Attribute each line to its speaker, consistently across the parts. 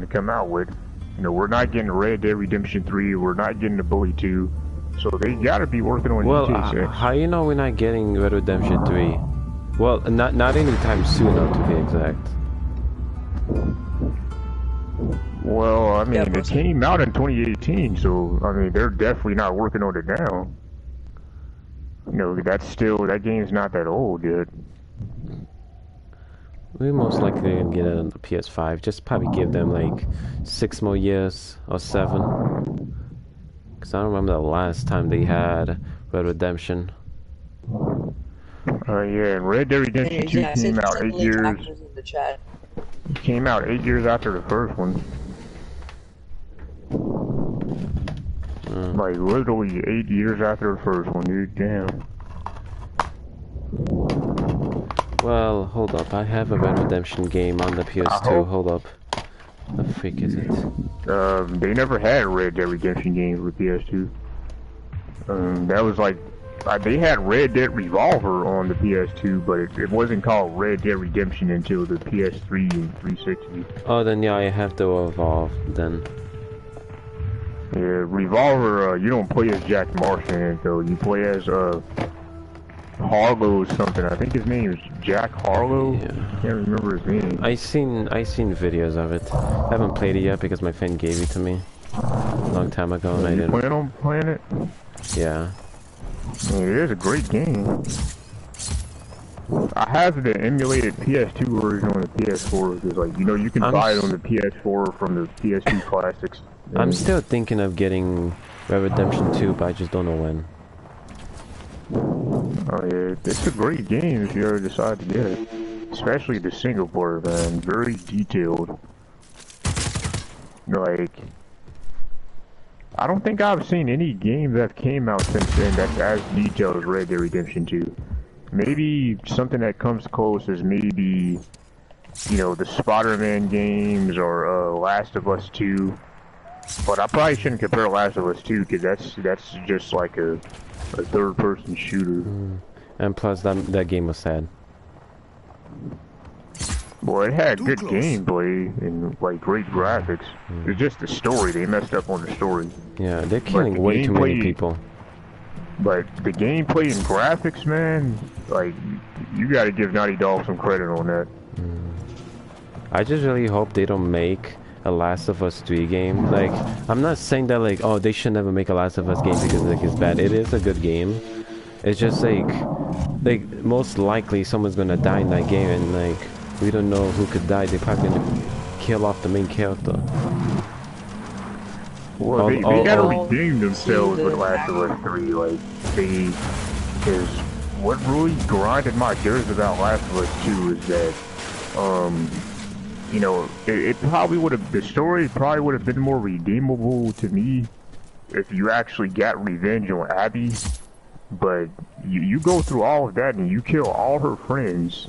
Speaker 1: to come out with. You know, we're not getting Red Dead Redemption 3, we're not getting the Bully 2, so they gotta be working on GTA 6.
Speaker 2: How you know we're not getting Red Dead Redemption 3? Well, not anytime soon, to be exact.
Speaker 1: Well, I mean, it came out in 2018, so, I mean, they're definitely not working on it now. You know, that game's not that old yet.
Speaker 2: We most likely gonna get it on the PS5. Just probably give them like 6 more years or 7. Cause I don't remember the last time they had Red Redemption.
Speaker 1: Yeah, and Red Dead Redemption 2 came out 8 years. It came out 8 years after the first one. Like literally 8 years after the first one, dude. Damn.
Speaker 2: Well, hold up. I have a Red Redemption game on the PS2. Hold up. The freak is it?
Speaker 1: They never had Red Dead Redemption games with PS2. That was like, they had Red Dead Revolver on the PS2, but it wasn't called Red Dead Redemption until the PS3 and 360.
Speaker 2: Oh, then yeah, I have to evolve then.
Speaker 1: Yeah, Revolver, you don't play as Jack Marshall in it though. You play as Harlow something. I think his name is Jack Harlow.
Speaker 2: Yeah.
Speaker 1: I can't remember his name.
Speaker 2: I seen videos of it. I haven't played it yet because my friend gave it to me a long time ago and I didn't.
Speaker 1: You plan on playing it?
Speaker 2: Yeah.
Speaker 1: I mean, it is a great game. I have the emulated PS2 version on the PS4 because, like, you know, you can buy it on the PS4 from the PS2 Classics.
Speaker 2: I'm still thinking of getting Red Redemption 2, but I just don't know when.
Speaker 1: Oh yeah, it's a great game if you ever decide to get it. Especially the single player, man. Very detailed. Like, I don't think I've seen any game that came out since then that's as detailed as Red Dead Redemption 2. Maybe something that comes close is maybe, you know, the Spider-Man games or Last of Us 2. But I probably shouldn't compare Last of Us 2 because that's just like a third-person shooter.
Speaker 2: And plus, that game was sad.
Speaker 1: Well, it had good gameplay and like great graphics. It's just the story. They messed up on the story.
Speaker 2: Yeah, they're killing way too many people.
Speaker 1: But the gameplay and graphics, man, like, you gotta give Naughty Dog some credit on that.
Speaker 2: I just really hope they don't make a Last of Us 3 game. Like, I'm not saying that, like, oh, they should never make a Last of Us game because, like, it's bad. It is a good game. It's just, like, most likely someone's gonna die in that game, and, like, we don't know who could die. They're probably gonna kill off the main character.
Speaker 1: Well, they gotta redeem themselves with Last of Us 3, like, because what really grinded my gears about Last of Us 2 is that, you know, it probably would have, the story probably would have been more redeemable to me if you actually got revenge on Abby, but you go through all of that and you kill all her friends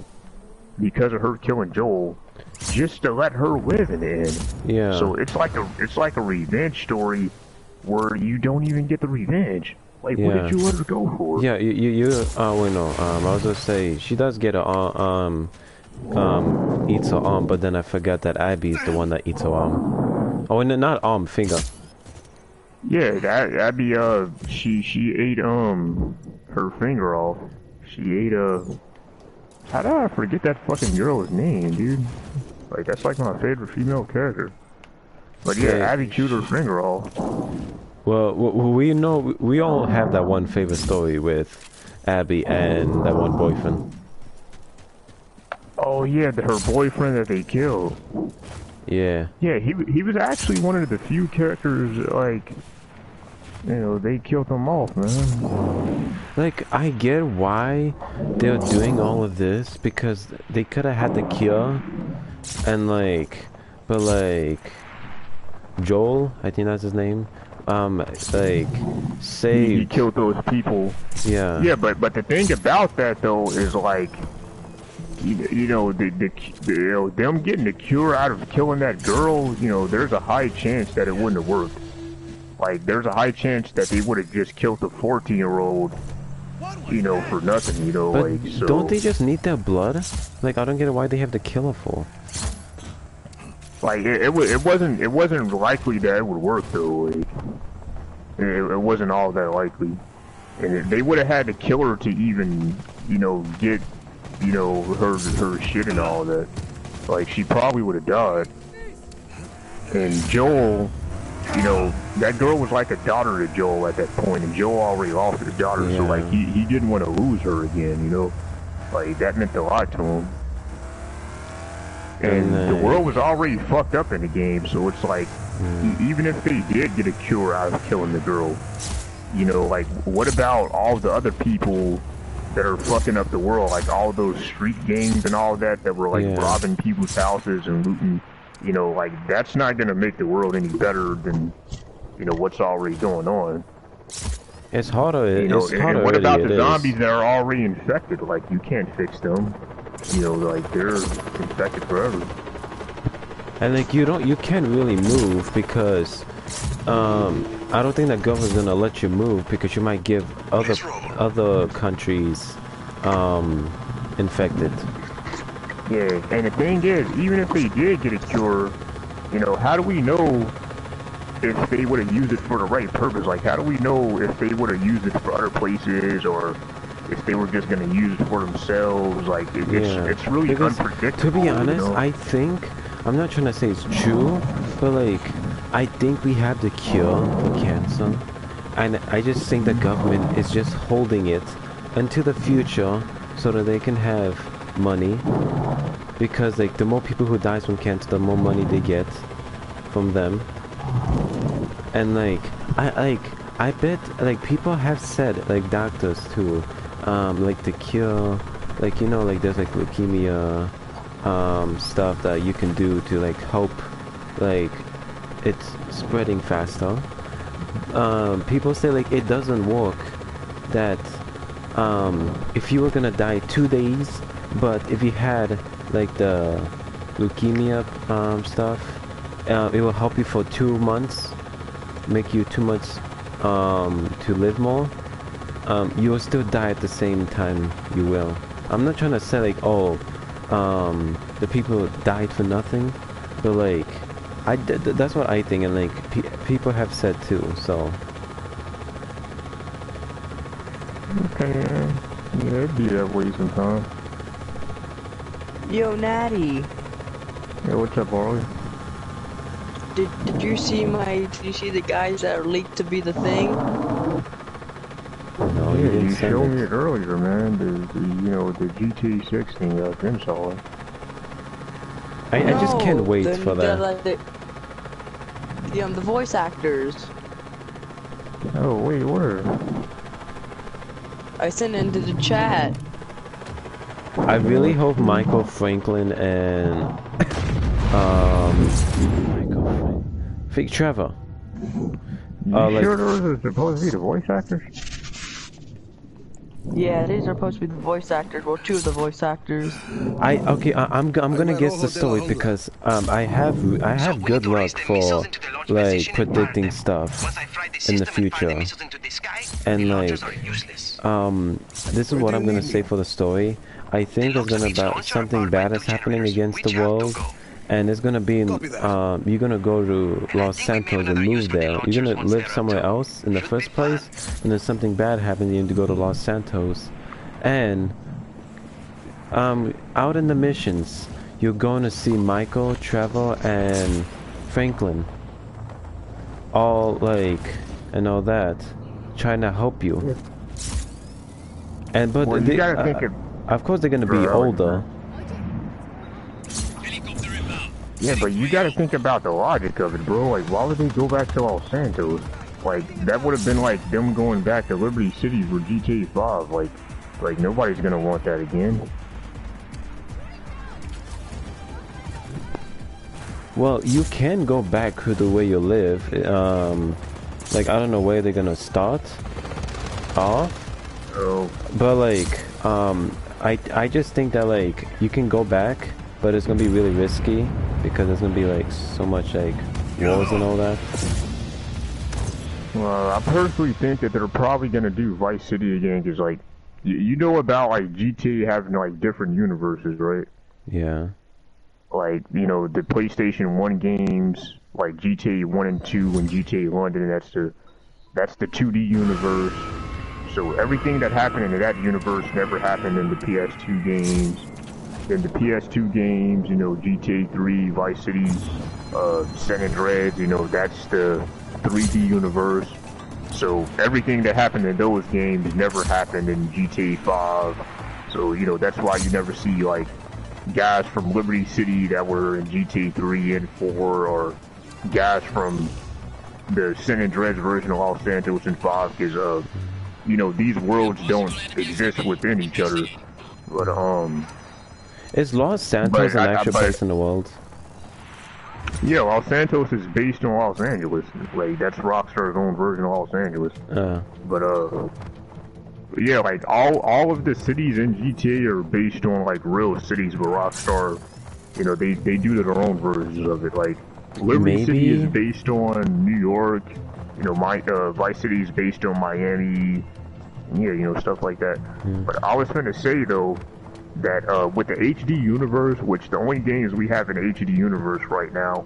Speaker 1: because of her killing Joel, just to let her live in the end.
Speaker 2: Yeah.
Speaker 1: So it's like a revenge story where you don't even get the revenge. Like, what did you let her go for?
Speaker 2: Yeah, wait, no, I was gonna say, she does get a, eats her arm, but then I forgot that Abby is the one that eats her arm. Oh, and not arm, finger.
Speaker 1: Yeah, Abby, she ate, her finger off. She ate, how did I forget that fucking girl's name, dude? Like, that's like my favorite female character. But yeah, Abby chewed her finger off.
Speaker 2: Well, we know, we all have that one favorite story with Abby and that one boyfriend.
Speaker 1: Oh yeah, her boyfriend that they killed.
Speaker 2: Yeah.
Speaker 1: Yeah, he was actually one of the few characters, like, you know, they killed him off, man.
Speaker 2: Like, I get why they're doing all of this, because they could have had the cure, and like, but like, Joel, I think that's his name, like, saved...
Speaker 1: He killed those people.
Speaker 2: Yeah.
Speaker 1: Yeah, but the thing about that, though, is like, you know, them getting the cure out of killing that girl, you know, there's a high chance that it wouldn't have worked. Like, there's a high chance that they would have just killed the 14-year-old, you know, for nothing, you know,
Speaker 2: but
Speaker 1: like, so...
Speaker 2: don't they just need their blood? Like, I don't get why they have to kill her for.
Speaker 1: Like it wasn't likely that it would work though. Like, it wasn't all that likely, and they would have had to kill her to even, get, her shit and all that. Like she probably would have died. And Joel, that girl was like a daughter to Joel at that point, and Joel already lost his daughter, so like he didn't want to lose her again, like that meant a lot to him. And the world was already fucked up in the game, so it's like, even if they did get a cure out of killing the girl, like, what about all the other people that are fucking up the world, like all those street gangs and all that were like robbing people's houses and looting, like that's not gonna make the world any better than, what's already going on.
Speaker 2: It's harder.
Speaker 1: And what about the zombies that are already infected? Like you can't fix them. Like they're infected forever.
Speaker 2: And like you can't really move because I don't think that government's gonna let you move because you might give other countries infected.
Speaker 1: Yeah, and the thing is, even if they did get a cure, how do we know if they would have used it for the right purpose? Like, how do we know if they would have used it for other places or if they were just going to use it for themselves? Like, it's really unpredictable.
Speaker 2: To be honest, I think, I'm not trying to say it's true, but like, I think we have the cure for cancer, and I just think the government is just holding it until the future so that they can have money, because like the more people who dies from cancer, the more money they get from them. And like I bet like people have said, like doctors too, like the cure, like like there's like leukemia stuff that you can do to like help like it's spreading faster. People say like it doesn't work, that if you were gonna die 2 days, but if you had like the leukemia stuff, it will help you for 2 months, make you 2 months to live more. You will still die at the same time. You will. I'm not trying to say like, oh, the people died for nothing, but like that's what I think, and like people have said too. So
Speaker 1: okay, yeah, it'd be that way sometimes.
Speaker 3: Yo, Natty.
Speaker 1: Yeah, what's up, Harley?
Speaker 3: Did you see the guys that are leaked to be the thing?
Speaker 2: No,
Speaker 1: yeah, you showed me it earlier, man. The GTA 6 thing, Jim saw it.
Speaker 2: I just can't wait for that.
Speaker 3: The voice actors.
Speaker 1: Oh, wait, where?
Speaker 3: I sent it into the chat.
Speaker 2: I really hope Michael Franklin and Fake Trevor.
Speaker 1: You sure those are supposed to be the voice actors?
Speaker 3: Yeah, these are supposed to be the voice actors. Well, 2 of the voice actors.
Speaker 2: I'm gonna guess the story because I have good luck for like predicting stuff in the future, and like this is what I'm gonna say for the story. I think it's gonna about something bad is happening against the world, and it's gonna be in, you're gonna go to Los Santos and move there. You're gonna live somewhere else in the first place, and then something bad happens, you need to go to Los Santos. And out in the missions, you're going to see Michael, Trevor, and Franklin, all like, and all that, trying to help you. And but
Speaker 1: well,
Speaker 2: they, of course they're gonna be older.
Speaker 1: Yeah, but you gotta think about the logic of it, bro. Like, why would they go back to Los Santos? Like, that would have been like them going back to Liberty City for GTA 5. Like nobody's gonna want that again.
Speaker 2: Well, you can go back to the way you live. Like, I don't know where they're gonna start off.
Speaker 1: Oh.
Speaker 2: But like, I just think that like you can go back, but it's gonna be really risky because there's gonna be like so much like wars and all that.
Speaker 1: Well, I personally think that they're probably gonna do Vice City again, cause like, you know about like GTA having like different universes, right?
Speaker 2: Yeah.
Speaker 1: like, you know, the PlayStation 1 games, like GTA 1 and 2 and GTA London, that's the 2D universe. So everything that happened in that universe never happened in the PS2 games. In the PS2 games, you know, GTA 3, Vice City, San Andreas, you know, that's the 3D universe. So everything that happened in those games never happened in GTA 5. So, you know, that's why you never see, like, guys from Liberty City that were in GTA 3 and 4, or guys from the San Andreas version of Los Santos and 5, because, you know, these worlds don't exist within each other. But,
Speaker 2: Is Los Santos an actual
Speaker 1: but
Speaker 2: place in the world?
Speaker 1: yeah, Los Santos is based on Los Angeles. Like, that's Rockstar's own version of Los Angeles. But, yeah, like, all of the cities in GTA are based on, like, real cities, but Rockstar, you know, they do their own versions of it. Like, Liberty City is based on New York, you know, Vice City is based on Miami, yeah, you know, stuff like that. But I was gonna say, though, that with the HD universe, which the only games we have in HD universe right now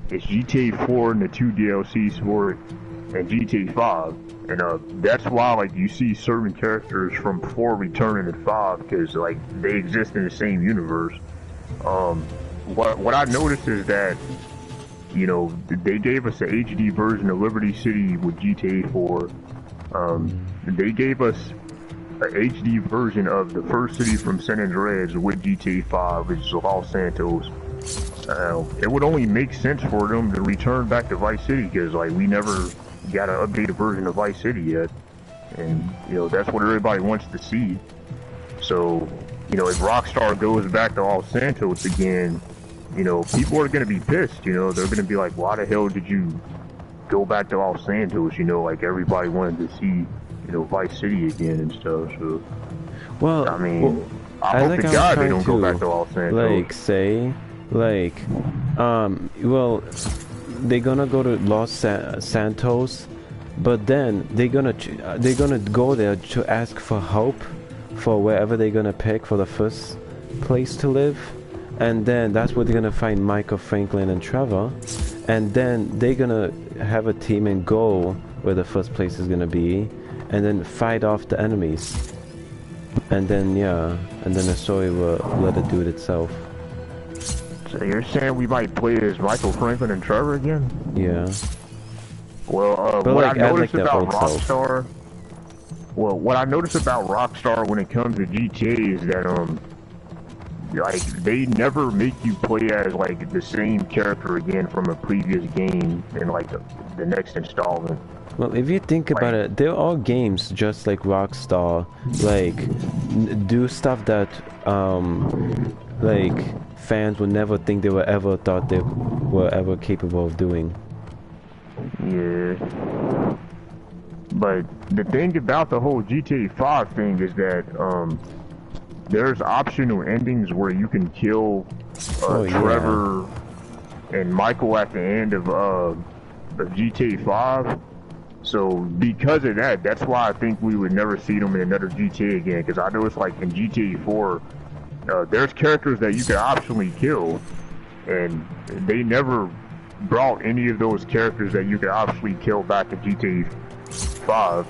Speaker 1: is GTA 4 and the 2 DLCs for it, and GTA 5. And that's why, like, you see certain characters from 4 returning in 5, because, like, they exist in the same universe. What I noticed is that, you know, they gave us an HD version of Liberty City with GTA 4. They gave us an HD version of the first city from San Andreas with GTA 5, which is Los Santos. It would only make sense for them to return back to Vice City, because, like, we never got an updated version of Vice City yet. And, you know, that's what everybody wants to see. So, you know, if Rockstar goes back to Los Santos again, you know, people are going to be pissed, you know. They're going to be like, why the hell did you go back to Los Santos? You know, like, everybody wanted to see, you know, Vice City again and stuff, so.
Speaker 2: Well,
Speaker 1: I mean, I hope to God they don't go back to Los Santos.
Speaker 2: Like, say, like, well, they're gonna go to Los Santos, but then they're gonna go there to ask for help for wherever they're gonna pick for the first place to live, and then that's where they're gonna find Michael, Franklin, and Trevor, and then they're gonna have a team and go where the first place is gonna be, and then fight off the enemies, and then yeah, and then the story will let it do it itself.
Speaker 1: So you're saying we might play as Michael, Franklin, and Trevor again?
Speaker 2: Yeah.
Speaker 1: Well,
Speaker 2: but
Speaker 1: what
Speaker 2: like,
Speaker 1: I noticed
Speaker 2: like
Speaker 1: about Rockstar, well, what I noticed about Rockstar when it comes to GTA is that, like, they never make you play as, like, the same character again from a previous game in, like, the next installment.
Speaker 2: Well, if you think about it, they're all games just like Rockstar, like, do stuff that, like, fans would never think they were ever thought they were ever capable of doing.
Speaker 1: Yeah. But the thing about the whole GTA 5 thing is that, there's optional endings where you can kill, Trevor and Michael at the end of GTA 5. So because of that, that's why I think we would never see them in another GTA again. Because I know it's like in GTA 4, there's characters that you can optionally kill, and they never brought any of those characters that you can optionally kill back in GTA 5.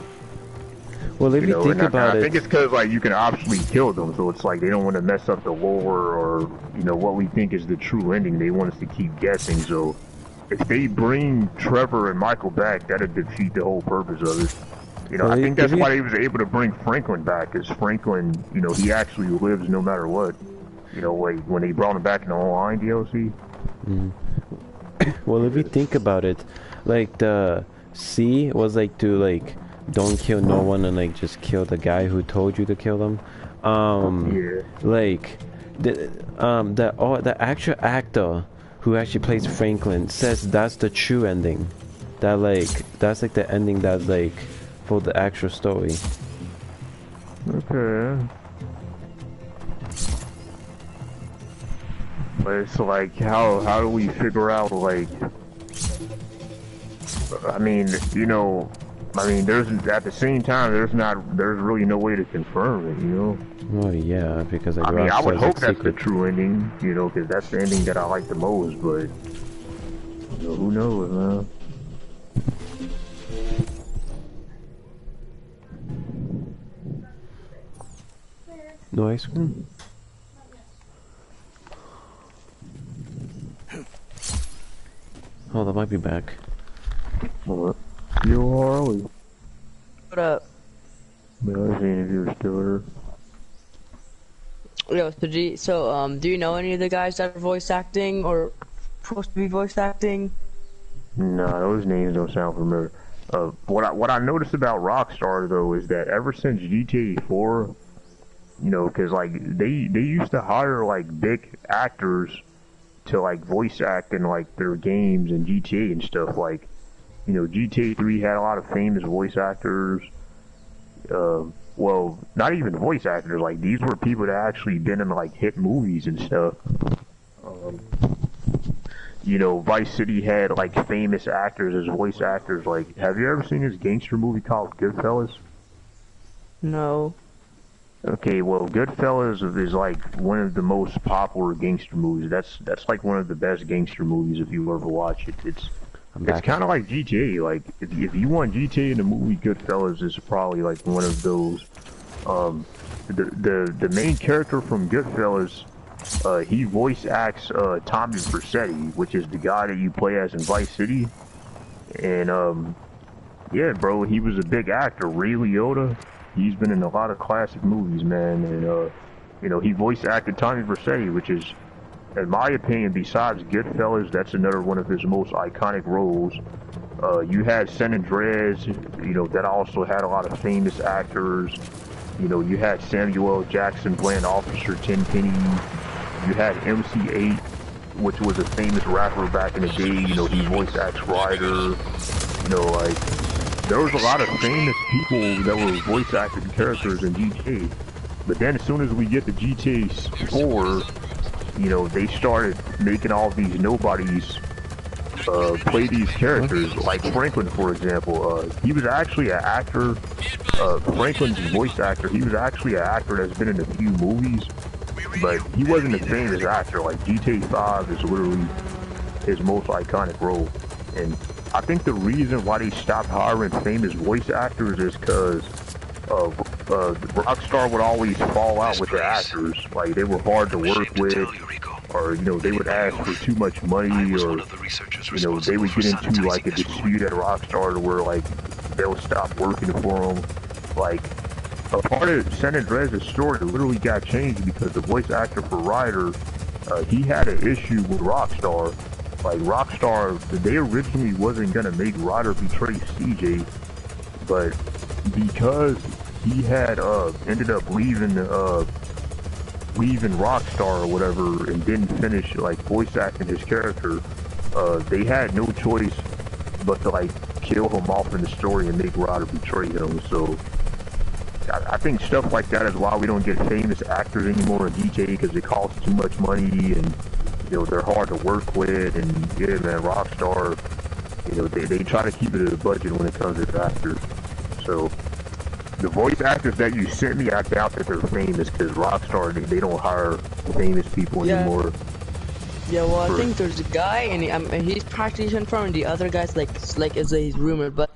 Speaker 2: Well, if you think about it,
Speaker 1: I think it's because, like, you can optionally kill them, so it's like they don't want to mess up the lore or, you know, what we think is the true ending. They want us to keep guessing. So if they bring Trevor and Michael back, that'd defeat the whole purpose of it. You know, I think that's why they was able to bring Franklin back, is Franklin, you know, he actually lives no matter what. You know, like, when they brought him back in the online DLC.
Speaker 2: Well, if you think about it, like, the C was like to, like, don't kill no one and, like, just kill the guy who told you to kill them. Like, the actual actor who actually plays Franklin says that's the true ending. That, like, that's like the ending that's, like, for the actual story.
Speaker 1: Okay. But it's like, how do we figure out, like, I mean, you know, I mean, there's at the same time, there's really no way to confirm it, you know.
Speaker 2: Oh yeah, because like
Speaker 1: I mean, I would
Speaker 2: Rockstar's like
Speaker 1: hope that's the
Speaker 2: secret.
Speaker 1: true ending, you know, because that's the ending that I like the most. But you know, who knows, man?
Speaker 2: No ice cream? Oh, that might be back.
Speaker 1: What? You Harley?
Speaker 3: What up?
Speaker 1: Man, I was seeing if you were still here.
Speaker 3: Yo, do you know any of the guys that are voice acting or supposed to be voice acting?
Speaker 1: Nah, those names don't sound familiar. What I noticed about Rockstar though is that ever since GTA 4, you know, because like they used to hire like big actors to like voice act in like their games and GTA and stuff. Like, you know, GTA 3 had a lot of famous voice actors. Well, not even voice actors. Like these were people that actually been in like hit movies and stuff. Um, you know, Vice City had like famous actors as voice actors. Like, have you ever seen this gangster movie called Goodfellas?
Speaker 3: No.
Speaker 1: Okay, well, Goodfellas is like one of the most popular gangster movies. That's like one of the best gangster movies if you ever watch it.
Speaker 2: I'm
Speaker 1: It's
Speaker 2: back.
Speaker 1: kind of like GTA. Like if you want GTA in the movie, Goodfellas is probably like one of those. Um, the main character from Goodfellas, he voice acts Tommy Vercetti, which is the guy that you play as in Vice City. And yeah, bro, he was a big actor. Ray Liotta, he's been in a lot of classic movies, man. And you know, he voice acted Tommy Vercetti, which is, in my opinion, besides Goodfellas, that's another one of his most iconic roles. You had San Andreas, you know, that also had a lot of famous actors. You know, you had Samuel L. Jackson playing Officer Tenpenny. You had MC8, which was a famous rapper back in the day. You know, he voice acts Ryder. You know, like, there was a lot of famous people that were voice acting characters in GTA. But then as soon as we get to GTA 4, you know, they started making all these nobodies play these characters. Like Franklin, for example, he was actually an actor. Franklin's voice actor. He was actually an actor that's been in a few movies, but he wasn't a famous actor. Like GTA 5 is literally his most iconic role, and I think the reason why they stopped hiring famous voice actors is because Rockstar would always fall out with the actors. Like they were hard to work with, or you know they would ask for too much money, or you know they would get into like a dispute at Rockstar to where like they'll stop working for them. Like a part of San Andreas' story literally got changed because the voice actor for Ryder, he had an issue with Rockstar. Like Rockstar, they originally wasn't gonna make Ryder betray CJ, but because he had ended up leaving Rockstar or whatever and didn't finish like voice acting his character, they had no choice but to like kill him off in the story and make Ryder betray him. So I think stuff like that is why we don't get famous actors anymore in GTA, because it costs too much money and you know they're hard to work with. And yeah, man, Rockstar, you know they try to keep it at a budget when it comes to actors. So the voice actors that you sent me, I doubt that they're famous because Rockstar they don't hire famous people
Speaker 3: Yeah.
Speaker 1: anymore.
Speaker 3: Yeah, well, I think there's a guy, and he's practically confirmed. The other guy's like is he's rumored, but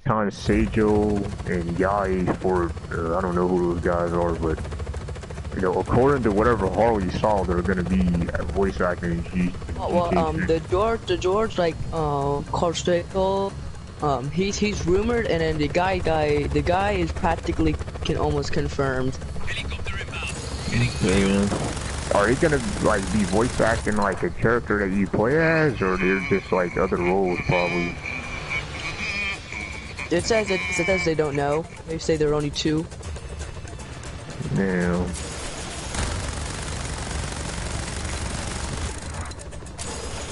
Speaker 1: Tan Seijo and Yai for, I don't know who those guys are, but, you know, according to whatever Harley saw, they're gonna be voice acting in
Speaker 3: The George, like, Corsico, he's rumored, and then the guy is practically almost confirmed.
Speaker 1: Yeah. Are they gonna, like, be voice acting like a character that you play as, or they're just, like, other roles, probably?
Speaker 3: It says they don't know. They say there are only 2.
Speaker 1: Yeah.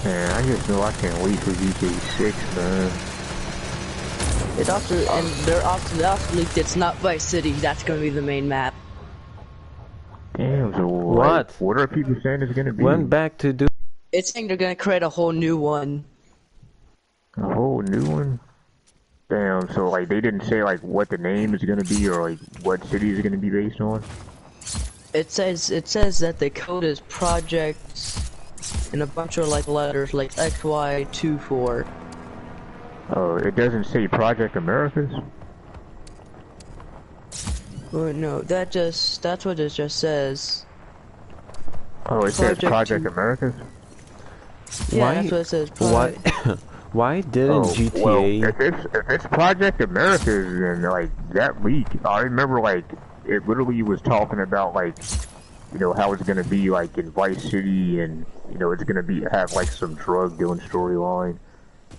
Speaker 1: Man, I just know I can't wait for GTA 6, man.
Speaker 3: It's also, and they're also leaked it's not Vice City. That's gonna be the main map.
Speaker 1: Damn, so
Speaker 2: What?
Speaker 1: Like, what are people saying it's gonna be?
Speaker 2: Went back to do.
Speaker 3: It's saying they're gonna create a whole new one.
Speaker 1: A whole new one? Damn, so like they didn't say like what the name is gonna be or like what city is gonna be based on?
Speaker 3: It says that the code is projects and a bunch of like letters like XY24.
Speaker 1: Oh, it doesn't say Project Americas?
Speaker 3: Oh no, that's what it just says.
Speaker 1: Oh, it says Project Americas?
Speaker 3: Yeah,
Speaker 2: Why?
Speaker 3: that's what it says.
Speaker 2: Why? Why didn't GTA?
Speaker 1: Well, if it's Project Americas, then like that leak, I remember like it literally was talking about like, you know, how it's gonna be like in Vice City, and you know it's gonna have like some drug dealing storyline,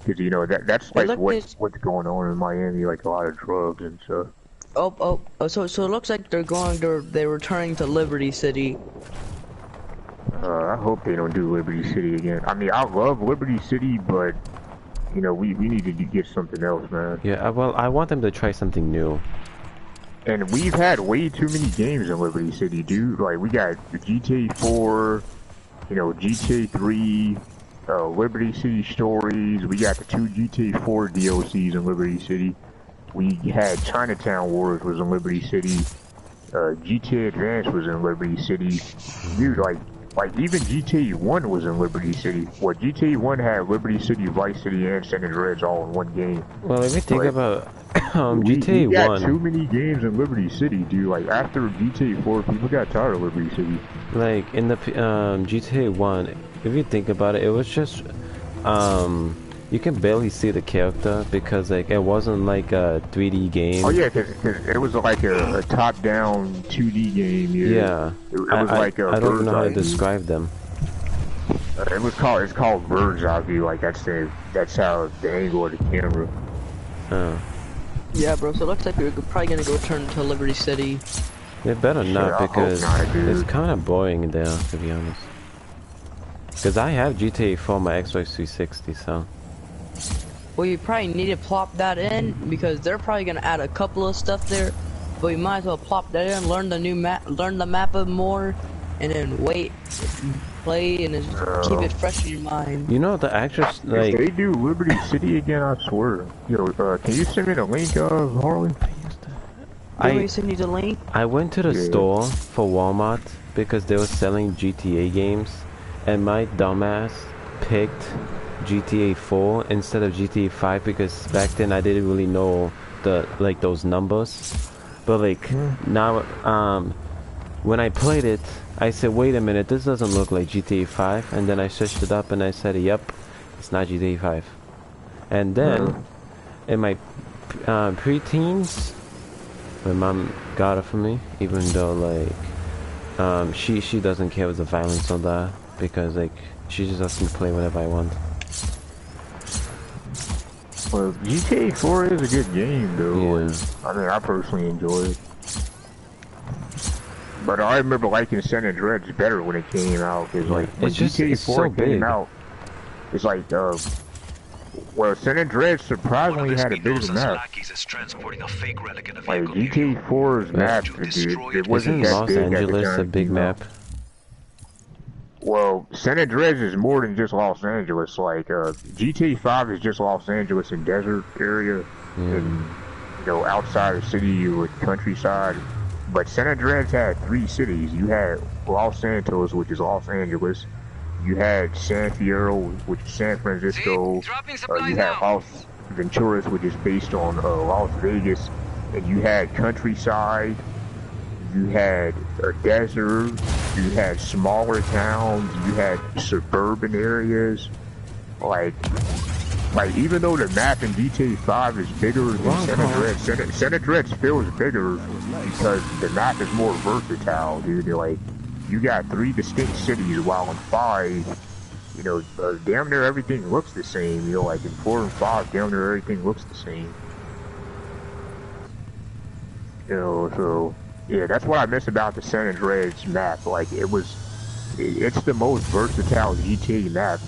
Speaker 1: because you know that's like what's going on in Miami, like a lot of drugs and stuff.
Speaker 3: So it looks like they're returning to Liberty City.
Speaker 1: I hope they don't do Liberty City again. I mean, I love Liberty City, but you know, we need to get something else, man.
Speaker 2: Yeah, well, I want them to try something new.
Speaker 1: And we've had way too many games in Liberty City, dude. Like, we got the GTA 4, you know, GTA 3, Liberty City Stories. We got the 2 GTA 4 DLCs in Liberty City. We had Chinatown Wars was in Liberty City. GTA Advance was in Liberty City. Dude, like even GTA 1 was in Liberty City. Well, GTA 1 had Liberty City, Vice City, and San Andreas all in one game.
Speaker 2: Well, if you think about
Speaker 1: we
Speaker 2: GTA 1,
Speaker 1: got too many games in Liberty City, dude. Like after GTA 4, people got tired of Liberty City.
Speaker 2: like in the GTA 1, if you think about it, it was just you can barely see the character because like it wasn't like a 3D game.
Speaker 1: Oh yeah, cause it was like a top-down 2D game.
Speaker 2: Yeah.
Speaker 1: It was like a
Speaker 2: I don't know how to
Speaker 1: bird's eye
Speaker 2: describe them.
Speaker 1: It's called bird's eye view. Like that's how the angle of the camera.
Speaker 2: Oh.
Speaker 3: Yeah, bro. So it looks like we're probably gonna go turn to Liberty City.
Speaker 2: It better not,
Speaker 1: I
Speaker 2: because
Speaker 1: hope not,
Speaker 2: it's kind of boring there, to be honest. Because I have GTA 4 on my Xbox 360, so.
Speaker 3: Well, you probably need to plop that in because they're probably gonna add a couple of stuff there. But you might as well plop that in, learn the new map, learn the map more, and then wait, play, and just keep it fresh in your mind.
Speaker 2: You know, the actress, like.
Speaker 1: If they do Liberty City again, I swear. Yo, can you send me the link, Harley?
Speaker 3: I send you the link.
Speaker 2: I went to the store for Walmart because they were selling GTA games, and my dumbass picked GTA 4 instead of GTA 5 because back then I didn't really know those numbers. But like now, when I played it, I said, wait a minute, this doesn't look like GTA 5, and then I searched it up and I said, yep, it's not GTA 5. And then in my pre-teens, my mom got it for me, even though like she doesn't care with the violence on that because like she just lets me play whatever I want.
Speaker 1: Well, GTA 4 is a good game, though.
Speaker 2: Yeah.
Speaker 1: I mean, I personally enjoy it. But I remember liking San Andreas better when it came out. Cause like when GTA 4 came out, it's like well, San Andreas surprisingly had a bigger map. Like GTA 4's map, it wasn't that
Speaker 2: Los
Speaker 1: big
Speaker 2: Angeles
Speaker 1: at the
Speaker 2: a big map?
Speaker 1: Well, San Andreas is more than just Los Angeles. Like GTA 5 is just Los Angeles and desert area, and you know outside the city or countryside. But San Andreas had 3 cities. You had Los Santos, which is Los Angeles. You had San Fierro, which is San Francisco. You had Venturas were just based on Las Vegas, and you had countryside, you had a desert, you had smaller towns, you had suburban areas. Like even though the map in GTA 5 is bigger than San Andreas, San Andreas feels bigger because the map is more versatile, dude. Like, you got 3 distinct cities, while in 5, you know, damn near everything looks the same. You know, like in 4 and 5, damn near everything looks the same. You know, so yeah, that's what I miss about the San Andreas map. Like, it's the most versatile GTA map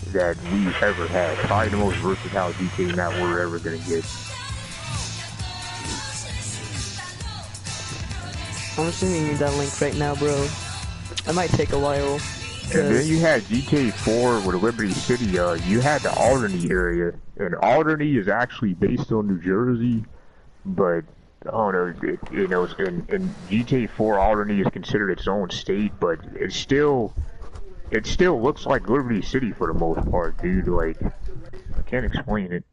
Speaker 1: that we've ever had. Probably the most versatile GTA map we're ever gonna get.
Speaker 3: I'm sending you that link right now, bro. It might take a while.
Speaker 1: And then you had GTA 4 with Liberty City. You had the Alderney area, and Alderney is actually based on New Jersey, but I don't know. You know, in GTA 4, Alderney is considered its own state, but it still looks like Liberty City for the most part, dude. Like, I can't explain it.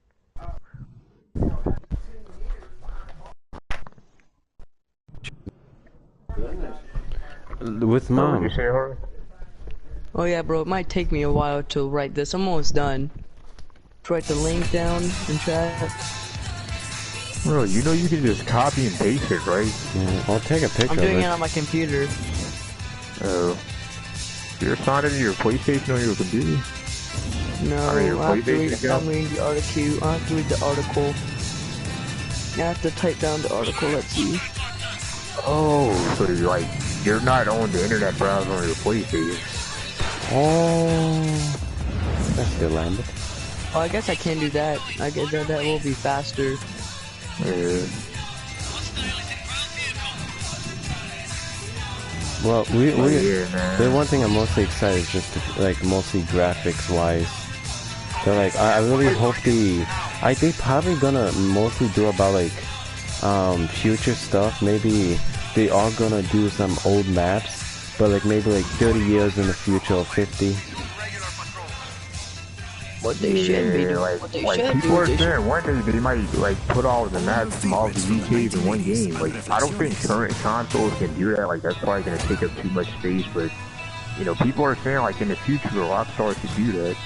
Speaker 2: With mom.
Speaker 1: What did you say, Harley?
Speaker 3: Oh yeah, bro, it might take me a while to write this. I'm almost done. To write the link down in chat.
Speaker 1: Bro, you know you can just copy and paste it, right?
Speaker 2: Yeah, I'll take a picture
Speaker 3: I'm doing
Speaker 2: of
Speaker 3: it on my computer.
Speaker 1: Oh. You're signing your PlayStation on your computer?
Speaker 3: No, I have to read the article. I have to read the article. I have to type down the article, let's see.
Speaker 1: Oh, so you're not on the internet browser on your PlayStation.
Speaker 2: Oh, that's good, Lambert.
Speaker 3: Oh, I guess I can do that. I guess that will be faster.
Speaker 1: Yeah.
Speaker 2: Well,
Speaker 1: yeah,
Speaker 2: the one thing I'm mostly excited is just to, like, mostly graphics wise. So like, I really hope they probably gonna mostly do about like future stuff. Maybe they are gonna do some old maps, but like maybe like 30 years in the future or 50.
Speaker 3: What they should be doing. What they should
Speaker 1: people
Speaker 3: do.
Speaker 1: are saying one day they might like put all of the maps from all the GTAs in one game. Like, I don't think current consoles can do that. Like, that's probably gonna take up too much space. But you know, people are saying like in the future, Rockstar could do that.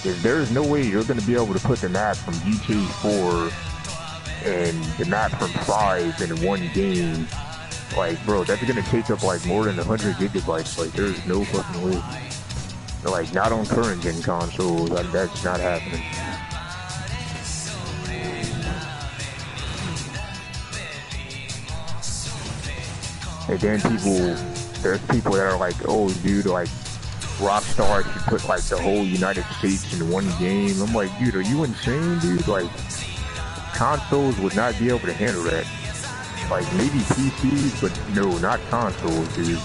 Speaker 1: If there's no way you're gonna be able to put the map from GTA 4 and the map from 5 in one game. Like, bro, that's gonna take up like more than 100 gigabytes. Like, there's no fucking way. Like, not on current gen consoles. Like, that's not happening. And then there's people that are like, oh, dude, like, Rockstar should put like the whole United States in one game. I'm like, dude, are you insane, dude? Like, consoles would not be able to handle that. Like, maybe PCs, but no, not consoles, dude.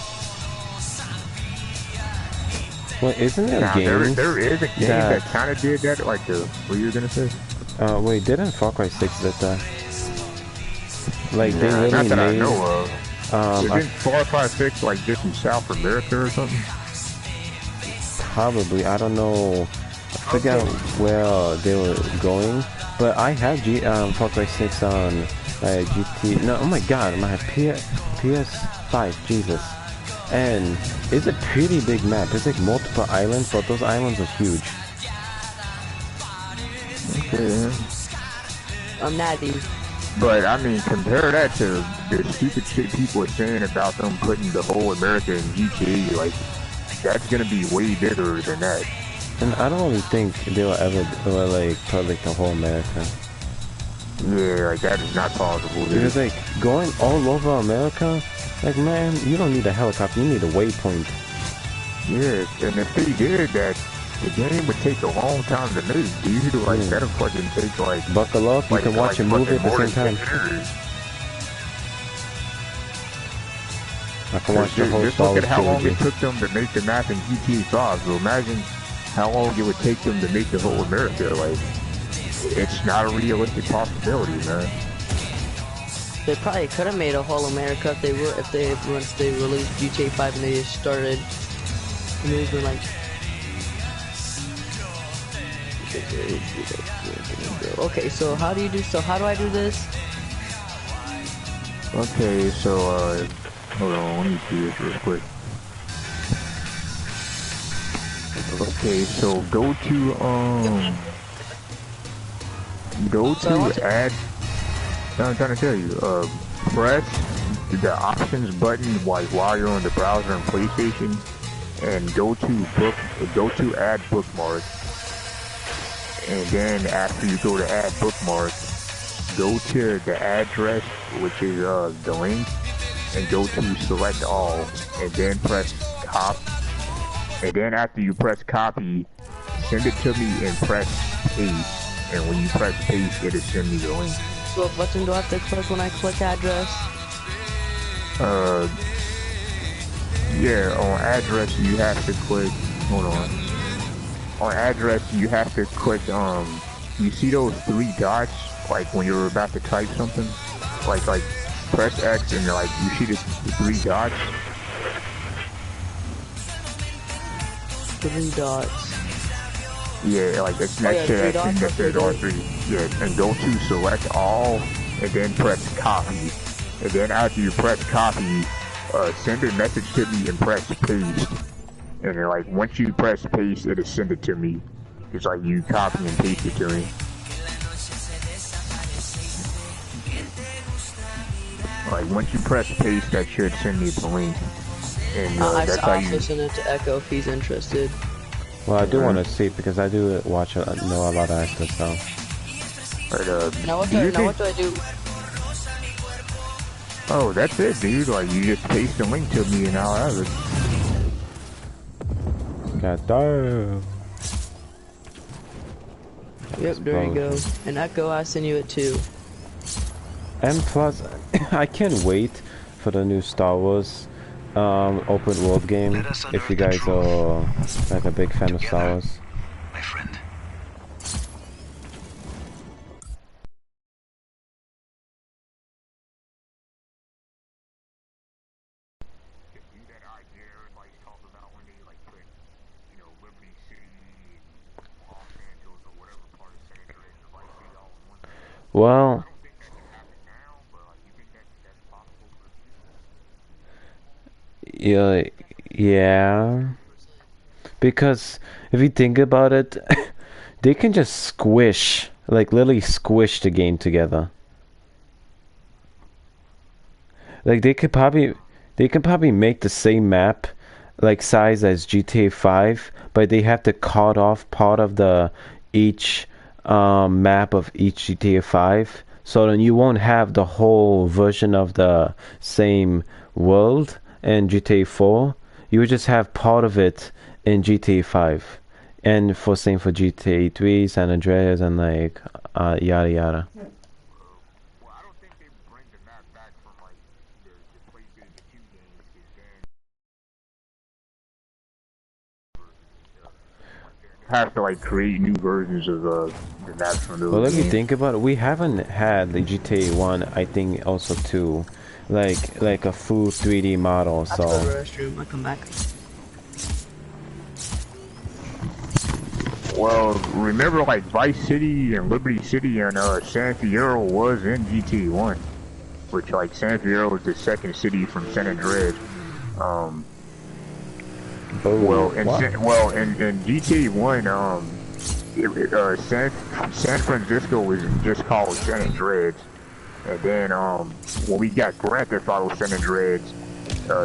Speaker 2: Well, isn't there
Speaker 1: now,
Speaker 2: games
Speaker 1: there is a game that kind of did that, like the, what you were gonna say?
Speaker 2: Wait, didn't Far Cry 6 did that? Like, they really
Speaker 1: not that
Speaker 2: made...
Speaker 1: I know of. Isn't Far Cry 6 like just in South America or something?
Speaker 2: Probably, I don't know. I forget where they were going, but I have Far Cry 6 on GT. No, oh my god, I have PS5, Jesus. And it's a pretty big map. It's like multiple islands, but those islands are huge.
Speaker 1: Okay.
Speaker 3: I'm natty.
Speaker 1: But I mean, compare that to the stupid shit people are saying about them putting the whole America in GTA. Like, that's gonna be way bigger than that.
Speaker 2: And I don't really think they will ever like put like the whole America.
Speaker 1: Yeah, like that is not possible. Dude.
Speaker 2: Because like going all over America, like man, you don't need a helicopter, you need a waypoint.
Speaker 1: Yeah, and if they did that, the game would take a long time to make, dude. Like that'll fucking take like.
Speaker 2: Buckle up, you can watch a movie at the same time. I can watch the whole
Speaker 1: Just look at how long it took them to make the map in GTA 5. So imagine how long it would take them to make the whole America. Like, it's not a realistic possibility, man.
Speaker 3: They probably could have made a whole America if once they released GTA 5 and they just started moving like. Okay, so how do you do? So how do I do this?
Speaker 1: Okay, so hold on, let me do this real quick. Okay, so go to add. No, I'm trying to tell you. Press the options button while you're on the browser on PlayStation, and go to add bookmark. And then after you go to add bookmark, go to the address, which is the link, and go to select all, and then press copy. And then after you press copy, send it to me and press paste. And when you press paste, it'll send me the link.
Speaker 3: So what button do I have to click when I click address?
Speaker 1: Yeah, on address you have to click, hold on. On address you have to click, you see those 3 dots, like when you're about to type something? Like press X and like you see the 3 dots?
Speaker 3: 3 dots.
Speaker 1: Yeah, like that's next to that thing that says all 3. Yeah, and go to select all, and then press copy. And then after you press copy, send a message to me and press paste. And then like once you press paste, it'll send it to me. It's like you copy and paste it to me. Like once you press paste, that should send me the link. And that's how you.
Speaker 3: I also send it to Echo if he's interested.
Speaker 2: Well, I do want to see because I do watch know a lot of actors, so.
Speaker 1: But,
Speaker 3: now what do I do?
Speaker 1: Oh, that's it, dude. Like you just paste the link to me and I'll have it.
Speaker 2: God damn.
Speaker 3: Yep, there you go. And Echo, I send you it too.
Speaker 2: And plus, I can't wait for the new Star Wars open world game. If you guys are like a big fan of Star Wars.
Speaker 4: My friend.
Speaker 2: Well, yeah, because if you think about it, they can just squish, like literally squish the game together. Like they can probably make the same map, like size as GTA 5, but they have to cut off part of the each map of each GTA 5, so then you won't have the whole version of the same world in GTA 4. You would just have part of it in GTA 5, and same for GTA 3, San Andreas, and like yada yada.
Speaker 1: Have to like create new versions of the maps from those
Speaker 2: Well, let
Speaker 1: games.
Speaker 2: me think about it. We haven't had the GTA 1, I think also 2, like a full 3D model. So.
Speaker 3: I have to go to the restroom. I'll come back.
Speaker 1: Well, remember like Vice City and Liberty City and San Fierro was in GTA 1, which like San Fierro is the second city from San Andreas. Well, in GTA 1, San Francisco was just called San Andreas, and then when we got Grand Theft Auto San Andreas,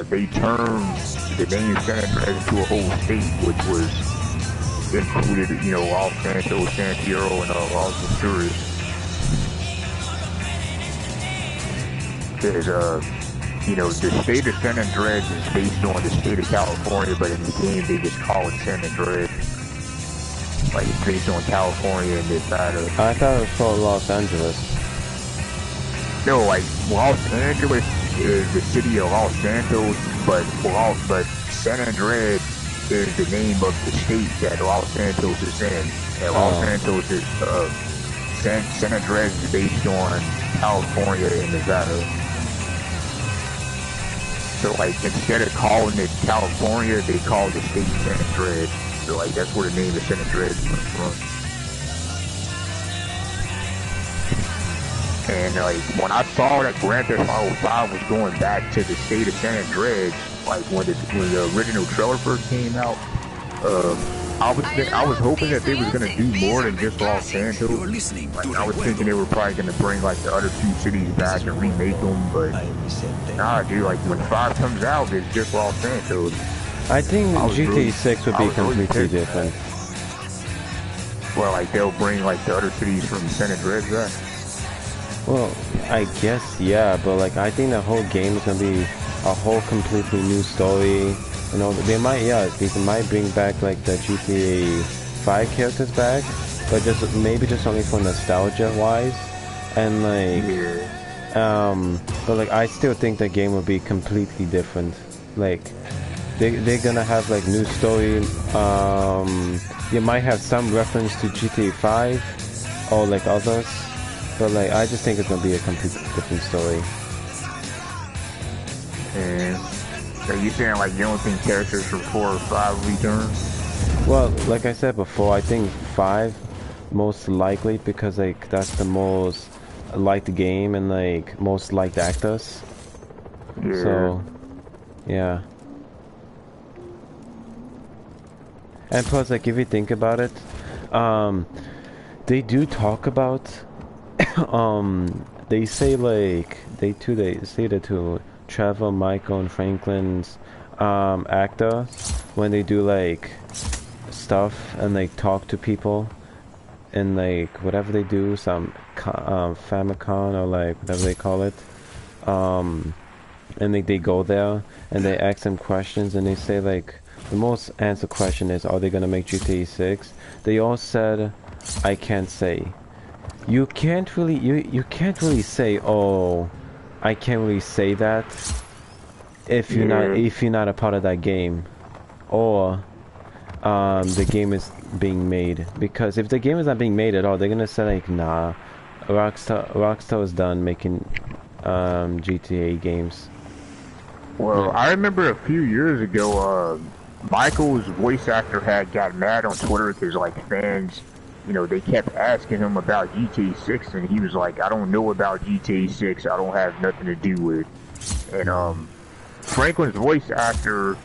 Speaker 1: they turned the name San Andreas into a whole state, which was included, you know, Los Santos, San Fierro, and Los Venturas. There's you know, the state of San Andreas is based on the state of California, but in the game they just call it San Andreas. Like it's based on California and Nevada.
Speaker 2: I thought it was called Los Angeles.
Speaker 1: No, like Los Angeles is the city of Los Santos, but San Andreas is the name of the state that Los Santos is in. And Los Santos is San Andreas is based on California and Nevada. So like instead of calling it California, they call the state San Andreas. So like that's where the name of San Andreas comes from. And like when I saw that Grand Theft Auto 5 was going back to the state of San Andreas, like when the original trailer first came out, I was hoping that they was gonna do more than just Los Santos. Like I was thinking they were probably gonna bring like the other two cities back and remake them, but nah, dude. Like when 5 comes out, it's just Los Santos.
Speaker 2: I think GTA 6 would be completely different.
Speaker 1: Well, like they'll bring like the other cities from San Andreas back.
Speaker 2: Well, I guess yeah, but like I think the whole game is gonna be a whole completely new story. You know, they might bring back like the GTA 5 characters back, but just maybe just only for nostalgia wise, and like, but like I still think the game will be completely different. Like, they're gonna have like new story. You might have some reference to GTA 5 or like others, but like I just think it's gonna be a completely different story.
Speaker 1: And are you saying like you don't think characters from 4 or 5 return?
Speaker 2: Well, like I said before, I think 5 most likely because like that's the most liked game and like most liked actors.
Speaker 1: Yeah.
Speaker 2: So, yeah. And plus, like, if you think about it, they do talk about, they say, like, they say that to Trevor, Michael, and Franklin's, actor, when they do, like, stuff, and, like, talk to people, and, like, whatever they do, some, Famicom, or, like, whatever they call it, and they go there, and they ask them questions, and they say, like, the most answered question is, are they gonna make GTA 6? They all said, I can't say. You can't really say, oh, I can't really say that if you're not a part of that game, or the game is being made. Because if the game is not being made at all, they're gonna say like, nah, Rockstar is done making GTA games.
Speaker 1: Well, I remember a few years ago, Michael's voice actor had got mad on Twitter because like fans, you know, they kept asking him about GTA 6 and he was like, I don't know about GTA 6, I don't have nothing to do with it. And Franklin's voice actor,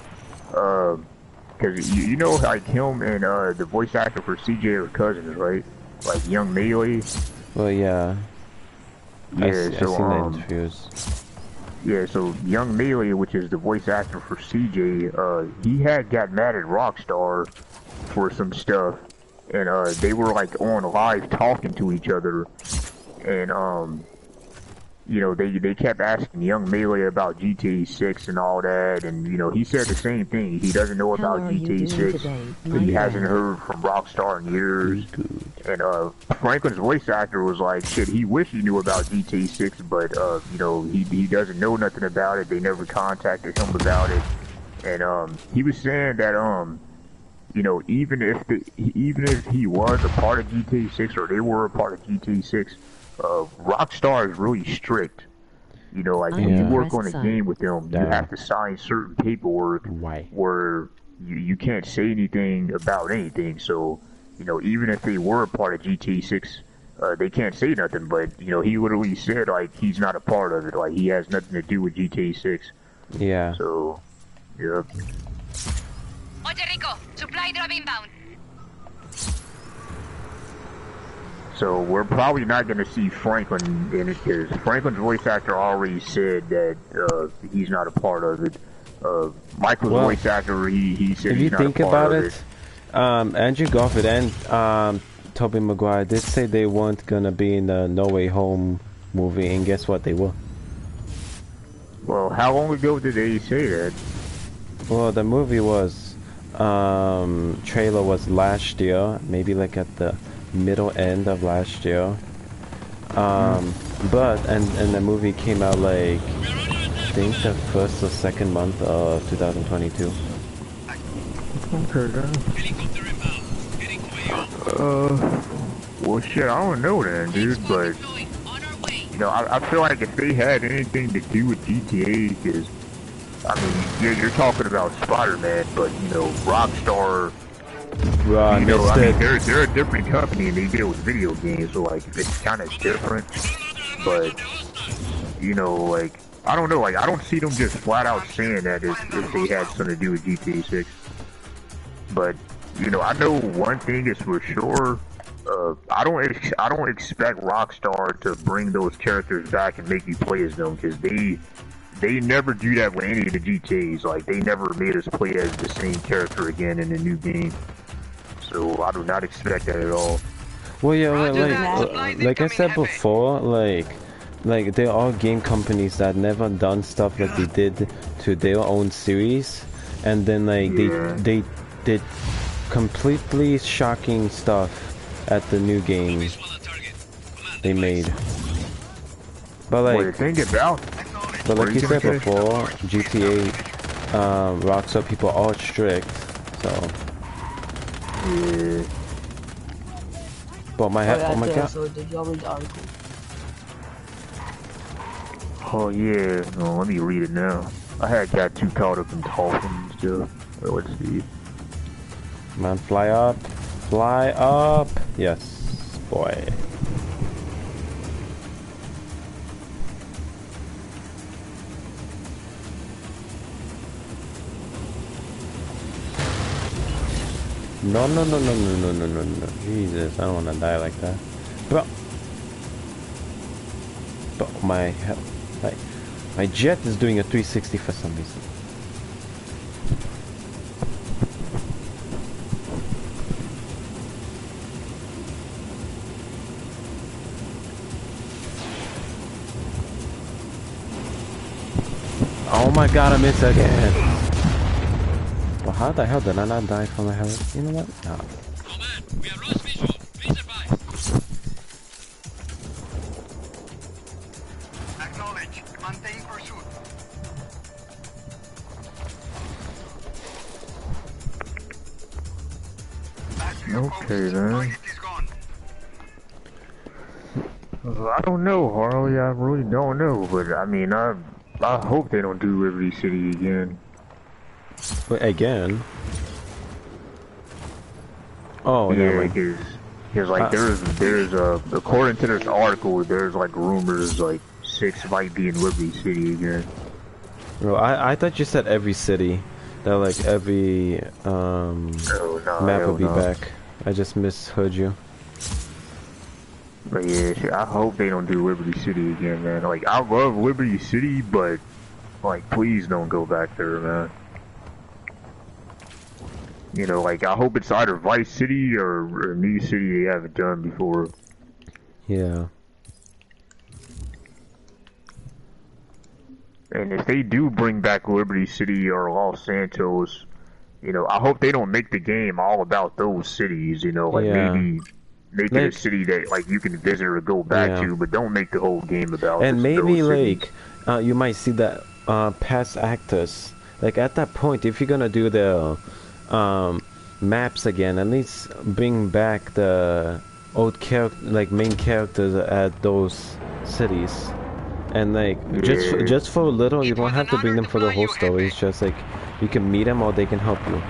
Speaker 1: because you know like him and the voice actor for CJ are cousins, right? Like Young Melee.
Speaker 2: Well, yeah.
Speaker 1: Yeah,
Speaker 2: I seen the interviews.
Speaker 1: Yeah, so Young Melee, which is the voice actor for CJ, he had got mad at Rockstar for some stuff, and they were like on live talking to each other, and you know, they kept asking Young Melee about GTA 6 and all that, and you know, he said the same thing. He doesn't know about GTA 6, but he hasn't heard from Rockstar in years. And Franklin's voice actor was like, shit, he wished he knew about GTA 6, but you know, he doesn't know nothing about it. They never contacted him about it. And he was saying that you know, even if he was a part of GTA 6 or they were a part of GTA 6, Rockstar is really strict. You know, like when you work on a game with them, you have to sign certain paperwork where you can't say anything about anything. So, you know, even if they were a part of GTA 6, they can't say nothing. But, you know, he literally said, like, he's not a part of it. Like, he has nothing to do with GTA 6.
Speaker 2: Yeah.
Speaker 1: So, yeah.
Speaker 4: Oye, Rico, supply drop inbound.
Speaker 1: So we're probably not going to see Franklin in it because Franklin's voice actor already said that he's not a part of it. Michael's voice actor, he said he's not a part of it. If you think about it,
Speaker 2: Andrew Garfield and Tobey Maguire did say they weren't going to be in the No Way Home movie, and guess what? They were.
Speaker 1: Well, how long ago did they say that?
Speaker 2: Well, the movie was, trailer was last year, maybe like at the middle end of last year, but and the movie came out like I think the first or second month of 2022.
Speaker 1: Well shit, I don't know then, dude, but you know, I feel like if they had anything to do with GTA, because I mean, you're talking about Spider-Man, but you know, Rockstar.
Speaker 2: Right,
Speaker 1: you know, I mean, they're a different company and they deal with video games, so like it's kind of different. but you know, like I don't know, like I don't see them just flat out saying that if they had something to do with GTA 6. But you know, I know one thing is for sure. I don't expect Rockstar to bring those characters back and make you play as them, because they never do that with any of the GTAs. Like they never made us play as the same character again in the new game. So I do not expect that at all.
Speaker 2: Well, yeah, like I said before, like they're all game companies that never done stuff like they did to their own series, and then like they did completely shocking stuff at the new game they made. But like, but like you said before, GTA, Rockstar people are strict, so.
Speaker 1: Yeah.
Speaker 2: But my head, oh my god.
Speaker 3: So did y'all read the article?
Speaker 1: Oh yeah, no, let me read it now. I had got too caught up in talking and stuff. Let's see.
Speaker 2: Man, fly up. Fly up! Yes, boy. No. Jesus, I don't want to die like that. But my jet is doing a 360 for some reason. Oh my god, I missed again. Well, how the hell did I not die from a hell? You know what? No.
Speaker 5: We have lost visual. Please advise. Acknowledge. Maintain pursuit.
Speaker 1: Okay then. I don't know, Harley. I really don't know, but I mean, I hope they don't do Liberty City again.
Speaker 2: Wait, again? Oh
Speaker 1: yeah,
Speaker 2: no.
Speaker 1: like there's like there's according to this article, there's like rumors like 6 might be in Liberty City again.
Speaker 2: Bro, I thought you said every city, that like every map would be back. I just misheard you.
Speaker 1: But yeah, shit, I hope they don't do Liberty City again, man. Like I love Liberty City, but like please don't go back there, man. You know, like I hope it's either Vice City or a new city they haven't done before.
Speaker 2: Yeah.
Speaker 1: And if they do bring back Liberty City or Los Santos, you know, I hope they don't make the game all about those cities. You know, like maybe make it a city that like you can visit or go back to, but don't make the whole game about.
Speaker 2: And maybe
Speaker 1: like
Speaker 2: you might see that past actors. Like at that point, if you're gonna do the maps again, at least bring back the old main characters at those cities. And like just for a little, you don't have to bring them for the whole story. It's just like you can meet them or they can help you,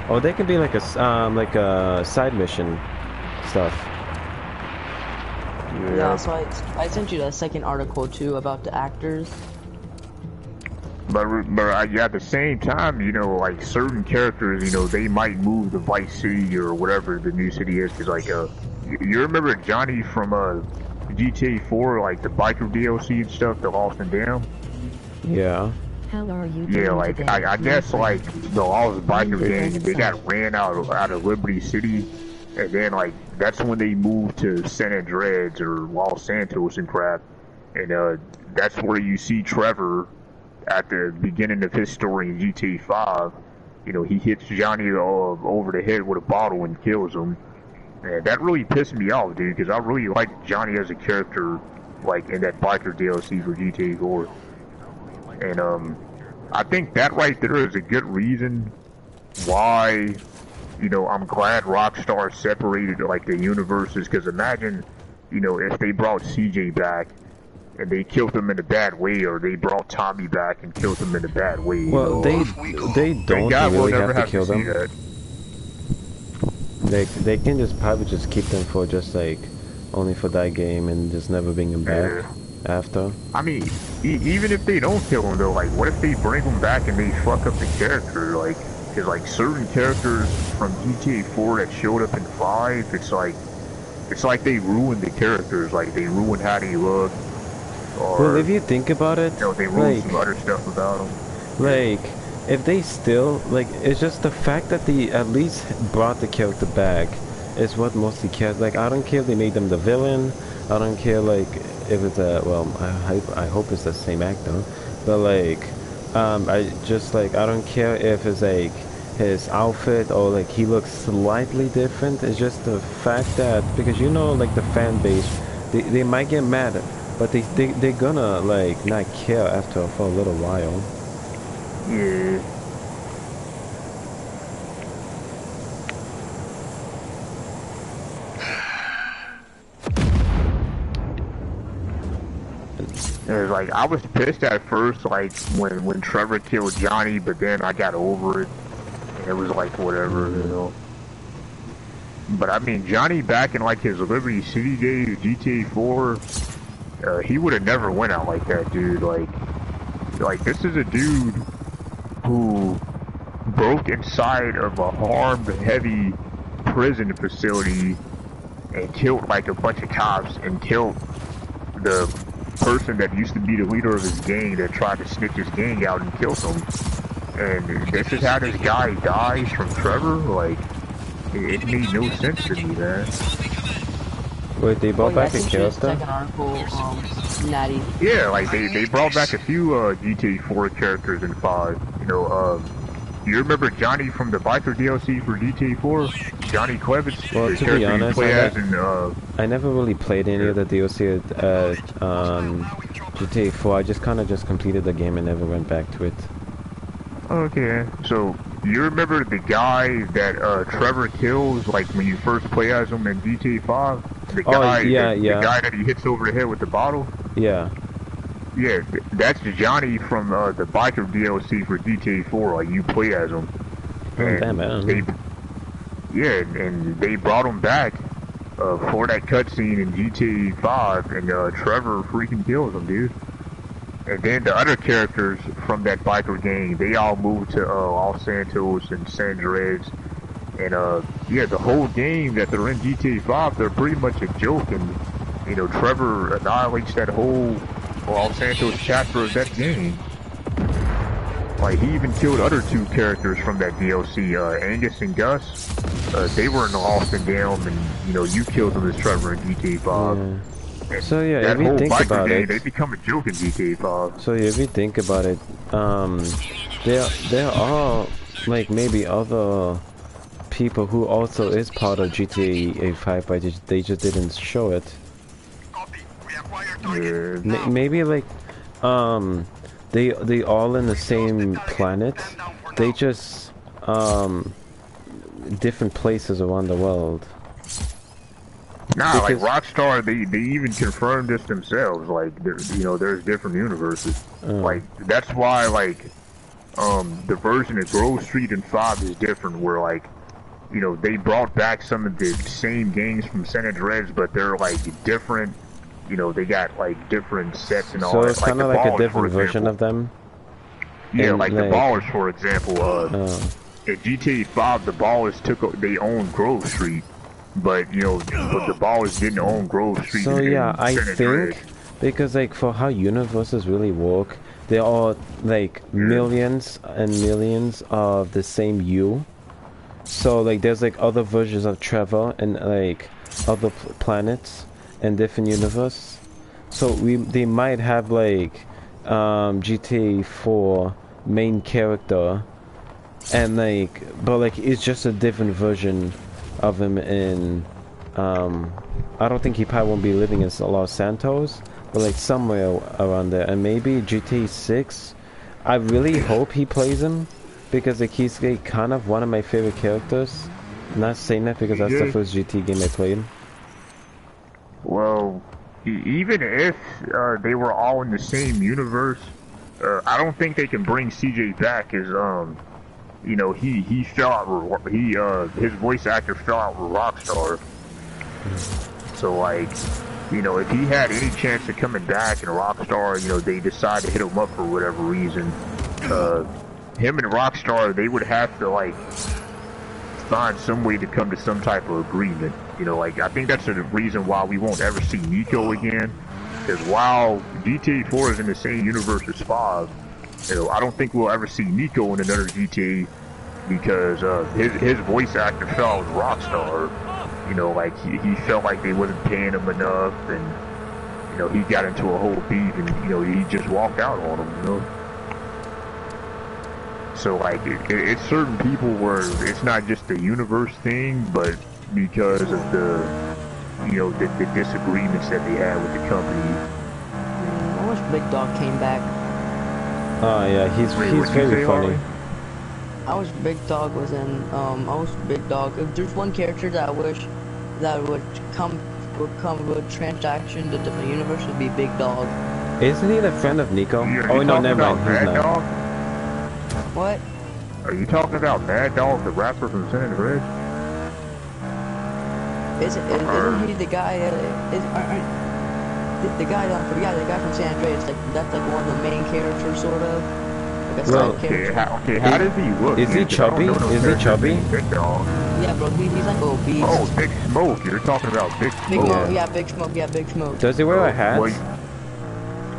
Speaker 2: or they can be like a side mission stuff.
Speaker 3: Yeah, so I sent you the second article too about the actors.
Speaker 1: But at the same time, you know, like certain characters, you know, they might move to Vice City or whatever the new city is. Cause like, you remember Johnny from GTA 4, like the biker DLC and stuff, the Lost and Damned?
Speaker 2: Yeah.
Speaker 6: How are you?
Speaker 1: Yeah, like I guess like the Lost biker gang, they got ran out of Liberty City, and then like that's when they moved to San Andreas or Los Santos and crap, and that's where you see Trevor at the beginning of his story in GTA 5. You know, he hits Johnny over the head with a bottle and kills him. And that really pissed me off, dude, because I really liked Johnny as a character, like, in that biker DLC for GTA 4. And, I think that right there is a good reason why, you know, I'm glad Rockstar separated, like, the universes, because imagine, you know, if they brought CJ back, and they killed him in a bad way, or they brought Tommy back and killed him in a bad way.
Speaker 2: Well, they don't really have to kill them. They can just probably just keep them for just like only for that game and just never bring him back after.
Speaker 1: I mean, even if they don't kill him though, like, what if they bring him back and they fuck up the character? Like, cause like certain characters from GTA 4 that showed up in 5, it's like they ruined the characters. Like, they ruined how they look. Or,
Speaker 2: Well, if you think about it,
Speaker 1: you know, they ruined
Speaker 2: like,
Speaker 1: some other stuff about them.
Speaker 2: like, if they still, like, it's just the fact that they at least brought the character back is what mostly cares. Like, I don't care if they made them the villain. I don't care, like, if it's a, well, I hope it's the same actor. But, like, I just, like, I don't care if it's, like, his outfit or, like, he looks slightly different. It's just the fact that, because, you know, like, the fan base, they might get mad, but they're gonna, like, not care after for a little while.
Speaker 1: Yeah. It was like, I was pissed at first, like, when Trevor killed Johnny, but then I got over it. And it was like, whatever, you know. But I mean, Johnny back in, like, his Liberty City days, GTA 4, he would have never went out like that, dude. Like, this is a dude who broke inside of a harmed, heavy prison facility and killed, like, a bunch of cops and killed the person that used to be the leader of his gang that tried to snitch his gang out and killed him. And this is how this guy dies from Trevor? Like, it made no sense to me, man.
Speaker 2: Wait, they brought back a character?
Speaker 3: Second article, Natty.
Speaker 1: Yeah, like, they brought back a few GTA 4 characters in 5. You know, you remember Johnny from the Biker DLC for GTA 4? Johnny Klevitz?
Speaker 2: Well,
Speaker 1: the
Speaker 2: to be honest,
Speaker 1: play as in,
Speaker 2: I never really played any of the DLC at GTA 4. I just kind of just completed the game and never went back to it.
Speaker 1: Okay, so you remember the guy that Trevor kills, like when you first play as him in GTA 5? The guy, the guy that he hits over the head with the bottle?
Speaker 2: Yeah.
Speaker 1: Yeah, that's Johnny from the Biker DLC for GTA 4. Like, you play as him.
Speaker 2: Oh, damn, man.
Speaker 1: And they brought him back for that cutscene in GTA 5, and Trevor freaking kills him, dude. And then the other characters from that biker gang, they all moved to Los Santos and San Andreas. And yeah, the whole game that they're in GTA 5, they're pretty much a joke. And, you know, Trevor annihilates that whole Los Santos chapter of that game. Like, he even killed other two characters from that DLC, Angus and Gus. They were in Lost and Down, and, you know, you killed them as Trevor in GTA 5.
Speaker 2: Yeah. So yeah, if you think about it,
Speaker 1: they become a joke in GTA 5.
Speaker 2: So if you think about it, there are like maybe other people who also is part of GTA 5, but they just didn't show it.
Speaker 1: Yeah.
Speaker 2: Maybe like they all in the same planet. They just different places around the world.
Speaker 1: Nah, because, like Rockstar, they even confirmed this themselves. Like, you know, there's different universes. Like, that's why, like, the version of Grove Street in 5 is different. Where, like, you know, they brought back some of the same gangs from San Andreas, but they're like different. You know, they got like different sets and all.
Speaker 2: So
Speaker 1: that.
Speaker 2: it's kind of like a different version of them.
Speaker 1: Yeah, like the Ballers, for example. In GTA 5, the Ballers they owned Grove Street. But, you know, but the Ballers didn't own Grove Street.
Speaker 2: So yeah, I think, because like for how universes really work, there are like millions and millions of the same you. So like there's like other versions of Trevor and like other planets and different universe. So they might have like GTA 4 main character and like, but like it's just a different version of him in I don't think he probably won't be living in Los Santos, but like somewhere around there. And maybe GTA 6, I really hope he plays him, because like he's like kind of one of my favorite characters. I'm not saying that because that's the first GTA game I played.
Speaker 1: Well, even if they were all in the same universe, I don't think they can bring CJ back as you know, he fell out with, his voice actor fell out with Rockstar. So like, you know, if he had any chance of coming back and Rockstar, you know, they decide to hit him up for whatever reason, him and Rockstar, they would have to like find some way to come to some type of agreement. You know, like I think that's the reason why we won't ever see Nico again. Because while GTA 4 is in the same universe as 5, you know, I don't think we'll ever see Nico in another GTA because his voice actor fell with Rockstar. You know, like he felt like they wasn't paying him enough, and you know he got into a whole beef, and you know he just walked out on him. You know, so like it's certain people where it's not just the universe thing, but because of the you know the disagreements that they had with the company.
Speaker 3: I wish Big Dog came back.
Speaker 2: Oh yeah, he's very funny.
Speaker 3: I wish Big Dog was in. I wish Big Dog. If there's one character that I wish that would come with transaction to different universe, would be Big Dog.
Speaker 2: Isn't he the friend of Nico?
Speaker 1: Oh
Speaker 2: no, never mind. He's not.
Speaker 1: Dog?
Speaker 3: What?
Speaker 1: Are you talking about Mad Dog, the rapper from San Andreas?
Speaker 3: Isn't he the guy? The guy from San Andreas, like that's like one of the main characters, sort of. Like a side character.
Speaker 1: How does he look?
Speaker 2: Is he chubby? Is he chubby?
Speaker 3: Yeah, bro, he's like obese.
Speaker 1: Oh, Big Smoke. You're talking about Big Smoke.
Speaker 3: Big Smoke, yeah, Big Smoke, yeah, Big Smoke.
Speaker 2: Does he wear a hat?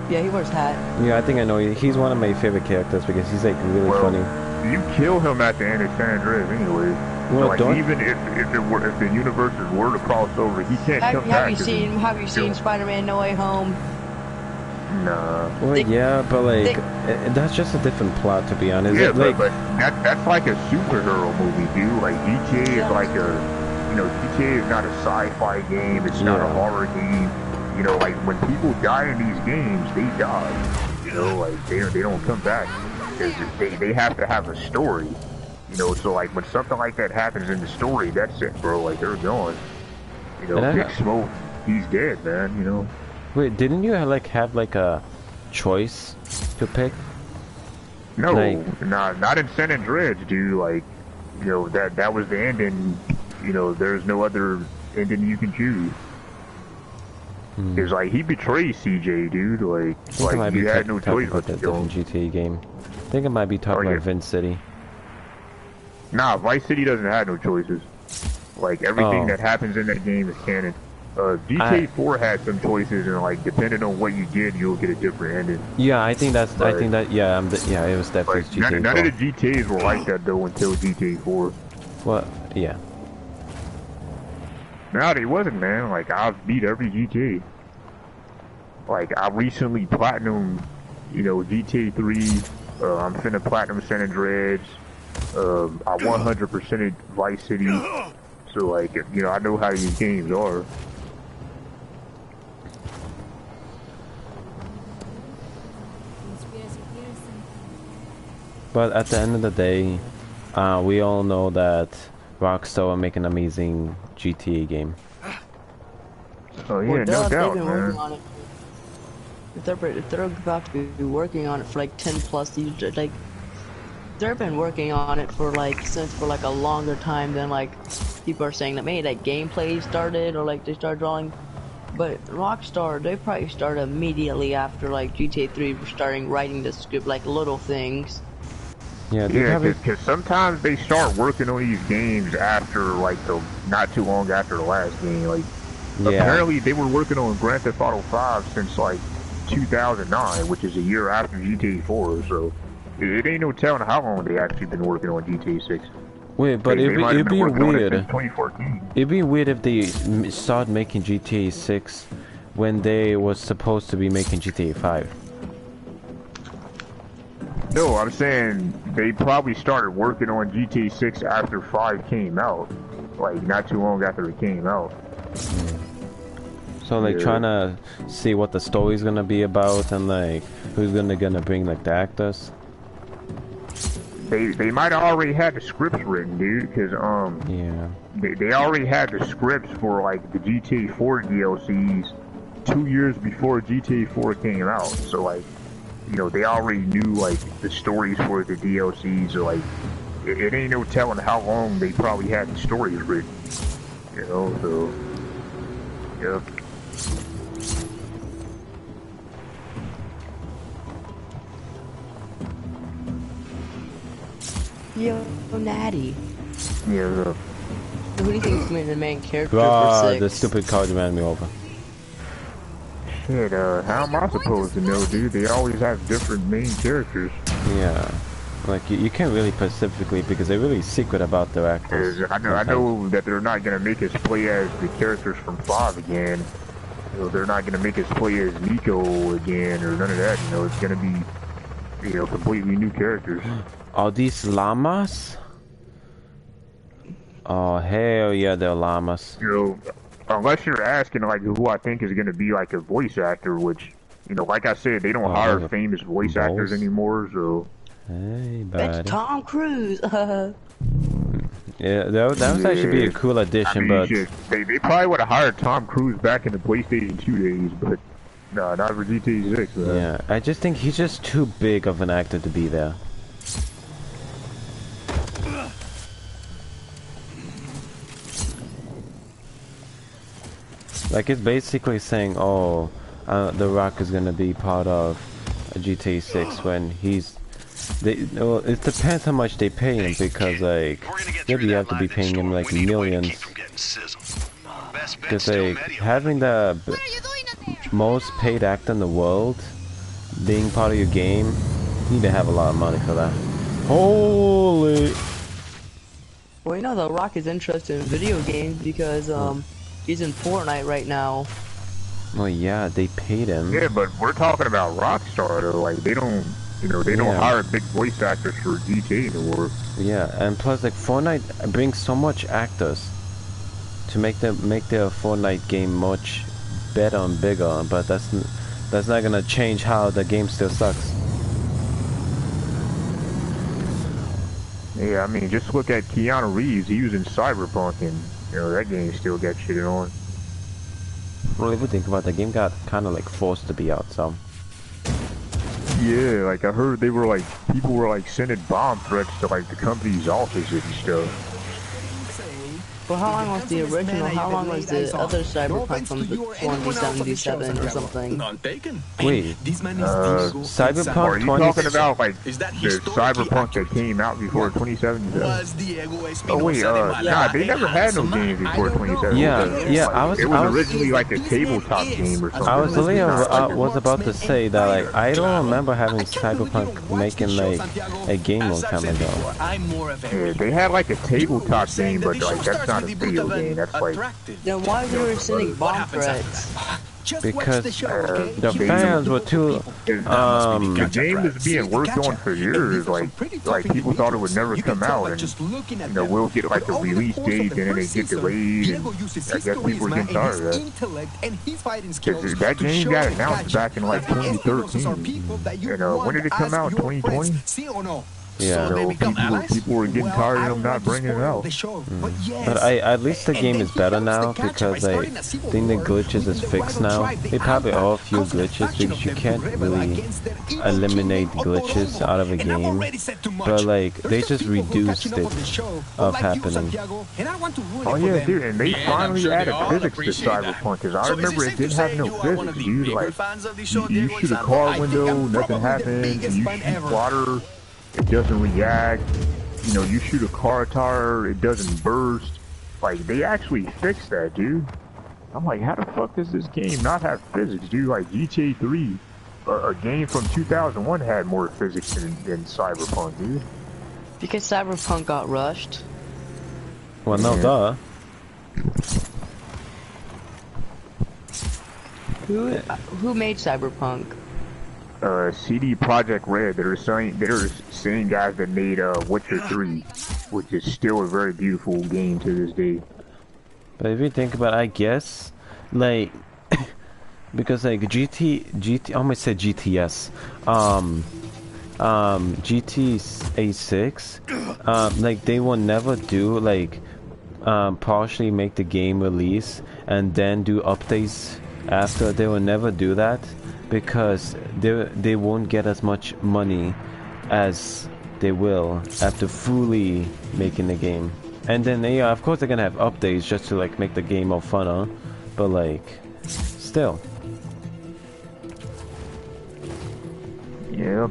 Speaker 3: Yeah, he wears hat.
Speaker 2: Yeah, I think I know. He's one of my favorite characters because he's like really funny.
Speaker 1: You kill him at the end of San Andreas anyway.
Speaker 2: Well,
Speaker 1: so, like, even if the universes were to cross over, he can't come back.
Speaker 3: Have you seen Spider-Man No Way Home?
Speaker 1: Nah.
Speaker 2: Well, yeah, but like that's just a different plot, to be honest.
Speaker 1: Yeah,
Speaker 2: like,
Speaker 1: but that's like a superhero movie, dude. Like GTA is like a, you know, GTA is not a sci-fi game. It's not a horror game. You know, like when people die in these games, they die. You know, like they don't come back. They have to have a story. You know, so like when something like that happens in the story, that's it, bro. Like they're gone. You know, Big Smoke, he's dead, man. You know.
Speaker 2: Wait, didn't you have like a choice to pick?
Speaker 1: No, not in San Andreas, dude. Like, you know, that was the ending. You know, there's no other ending you can choose. It's like he betrayed CJ, dude. Like you had no choice but to kill him.
Speaker 2: GTA game. I think it might be talking about Vice City.
Speaker 1: Nah, Vice City doesn't have no choices. Like everything that happens in that game is canon. GTA 4 had some choices, and like depending on what you did, you'll get a different ending.
Speaker 2: Yeah, I think that's. But, I think that. Yeah, it was definitely GTA 4.
Speaker 1: None of the GTAs were like that though until GTA 4.
Speaker 2: Well, yeah.
Speaker 1: No, they wasn't, man. Like I've beat every GTA. Like I recently platinum, you know, GTA 3. I'm finna platinum San Andreas. I 100%ed Vice City. So like, you know, I know how these games are.
Speaker 2: But at the end of the day, we all know that Rockstar will make an amazing GTA game.
Speaker 1: Oh yeah, no doubt, man.
Speaker 3: If they're about to be working on it for like 10 plus years, like they've been working on it for like a longer time than like people are saying that maybe that gameplay started or like they started drawing. But Rockstar, they probably started immediately after like GTA 3 starting writing the script, like little things.
Speaker 2: Yeah,
Speaker 1: because sometimes they start working on these games after like not too long after the last game. Like apparently they were working on Grand Theft Auto 5 since like 2009, which is a year after GTA 4. So it ain't no telling how long they actually been working on GTA 6.
Speaker 2: Wait, but it'd be weird.
Speaker 1: 2014.
Speaker 2: It'd be weird if they start making GTA 6 when they was supposed to be making GTA 5.
Speaker 1: No, I'm saying they probably started working on GTA 6 after 5 came out. Like, not too long after it came out.
Speaker 2: So, like, trying to see what the story's gonna be about and, like, who's gonna bring, like, the actors?
Speaker 1: They might have already had the scripts written, dude, because, they already had the scripts for, like, the GTA 4 DLCs 2 years before GTA 4 came out. So, like, you know, they already knew, like, the stories for the DLCs, or, like, it ain't no telling how long they probably had the stories written, you know, so... Yep.
Speaker 3: Yo, Natty.
Speaker 1: Yeah.
Speaker 3: Who do you think is gonna be the main character
Speaker 2: Ah,
Speaker 3: for 6?
Speaker 2: the stupid card ran me over.
Speaker 1: Shit, how am I supposed to know, dude? They always have different main characters.
Speaker 2: Yeah. Like, you can't really specifically, because they're really secret about their actors.
Speaker 1: I know that they're not gonna make us play as the characters from 5 again. You know, they're not gonna make us play as Nico again or none of that. You know, it's gonna be, you know, completely new characters.
Speaker 2: Are these llamas? Oh, hell yeah, they're llamas.
Speaker 1: You know, unless you're asking like who I think is gonna be like a voice actor, which, you know, like I said, they don't hire famous voice actors anymore, so.
Speaker 2: Hey, buddy.
Speaker 3: That's Tom Cruise.
Speaker 2: Yeah, that would actually be a cool addition,
Speaker 1: I mean,
Speaker 2: but
Speaker 1: they probably would have hired Tom Cruise back in the PlayStation 2 days, but no, not for GTA 6. Man.
Speaker 2: yeah, I just think he's just too big of an actor to be there. Like, it's basically saying, oh, The Rock is gonna be part of GTA 6 when he's... well, it depends how much they pay him, because, like, maybe you have to be paying him, like, millions. Because, like, having the most paid actor in the world being part of your game, you need to have a lot of money for that. Holy...
Speaker 3: Well, you know, The Rock is interested in video games because, he's in Fortnite right now.
Speaker 2: Well, yeah, they paid him.
Speaker 1: Yeah, but we're talking about Rockstar, though. Like, they don't, you know, they don't hire big voice actors for GTA anymore.
Speaker 2: Yeah, and plus, like, Fortnite brings so much actors to make their Fortnite game much better and bigger, but that's not gonna change how the game still sucks.
Speaker 1: Yeah, I mean, just look at Keanu Reeves. He was in Cyberpunk, and, you know, that game still got shit on.
Speaker 2: Well, if you think about it, the game got kind of, like, forced to be out, so...
Speaker 1: Yeah, like, I heard they were, like, people were, like, sending bomb threats to, like, the company's offices and stuff.
Speaker 3: Well, how long was the original? How long was the other Cyberpunk from the 2077 or something?
Speaker 2: Wait, Cyberpunk
Speaker 1: Are you talking about, like, the Cyberpunk that came out before 2077? Oh, wait, nah, they never had no games before 2077.
Speaker 2: Yeah,
Speaker 1: It was originally, like, a tabletop game or something.
Speaker 2: I was about to say that, like, I don't remember having Cyberpunk making, like, a game long time ago.
Speaker 1: Yeah, they had, like, a tabletop game, but, like, that's not a video game. That's like...
Speaker 3: Then why were you sending bomb threats?
Speaker 2: Because the fans were too...
Speaker 1: the game is being worked on for years. Like people thought it would never come out, and, you know, we'll get, like, a release date, and then they get delayed, and I guess people are getting tired of that. Because that game got announced back in, like, 2013. And, when did it come out? 2020?
Speaker 2: Yeah,
Speaker 1: so people were getting tired of them not bringing it out.
Speaker 2: But at least the game is better now, because I think the glitches is fixed now. They probably are a few glitches, because you can't really eliminate glitches out of a game. But, like, they just reduced it of happening.
Speaker 1: Oh yeah, dude, and they finally added physics to Cyberpunk, because I remember it didn't have no physics, dude. Like, you shoot a car window, nothing happens, and you shoot water, it doesn't react. You know, you shoot a car tire, it doesn't burst. Like, they actually fixed that, dude. I'm like, how the fuck does this game not have physics, dude? Like, GTA 3, a game from 2001 had more physics than Cyberpunk, dude.
Speaker 3: Because Cyberpunk got rushed.
Speaker 2: Well, no, duh.
Speaker 3: Who made Cyberpunk?
Speaker 1: CD Projekt Red. They're the same guys that made Witcher 3, which is still a very beautiful game to this day.
Speaker 2: But if you think about it, I guess, like, because, like, I almost said GTS, GTA 6, like, they will never do, like, partially make the game release and then do updates after. They will never do that, because they won't get as much money as they will after fully making the game. And then, yeah, of course they're gonna have updates just to, like, make the game more funner, but like, still.
Speaker 1: Yep.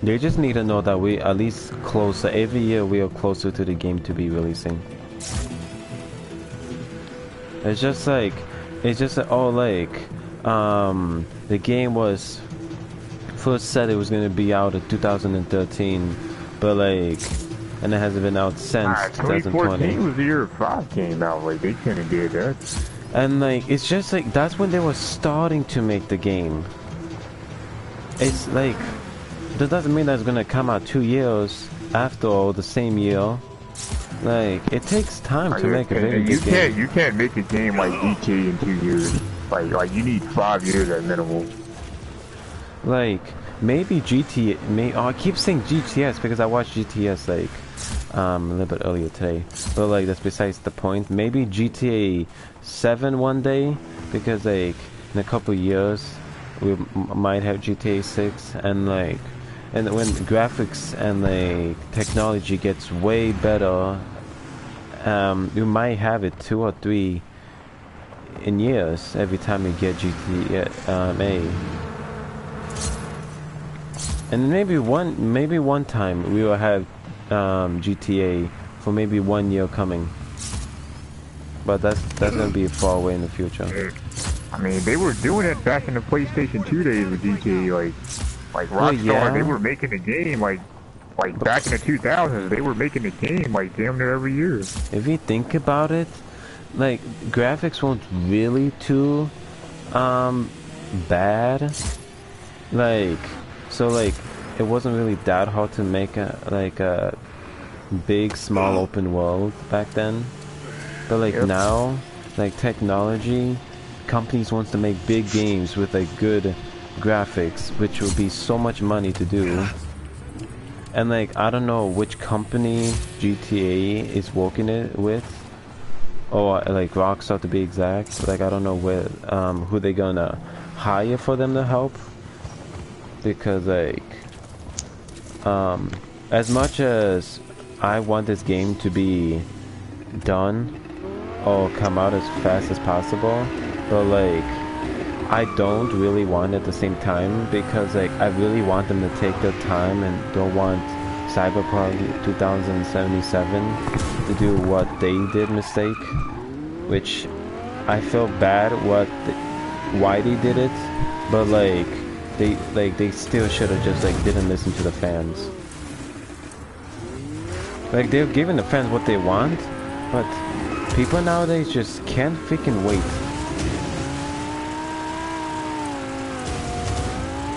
Speaker 2: They just need to know that we at least closer. Every year we are closer to the game to be releasing. It's just like, oh like, the game was first said it was gonna be out in 2013, but like, and it hasn't been out since 2020.
Speaker 1: 2014 was the year 5 came out. Like they couldn't do that.
Speaker 2: And like, it's just like that's when they were starting to make the game. It's like, that doesn't mean that it's gonna come out 2 years after or the same year. Like, it takes time to make a very good game.
Speaker 1: You can't make a game like GTA in 2 years. Like you need 5 years at minimum.
Speaker 2: Like, maybe GTA, I keep saying GTS because I watched GTS like a little bit earlier today. But like, that's besides the point. Maybe GTA 7 one day, because like in a couple years we might have GTA 6, and like, and when graphics and like technology gets way better, you might have it 2 or 3 in years every time you get GTA A. And maybe one time we will have GTA for maybe 1 year coming. But that's gonna be far away in the future.
Speaker 1: I mean, they were doing it back in the PlayStation 2 days with GTA. Like Rockstar, they were making a game like back in the 2000s. They were making a game like damn near every year.
Speaker 2: If you think about it, like graphics weren't really too bad. Like, so like it wasn't really that hard to make a big small open world back then. But like now, like technology, companies wants to make big games with like good graphics, which will be so much money to do. And like, I don't know which company GTA is working it with, or like Rockstar to be exact. Like, I don't know where who they gonna hire for them to help, because like as much as I want this game to be done or come out as fast as possible, but like I don't really want at the same time, because like I really want them to take their time and don't want Cyberpunk 2077 to do what they did mistake, which I feel bad why they did it, but like they still should have just like didn't listen to the fans. Like, they've given the fans what they want, but people nowadays just can't freaking wait.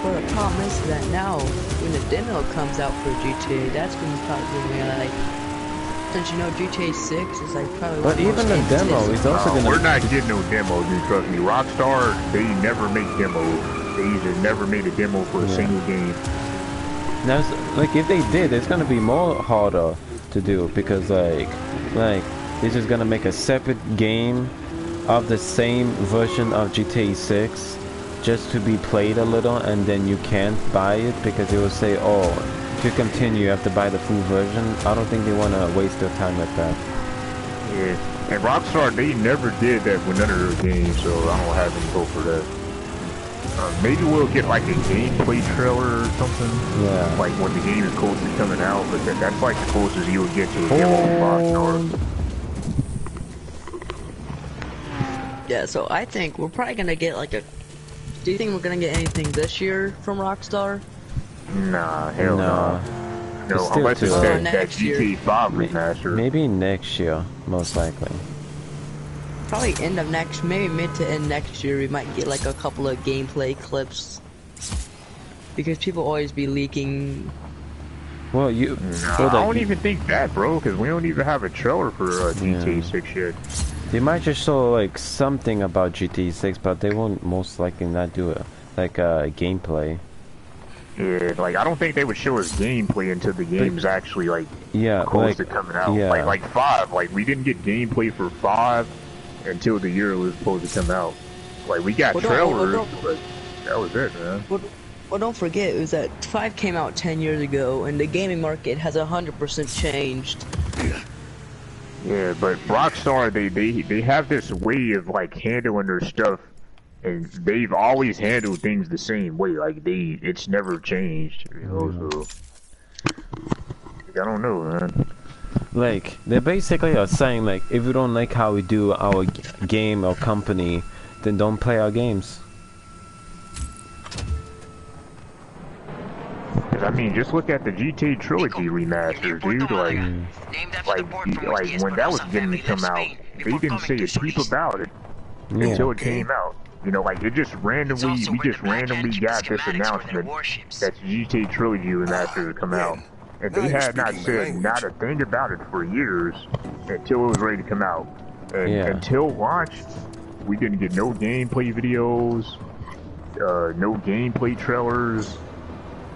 Speaker 3: Well, the problem is that now, when the demo comes out for GTA, that's when you probably going to be like, since you know GTA 6 is like probably.
Speaker 2: But even the demo is also gonna.
Speaker 1: We're not getting no demo, dude. Trust me. Rockstar, they never make demos. They either never made a demo for a single game.
Speaker 2: Now, like, if they did, it's gonna be more harder to do, because like this is gonna make a separate game of the same version of GTA 6 just to be played a little, and then you can't buy it because it will say, oh, to continue you have to buy the full version. I don't think they want to waste their time like that.
Speaker 1: Yeah, and Rockstar, they never did that with none of their games, so I don't have any hope for that. Maybe we'll get like a gameplay trailer or something.
Speaker 2: Yeah.
Speaker 1: Like when the game is close to coming out, but that's like the closest you'll get to a demo from Rockstar.
Speaker 3: Yeah, so I think we're probably gonna get like a. Do you think we're gonna get anything this year from Rockstar?
Speaker 1: Nah, hell no. No,
Speaker 2: still
Speaker 1: unless
Speaker 2: too
Speaker 1: it's
Speaker 2: early.
Speaker 1: that GTA 5 remaster.
Speaker 2: Maybe next year, most likely.
Speaker 3: Probably end of next, maybe mid to end next year, we might get like a couple of gameplay clips. Because people always be leaking.
Speaker 2: Well,
Speaker 1: I don't even think that, bro, because we don't even have a trailer for GTA 6 yet.
Speaker 2: They might just show like something about GTA 6, but they won't most likely not do it like a gameplay.
Speaker 1: Yeah, like I don't think they would show us gameplay until the game's actually like close to coming out.
Speaker 2: Yeah.
Speaker 1: Like 5, like we didn't get gameplay for 5 until the year it was supposed to come out. Like we got trailers, but that was it, man.
Speaker 3: Well, don't forget, it was that 5 came out 10 years ago, and the gaming market has 100% changed.
Speaker 1: Yeah, but Rockstar, they have this way of like handling their stuff, and they've always handled things the same way. Like it's never changed. You know, so I don't know, man.
Speaker 2: Like, they basically are saying, like, if you don't like how we do our game or company, then don't play our games.
Speaker 1: I mean, just look at the GTA Trilogy remaster, dude. Like when that was getting to come out, they didn't say a peep about it until it came out. You know, like we just randomly got this announcement that the GTA Trilogy remaster would come out, and they had not said not a thing about it for years until it was ready to come out. And until launch, we didn't get no gameplay videos, no gameplay trailers.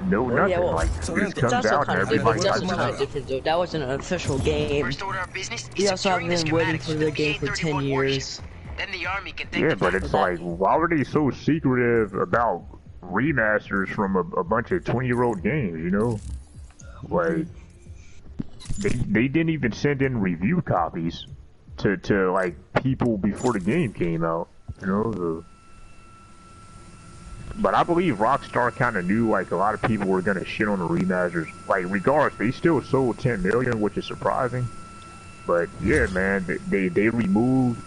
Speaker 1: No, nothing.
Speaker 3: Yeah, well,
Speaker 1: like, it comes out and everybody
Speaker 3: that's kind of different, though. That wasn't an official game. We also have been waiting for the game for 10 years.
Speaker 1: Yeah, but it's like, why were they so secretive about remasters from a bunch of 20-year-old games, you know? Like, they didn't even send in review copies to like, people before the game came out, you know? But I believe Rockstar kind of knew, like, a lot of people were gonna shit on the remasters. Like, regardless, they still sold 10 million, which is surprising. But yeah, man, they removed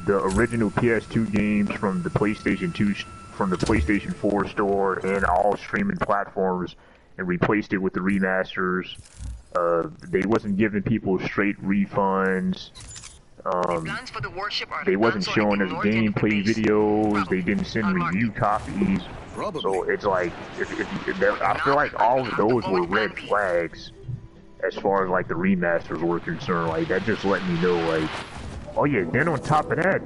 Speaker 1: the original PS2 games from the PlayStation 2, from the PlayStation 4 store and all streaming platforms, and replaced it with the remasters. They wasn't giving people straight refunds. They wasn't showing us gameplay videos. They didn't send review copies. So it's like, I feel like all of those were red flags as far as like the remasters were concerned. Like that just let me know, like, oh yeah. Then on top of that,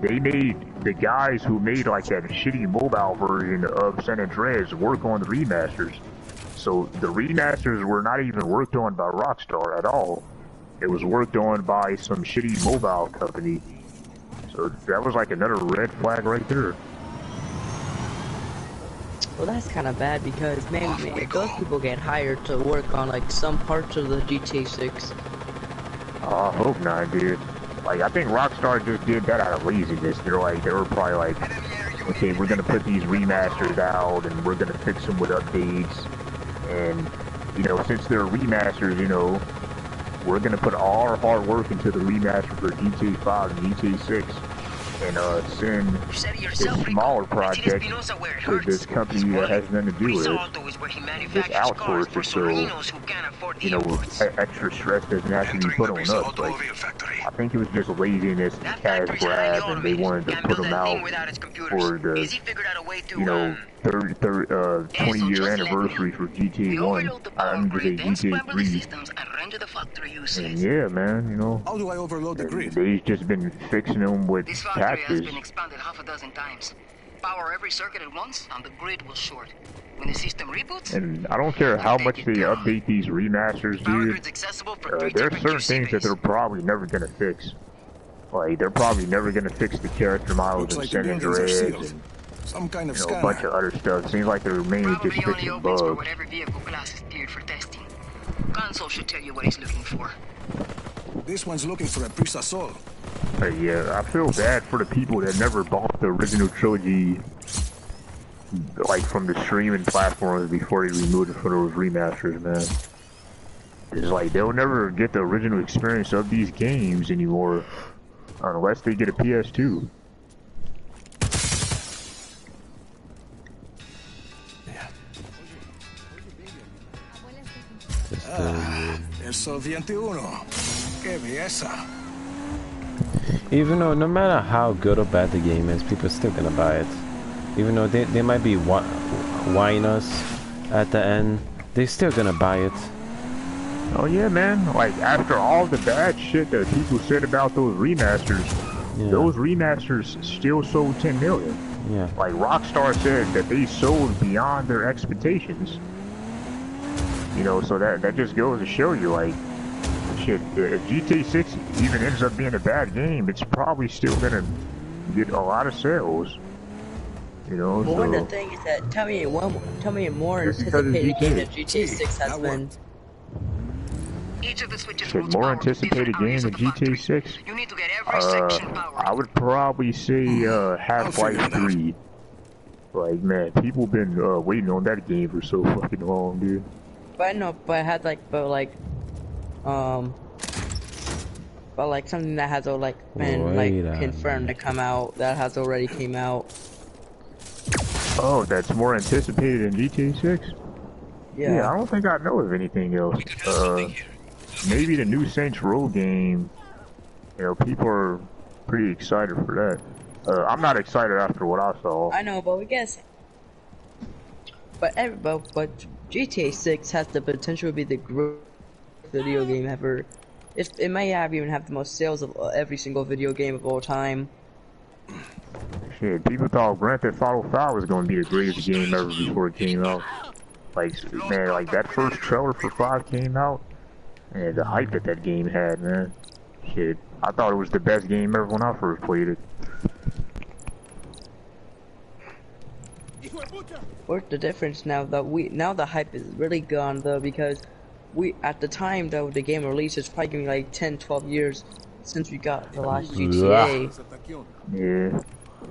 Speaker 1: they made the guys who made like that shitty mobile version of San Andreas work on the remasters. So the remasters were not even worked on by Rockstar at all. It was worked on by some shitty mobile company. So that was like another red flag right there.
Speaker 3: Well, that's kind of bad because, man, if those people get hired to work on like some parts of the GTA 6.
Speaker 1: I hope not, dude. Like, I think Rockstar just did that out of laziness. They were probably like, okay, we're gonna put these remasters out and we're gonna fix them with updates. And, you know, since they're remasters, you know, we're gonna put all our hard work into the remaster for GTA 5 and GTA 6, and send this smaller project to this company that has nothing to do with it. Just outsource it so, you know, extra stress doesn't have to be put on us. Like, I think it was just laziness, cash grab, and they wanted to put them out for the, you know, 20-year anniversary for GTA 1. I'm gonna say GTA 3. And yeah, man, you know,
Speaker 6: how do I overload the grid?
Speaker 1: They've just been fixing them with
Speaker 7: This factory
Speaker 1: patches.
Speaker 7: has been expanded half a dozen times. Power every circuit at once, and the grid will short. When the system reboots,
Speaker 1: And I don't care how much they update these remasters,
Speaker 7: power
Speaker 1: dude.
Speaker 7: grid's accessible for 3
Speaker 1: There's
Speaker 7: different
Speaker 1: certain
Speaker 7: use
Speaker 1: things that they're probably never gonna fix. Like, they're probably never gonna fix the character models
Speaker 6: Looks
Speaker 1: in
Speaker 6: like
Speaker 1: San
Speaker 6: the engines are
Speaker 1: Andreas
Speaker 6: sealed.
Speaker 1: and,
Speaker 6: Some kind of
Speaker 1: you know, a bunch of other stuff. Seems like they're mainly just
Speaker 7: probably only
Speaker 1: fixing
Speaker 7: opens for
Speaker 1: bugs.
Speaker 7: whatever vehicle class is cleared for testing. Console should tell you what he's looking for.
Speaker 6: This one's looking for a Prisa Sol.
Speaker 1: But yeah, I feel bad for the people that never bought the original trilogy, like, from the streaming platforms before they removed it for those remasters, man. It's like, they'll never get the original experience of these games anymore unless they get a PS2.
Speaker 6: El Sol 21. Qué belleza.
Speaker 2: Even though, no matter how good or bad the game is, people are still gonna buy it. Even though they might be whining us at the end, they're still gonna buy it.
Speaker 1: Oh yeah, man. Like, after all the bad shit that people said about those remasters, those remasters still sold 10 million.
Speaker 2: Yeah.
Speaker 1: Like, Rockstar said that they sold beyond their expectations. You know, so that just goes to show you, like, shit, if GTA 6 even ends up being a bad game, it's probably still gonna get a lot of sales. You know,
Speaker 3: But one of
Speaker 1: so
Speaker 3: the thing is that tell me a more
Speaker 1: Just because it's
Speaker 3: anticipated game that
Speaker 1: GTA.
Speaker 3: GTA 6 has
Speaker 6: That
Speaker 3: been.
Speaker 6: worked.
Speaker 7: Each of the switches
Speaker 1: shit,
Speaker 7: routes
Speaker 1: more
Speaker 7: power to
Speaker 1: anticipated
Speaker 7: different
Speaker 1: game
Speaker 7: areas
Speaker 1: than
Speaker 7: of the factory.
Speaker 1: GTA 6.
Speaker 7: You need to get every section powered.
Speaker 1: I would probably say
Speaker 6: I'll
Speaker 1: Half-Life
Speaker 6: figure it out.
Speaker 1: 3. Like, man, people been waiting on that game for so fucking long, dude.
Speaker 3: But I know, but it had but like something that has been
Speaker 2: Wait a
Speaker 3: confirmed to come out that has already came out.
Speaker 1: Oh, that's more anticipated than GTA 6?
Speaker 3: Yeah.
Speaker 1: Yeah, I don't think I know of anything else. Maybe the new Saints Row game. You know, people are pretty excited for that. I'm not excited after what I saw.
Speaker 3: I know, but we guess. But GTA 6 has the potential to be the greatest video game ever. It may even have the most sales of every single video game of all time.
Speaker 1: Shit, people thought Grand Theft Auto 5 was going to be the greatest game ever before it came out. Like, man, like that first trailer for 5 came out, and the hype that that game had, man. Shit, I thought it was the best game ever when I first played it.
Speaker 3: What's the difference now that now the hype is really gone though, because at the time though the game released, it's probably gonna be like 10-12 years since we got the last GTA.
Speaker 1: Yeah,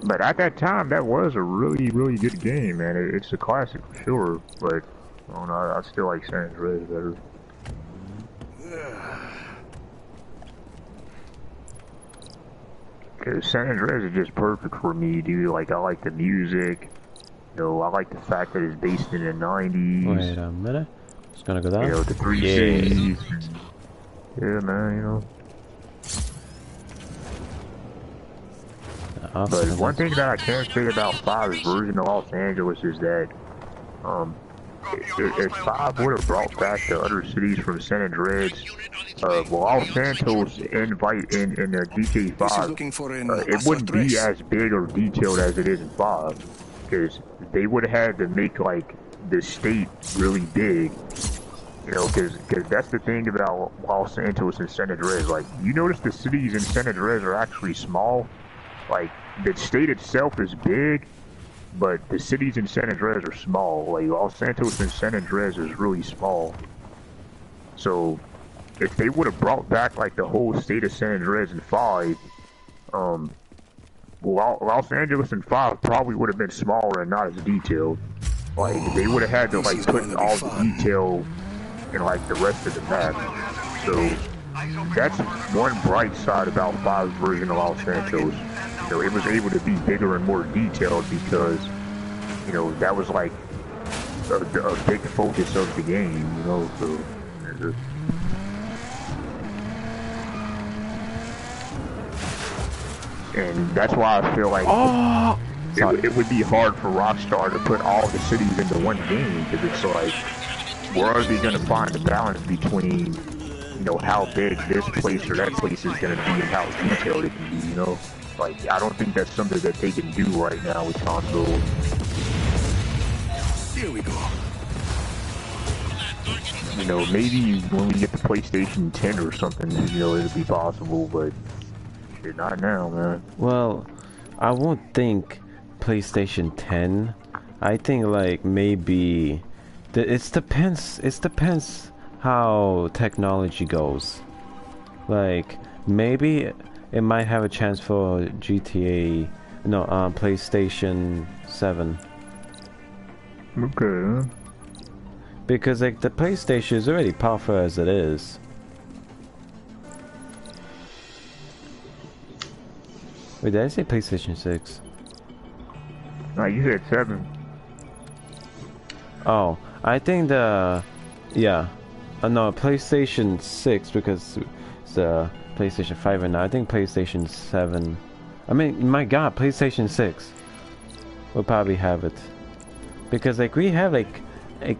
Speaker 1: but at that time, that was a really, really good game, man. It's a classic for sure, but I don't know, I still like San Andreas better. Cause San Andreas is just perfect for me, dude. Like, I like the music. You know, I like the fact that it's based in the 90s.
Speaker 2: Wait a minute. It's gonna go down.
Speaker 1: You know, the 3
Speaker 2: Yeah.
Speaker 1: cities. Yeah, man, you know. But one thing that I can say about 5's version of Los Angeles is that, if 5 would have brought back the other cities from San Andreas, Los Santos invite in the GTA 5,
Speaker 6: Looking for an
Speaker 1: it wouldn't be as big or detailed as it is in 5, because they would have had to make, like, the state really big, you know, because that's the thing about Los Santos and San Andreas. Like, you notice the cities in San Andreas are actually small. Like, the state itself is big, but the cities in San Andreas are small. Like, Los Santos and San Andreas is really small. So, if they would have brought back, like, the whole state of San Andreas in 5, Los Angeles in 5 probably would have been smaller and not as detailed. Like, they would have had to, like, put all the detail in, like, the rest of the map. So, that's one bright side about 5's version of Los Santos. You know, it was able to be bigger and more detailed because, you know, that was like a big focus of the game, you know, so. And that's why I feel like it would be hard for Rockstar to put all the cities into one game, because it's like, where are they going to find the balance between, you know, how big this place or that place is going to be and how detailed it can be, you know? Like, I don't think that's something that they can do right now with consoles.
Speaker 6: Here we go.
Speaker 1: You know, maybe when we get the PlayStation 10 or something, you know, it'll be possible, but shit, not now, man.
Speaker 2: Well, I won't think PlayStation 10. I think like maybe it depends how technology goes. Like maybe it might have a chance for PlayStation 7.
Speaker 1: Okay.
Speaker 2: Because like the PlayStation is already powerful as it is. Wait, did I say PlayStation 6?
Speaker 1: No, you said 7.
Speaker 2: Oh, I think no, PlayStation 6 because it's the PlayStation 5 and now. I think PlayStation 7. I mean, my God, PlayStation 6 will probably have it. Because like we have like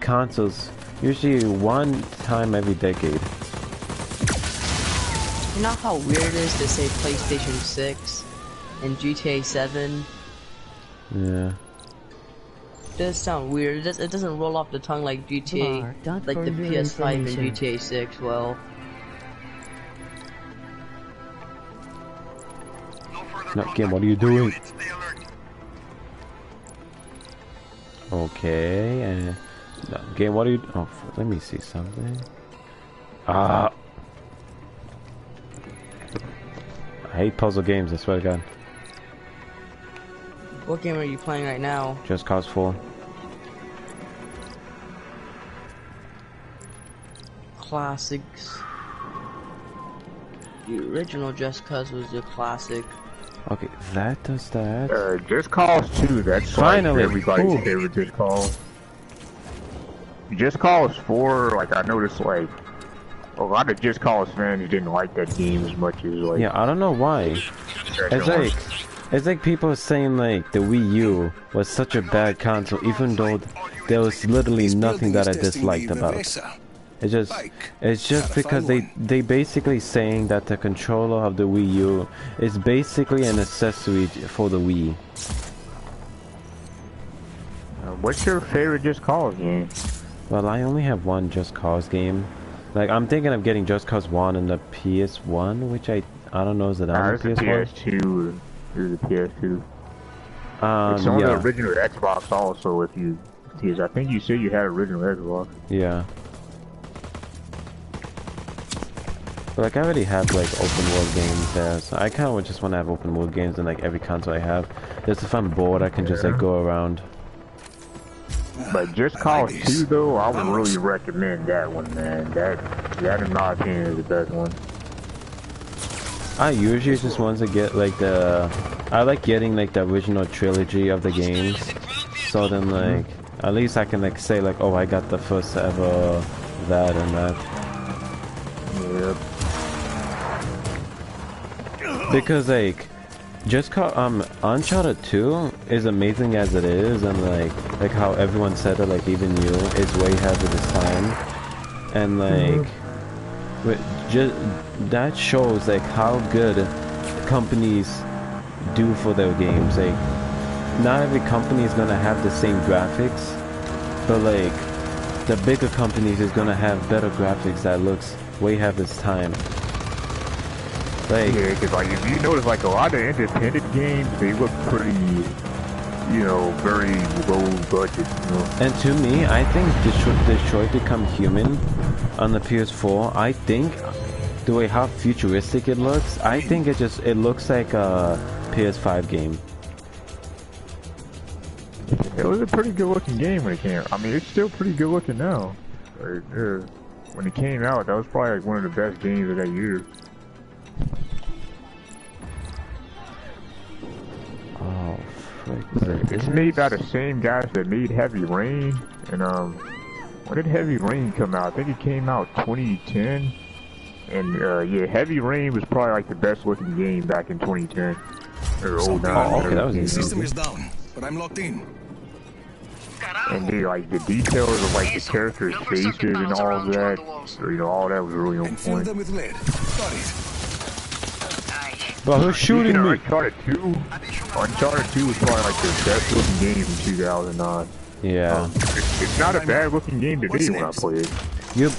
Speaker 2: consoles usually one time every decade.
Speaker 3: You know how weird it is to say PlayStation 6 and GTA 7?
Speaker 2: Yeah.
Speaker 3: It does sound weird. It doesn't roll off the tongue like GTA, like the PS5 and GTA 6. Well,
Speaker 2: No, Kim, what are you doing? Okay, and game. What do you? Oh, let me see something. I hate puzzle games. I swear to God.
Speaker 3: What game are you playing right now?
Speaker 2: Just Cause 4.
Speaker 3: Classics. The original Just Cause was the classic.
Speaker 2: Okay, that does that.
Speaker 1: Just Cause 2, that's
Speaker 2: Finally,
Speaker 1: like everybody's
Speaker 2: cool.
Speaker 1: favorite Just Cause. Just Cause 4, like I noticed like a lot of Just Cause fans didn't like that game as much as like
Speaker 2: Yeah, I don't know why. It's like people saying like the Wii U was such a bad console, even though there was literally nothing that I disliked about it. It's just because they basically saying that the controller of the Wii U is basically an accessory for the Wii.
Speaker 1: What's your favorite Just Cause game?
Speaker 2: Well, I only have one Just Cause game. Like I'm thinking of getting Just Cause 1 and the PS1, which I don't know, is it on the PS1?
Speaker 1: PS2. This is the PS2. It's on the original Xbox also. If you, because I think you said you had original Xbox.
Speaker 2: Yeah. But like I already have like open world games there, so I kind of just want to have open world games in like every console I have. Just if I'm bored, I can just like go around.
Speaker 1: But Just Cause 2 though, I would really recommend that one, man. That in my opinion is the best one.
Speaker 2: I usually just want to get like I like getting like the original trilogy of the games. So then like, at least I can like say like, oh, I got the first ever that and that.
Speaker 1: Yep.
Speaker 2: Because like, just Uncharted 2 is amazing as it is, and like how everyone said it, like even you, is way ahead of its time, and like, just that shows like how good companies do for their games. Like, not every company is gonna have the same graphics, but like, the bigger companies is gonna have better graphics that looks way ahead of its time. Like,
Speaker 1: yeah, because like if you notice, like a lot of independent games, they look pretty, you know, very low budget. You know?
Speaker 2: And to me, I think Detroit Become Human on the PS4. I think the way how futuristic it looks, I think it looks like a PS5 game.
Speaker 1: It was a pretty good looking game when it came out. I mean, it's still pretty good looking now. When it came out, that was probably like one of the best games of that year.
Speaker 2: Oh, frick.
Speaker 1: It's made by the same guys that made Heavy Rain. And when did Heavy Rain come out? I think it came out 2010. And yeah, Heavy Rain was probably like the best looking game back in 2010. Or 09.
Speaker 2: Oh, okay, that was
Speaker 6: The system is down, but I'm locked in.
Speaker 1: And they, like the details of like the characters' faces and all of that, or, you know, all that was really on
Speaker 6: And fill
Speaker 1: point.
Speaker 6: them with lead. Got it.
Speaker 2: Bro, who's shooting me?
Speaker 1: Uncharted 2 was probably like the best looking game in 2009.
Speaker 2: Yeah.
Speaker 1: It's not a bad looking game today when I play it.
Speaker 2: You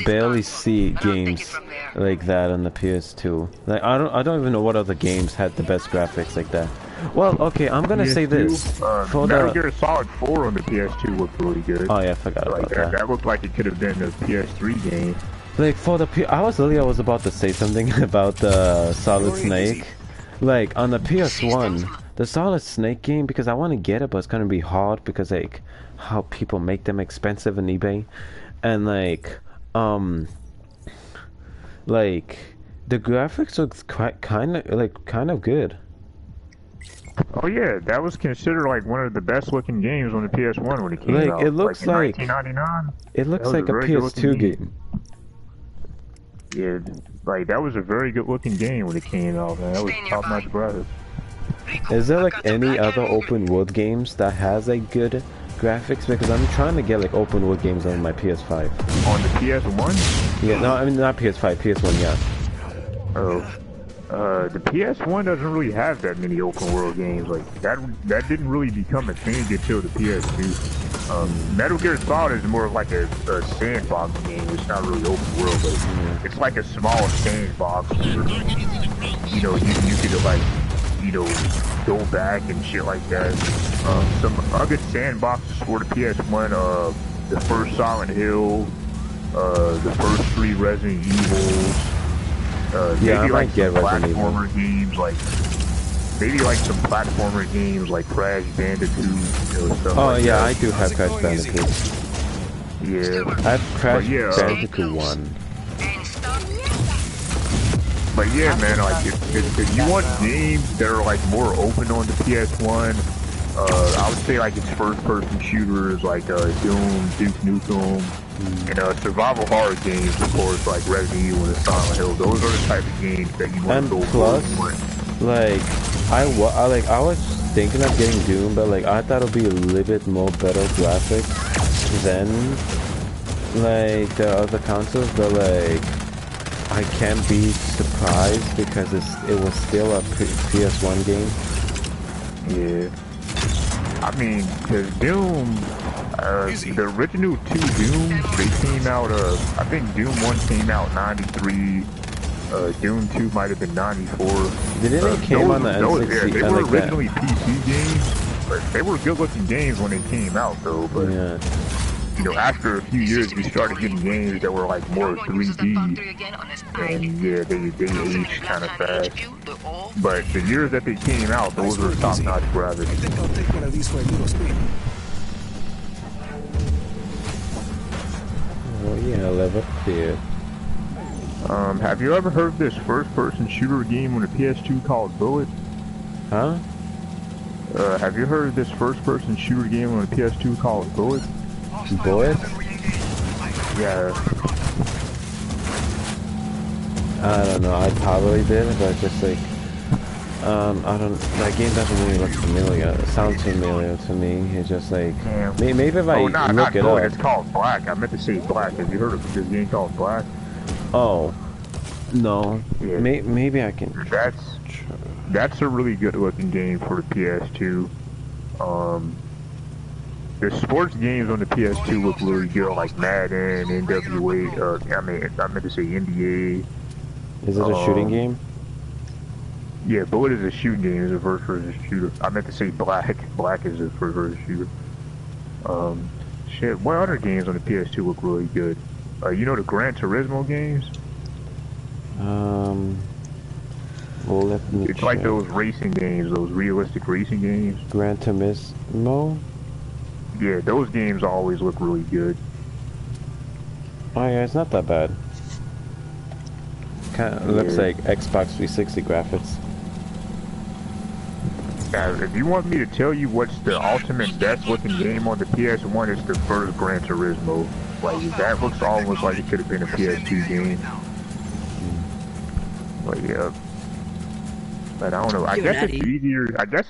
Speaker 2: barely see games like that on the PS2. Like I don't even know what other games had the best graphics like that. Well, okay, I'm gonna say this for
Speaker 1: Metal Gear Solid 4 on the PS2 looked really good.
Speaker 2: Oh yeah, I forgot about that.
Speaker 1: That looked like it could have been a PS3 game.
Speaker 2: Like for the I was about to say something about the Solid Snake. Like on the PS1, the Solid Snake game, because I want to get it, but it's gonna be hard because like how people make them expensive on eBay, and like the graphics looks kind of good.
Speaker 1: Oh yeah, that was considered like one of the best looking games on the PS1 when it came out.
Speaker 2: It looks like
Speaker 1: 1999.
Speaker 2: It looks like a PS2 game.
Speaker 1: Yeah, like that was a very good looking game when it came out, man. That was top notch graphics.
Speaker 2: Is there like any other open world games that has like good graphics? Because I'm trying to get like open world games on my PS5.
Speaker 1: On the PS1?
Speaker 2: Yeah, no, I mean not PS5, PS1, yeah.
Speaker 1: Oh. The PS1 doesn't really have that many open world games. Like that didn't really become a thing until the PS2. Metal Gear Solid is more of like a sandbox game. It's not really open world, but it's like a small sandbox. You know, you could like you know, go back and shit like that. Some other sandboxes for the PS1, the first Silent Hill, the first 3 Resident Evils,
Speaker 2: Yeah, I
Speaker 1: maybe like
Speaker 2: might get
Speaker 1: some
Speaker 2: Resident Evil.
Speaker 1: platformer games, like maybe like some platformer games like Crash Bandicoot, you know, stuff
Speaker 2: Oh
Speaker 1: like
Speaker 2: yeah,
Speaker 1: that.
Speaker 2: I do have Crash Bandicoot.
Speaker 1: Yeah,
Speaker 2: I have Crash
Speaker 1: yeah,
Speaker 2: Bandicoot 1.
Speaker 7: And stop.
Speaker 1: but yeah, man, like if you want games that are like more open on the PS1, I would say like its first-person shooters like Doom, Duke Nukem, and survival horror games, of course, like Resident Evil and Silent Hill. Those are the type of games that you want
Speaker 2: And
Speaker 1: to go
Speaker 2: plus,
Speaker 1: for.
Speaker 2: like, I was thinking of getting Doom, but like I thought it'd be a little bit more better graphics than like the other consoles, but like I can't be surprised because it was still a PS1 game.
Speaker 1: Yeah. I mean, cause Doom, the original 2 Dooms, they came out, I think Doom 1 came out 93, Doom 2 might have been 94.
Speaker 2: Didn't it came on the
Speaker 1: those,
Speaker 2: N64?
Speaker 1: yeah, they
Speaker 2: and
Speaker 1: were
Speaker 2: like that?
Speaker 1: originally PC games, but they were good looking games when they came out though, but,
Speaker 2: Yeah.
Speaker 1: you know, after a few years we started getting games that were like more 3D, and yeah, they aged kind of fast. But the years that they came out, those were top-notch
Speaker 6: I
Speaker 1: graphics.
Speaker 6: think I'll take one of these for a little spin.
Speaker 2: Oh yeah, level clear.
Speaker 1: Have you ever heard of this first-person shooter game on the PS2 called Bullet?
Speaker 2: Huh?
Speaker 1: Have you heard of this first-person shooter game on the PS2 called Bullet?
Speaker 2: Bullet?
Speaker 1: Yeah.
Speaker 2: I don't know, I probably did, but just like, that game doesn't really look familiar. It sounds familiar to me. It's just like,
Speaker 1: Damn.
Speaker 2: maybe if I
Speaker 1: not
Speaker 2: look it
Speaker 1: Bullet,
Speaker 2: up.
Speaker 1: it's called Black. I meant to say Black. Have you heard of this game called Black?
Speaker 2: Oh, no.
Speaker 1: Yeah.
Speaker 2: Maybe I can.
Speaker 1: That's a really good-looking game for the PS2. The sports games on the PS2 look really good, like Madden, NWA, I meant to say NBA.
Speaker 2: Is it a shooting game?
Speaker 1: Yeah, Bullet is a shooting game. It's a first-person shooter. I meant to say Black. Black is a first-person shooter. Shit, what other games on the PS2 look really good? You know the Gran Turismo games?
Speaker 2: Well, let me
Speaker 1: It's
Speaker 2: check.
Speaker 1: like those racing games, those realistic racing games.
Speaker 2: Gran Turismo?
Speaker 1: Yeah, those games always look really good.
Speaker 2: Oh yeah, it's not that bad. Kinda looks
Speaker 1: Yeah.
Speaker 2: like Xbox 360 graphics.
Speaker 1: If you want me to tell you what's the ultimate best-looking game on the PS1, it's the first Gran Turismo. Like, that looks almost like it could have been a PS2 game. But yeah. But I don't know. I guess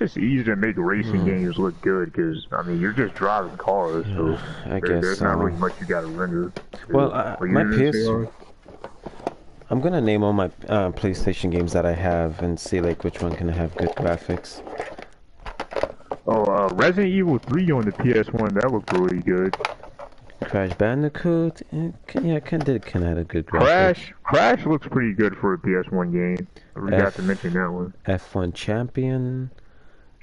Speaker 1: it's easier to make racing games look good because I mean you're just driving cars, so
Speaker 2: I guess
Speaker 1: there's not really much you got to render.
Speaker 2: Well,
Speaker 1: What you
Speaker 2: my
Speaker 1: gonna say,
Speaker 2: PS.
Speaker 1: Ari?
Speaker 2: I'm gonna name all my PlayStation games that I have and see like which one can have good graphics.
Speaker 1: Oh, Resident Evil 3 on the PS1, that looked really good.
Speaker 2: Crash Bandicoot, yeah, can have a good graphics.
Speaker 1: Crash looks pretty good for a PS1 game. I forgot to mention that one.
Speaker 2: F1 Champion.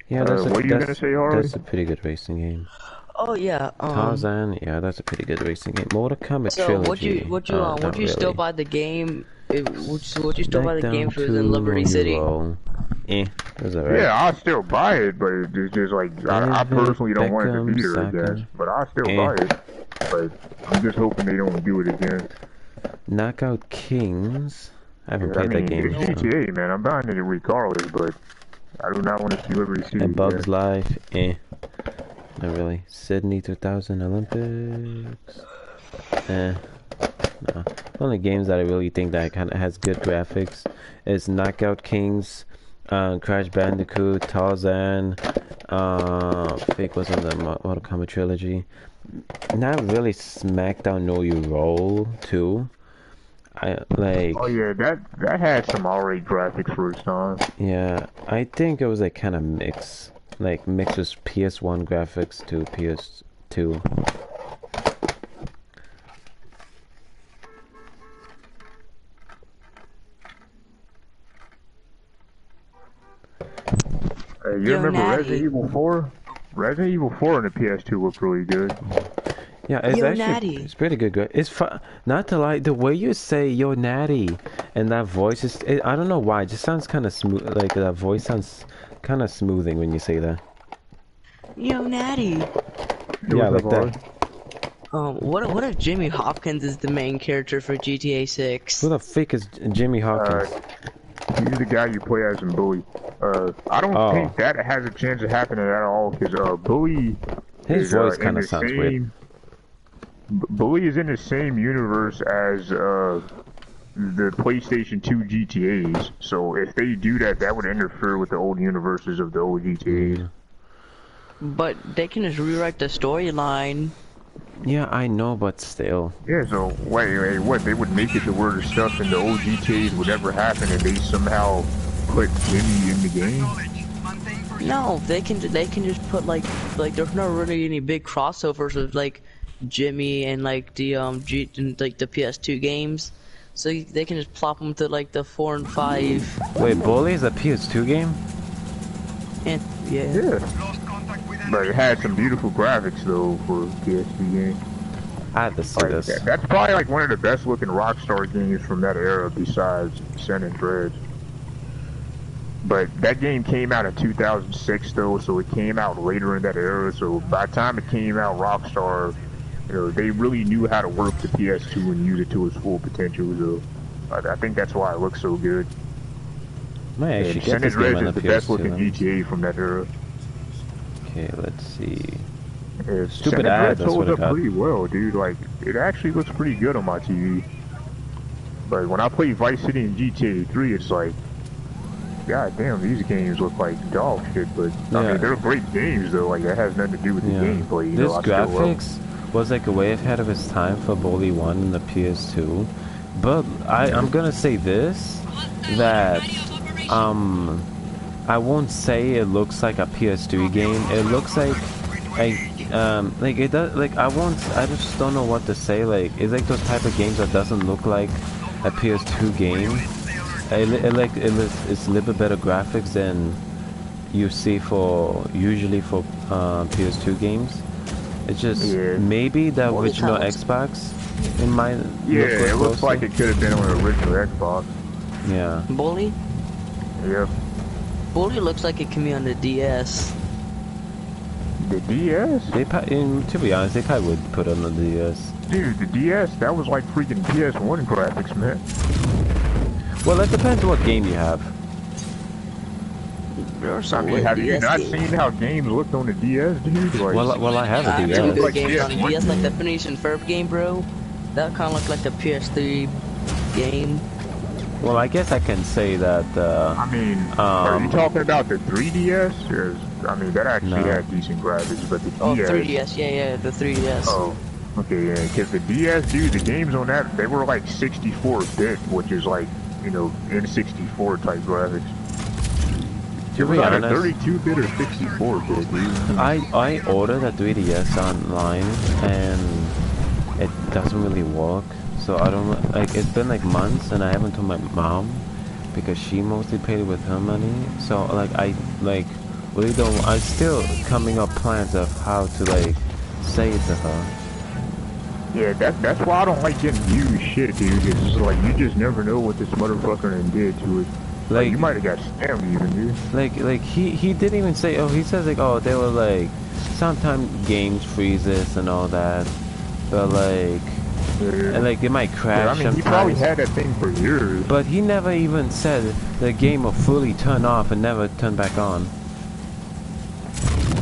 Speaker 2: Yeah, that's
Speaker 1: what are you gonna say, Ari?
Speaker 2: That's a pretty good racing game.
Speaker 3: Oh yeah.
Speaker 2: Tarzan, yeah, that's a pretty good racing game. Mortal Kombat
Speaker 3: So
Speaker 2: Trilogy.
Speaker 3: would
Speaker 2: not
Speaker 3: you still
Speaker 2: really.
Speaker 3: buy the game? Would you still buy the
Speaker 2: Back
Speaker 3: game
Speaker 2: down
Speaker 3: if it was in
Speaker 2: to
Speaker 3: Liberty City?
Speaker 2: Euro. It was alright.
Speaker 1: Yeah, I'll still buy it, but it's just like I personally don't want it to be there, I
Speaker 2: Beckham,
Speaker 1: guess. But I'll still buy it. But I'm just hoping they don't do it again.
Speaker 2: Knockout Kings. I haven't
Speaker 1: I
Speaker 2: played
Speaker 1: mean,
Speaker 2: that game.
Speaker 1: it's GTA, man. I'm buying it regardless, but I do not want to see Liberty City.
Speaker 2: And Bugs
Speaker 1: again.
Speaker 2: Life, not really. Sydney 2000 Olympics, no. The only games that I really think that kind of has good graphics is Knockout Kings, Crash Bandicoot, Tarzan, fake was in the Mortal Kombat Trilogy. Not really SmackDown Know Your Role too. I like.
Speaker 1: Oh yeah, that had some alright graphics for its time.
Speaker 2: Yeah, I think it was like kind of mix, like mixes PS1 graphics to PS2.
Speaker 1: You
Speaker 3: Yo,
Speaker 1: remember
Speaker 3: Natty.
Speaker 1: Resident Evil 4? Resident Evil 4 on the PS2 looked really good.
Speaker 2: Yeah, it's
Speaker 3: Yo,
Speaker 2: actually
Speaker 3: Natty.
Speaker 2: it's pretty good. It's fun. Not to lie, the way you say "Yo, Natty" and that voice is I don't know why. It just sounds kind of smooth. Like that voice sounds kind of smoothing when you say that.
Speaker 3: Yo, Natty.
Speaker 2: Yeah, like that.
Speaker 3: What if Jimmy Hopkins is the main character for GTA 6?
Speaker 2: Who the fuck is Jimmy Hawkins?
Speaker 1: He's the guy you play as in Bully. I don't
Speaker 2: Oh.
Speaker 1: think that has a chance of happening at all, because Bully
Speaker 2: His
Speaker 1: is,
Speaker 2: voice
Speaker 1: in
Speaker 2: kind of
Speaker 1: the
Speaker 2: sounds
Speaker 1: same-
Speaker 2: weird.
Speaker 1: Bully is in the same universe as the PlayStation 2 GTAs, so if they do that, that would interfere with the old universes of the old GTAs.
Speaker 3: But they can just rewrite the storyline.
Speaker 2: Yeah, I know, but still.
Speaker 1: Yeah, so wait, what? They would make it to where the stuff in the old GTAs would never happen, and they somehow put Jimmy in the game?
Speaker 5: Maintain pursuit.
Speaker 3: No, they can just put like there's not really any big crossovers of like Jimmy and like the and, like the PS2 games, so they can just plop them to like the 4 and 5.
Speaker 2: Wait, Bully is a PS2 game?
Speaker 3: And yeah.
Speaker 1: Yeah.
Speaker 5: Lost contact with
Speaker 1: But
Speaker 5: enemy.
Speaker 1: it had some beautiful graphics, though, for a PS2 game.
Speaker 2: I had to see
Speaker 1: Like,
Speaker 2: this.
Speaker 1: that's probably like one of the best looking Rockstar games from that era besides San Andreas. But that game came out in 2006 though, so it came out later in that era, so by the time it came out, Rockstar, they really knew how to work the PS2 and use it to its full potential, so I think that's why it looks so good.
Speaker 2: Might
Speaker 1: And
Speaker 2: actually
Speaker 1: San
Speaker 2: get this game
Speaker 1: Andreas
Speaker 2: on
Speaker 1: is
Speaker 2: the
Speaker 1: the best looking
Speaker 2: PS2.
Speaker 1: GTA from that era.
Speaker 2: Okay, let's see.
Speaker 1: Yeah,
Speaker 2: Stupid
Speaker 1: San
Speaker 2: ad,
Speaker 1: Andreas
Speaker 2: that's what
Speaker 1: holds
Speaker 2: it
Speaker 1: up
Speaker 2: got.
Speaker 1: pretty well, dude. Like, it actually looks pretty good on my TV. But when I play Vice City and GTA 3, it's like, god damn, these games look like dog shit. But I
Speaker 2: Yeah.
Speaker 1: mean, they're great games though. Like, that has nothing to do with the
Speaker 2: Yeah.
Speaker 1: gameplay.
Speaker 2: This
Speaker 1: I still love them.
Speaker 2: graphics was like way ahead of its time for Bully 1 and the PS2. But I'm gonna say this, that I won't say it looks like a PS3 game. It looks like like it does, like I just don't know what to say. Like, it's like those type of games that doesn't look like a PS2 game. It's a little bit better graphics than you see usually for PS2 games. It's just
Speaker 1: Yeah.
Speaker 2: maybe the
Speaker 3: Well,
Speaker 2: original
Speaker 3: it sounds-
Speaker 2: Xbox. It might
Speaker 1: Yeah,
Speaker 2: look
Speaker 1: it looks
Speaker 2: closely.
Speaker 1: like it could have been on the original Xbox.
Speaker 2: Yeah.
Speaker 3: Bully
Speaker 1: Yeah.
Speaker 3: looks like it can be on the DS.
Speaker 1: The DS?
Speaker 2: To be honest, they probably would put it on the DS.
Speaker 1: Dude, the DS, that was like freaking PS1 graphics, man.
Speaker 2: Well, it depends what game you have.
Speaker 3: There are
Speaker 1: I
Speaker 3: some
Speaker 1: mean,
Speaker 3: lit
Speaker 1: have you
Speaker 3: DS
Speaker 1: not
Speaker 3: games.
Speaker 1: seen how games looked on the DS, dude? Like,
Speaker 2: Well, I have a
Speaker 3: Two
Speaker 2: DS.
Speaker 3: good
Speaker 1: Like
Speaker 3: games on the
Speaker 1: PS1
Speaker 3: DS, like the
Speaker 1: game.
Speaker 3: Phineas and Ferb game, bro. That kind of looked like a PS3 game.
Speaker 2: Well, I guess I can say that.
Speaker 1: I mean, are you talking about the 3DS? 'Cause, I mean, that actually
Speaker 2: No.
Speaker 1: had decent graphics, but the
Speaker 3: Oh,
Speaker 1: DS...
Speaker 3: 3DS, yeah, the 3DS.
Speaker 1: Oh, okay, yeah, because the DS, dude, the games on that, they were like 64-bit, which is like, N64 type graphics.
Speaker 2: To
Speaker 1: It was
Speaker 2: be
Speaker 1: either
Speaker 2: honest,
Speaker 1: 32-bit or 64-bit, dude.
Speaker 2: I ordered a 3DS online and it doesn't really work. So I don't like. It's been like months and I haven't told my mom because she mostly paid it with her money. So like I really don't. I'm still coming up plans of how to like say it to her.
Speaker 1: Yeah, that's why I don't like getting used shit, dude. It's just like, you just never know what this motherfucker done did to it. Like, you might have got scammed even, dude.
Speaker 2: Like he didn't even say. Oh, he says like, oh, they were like, sometimes games freezes and all that, but like,
Speaker 1: Yeah.
Speaker 2: and like it might crash
Speaker 1: Yeah, I mean, he probably
Speaker 2: sometimes.
Speaker 1: had that thing for years.
Speaker 2: But he never even said the game will fully turn off and never turn back on.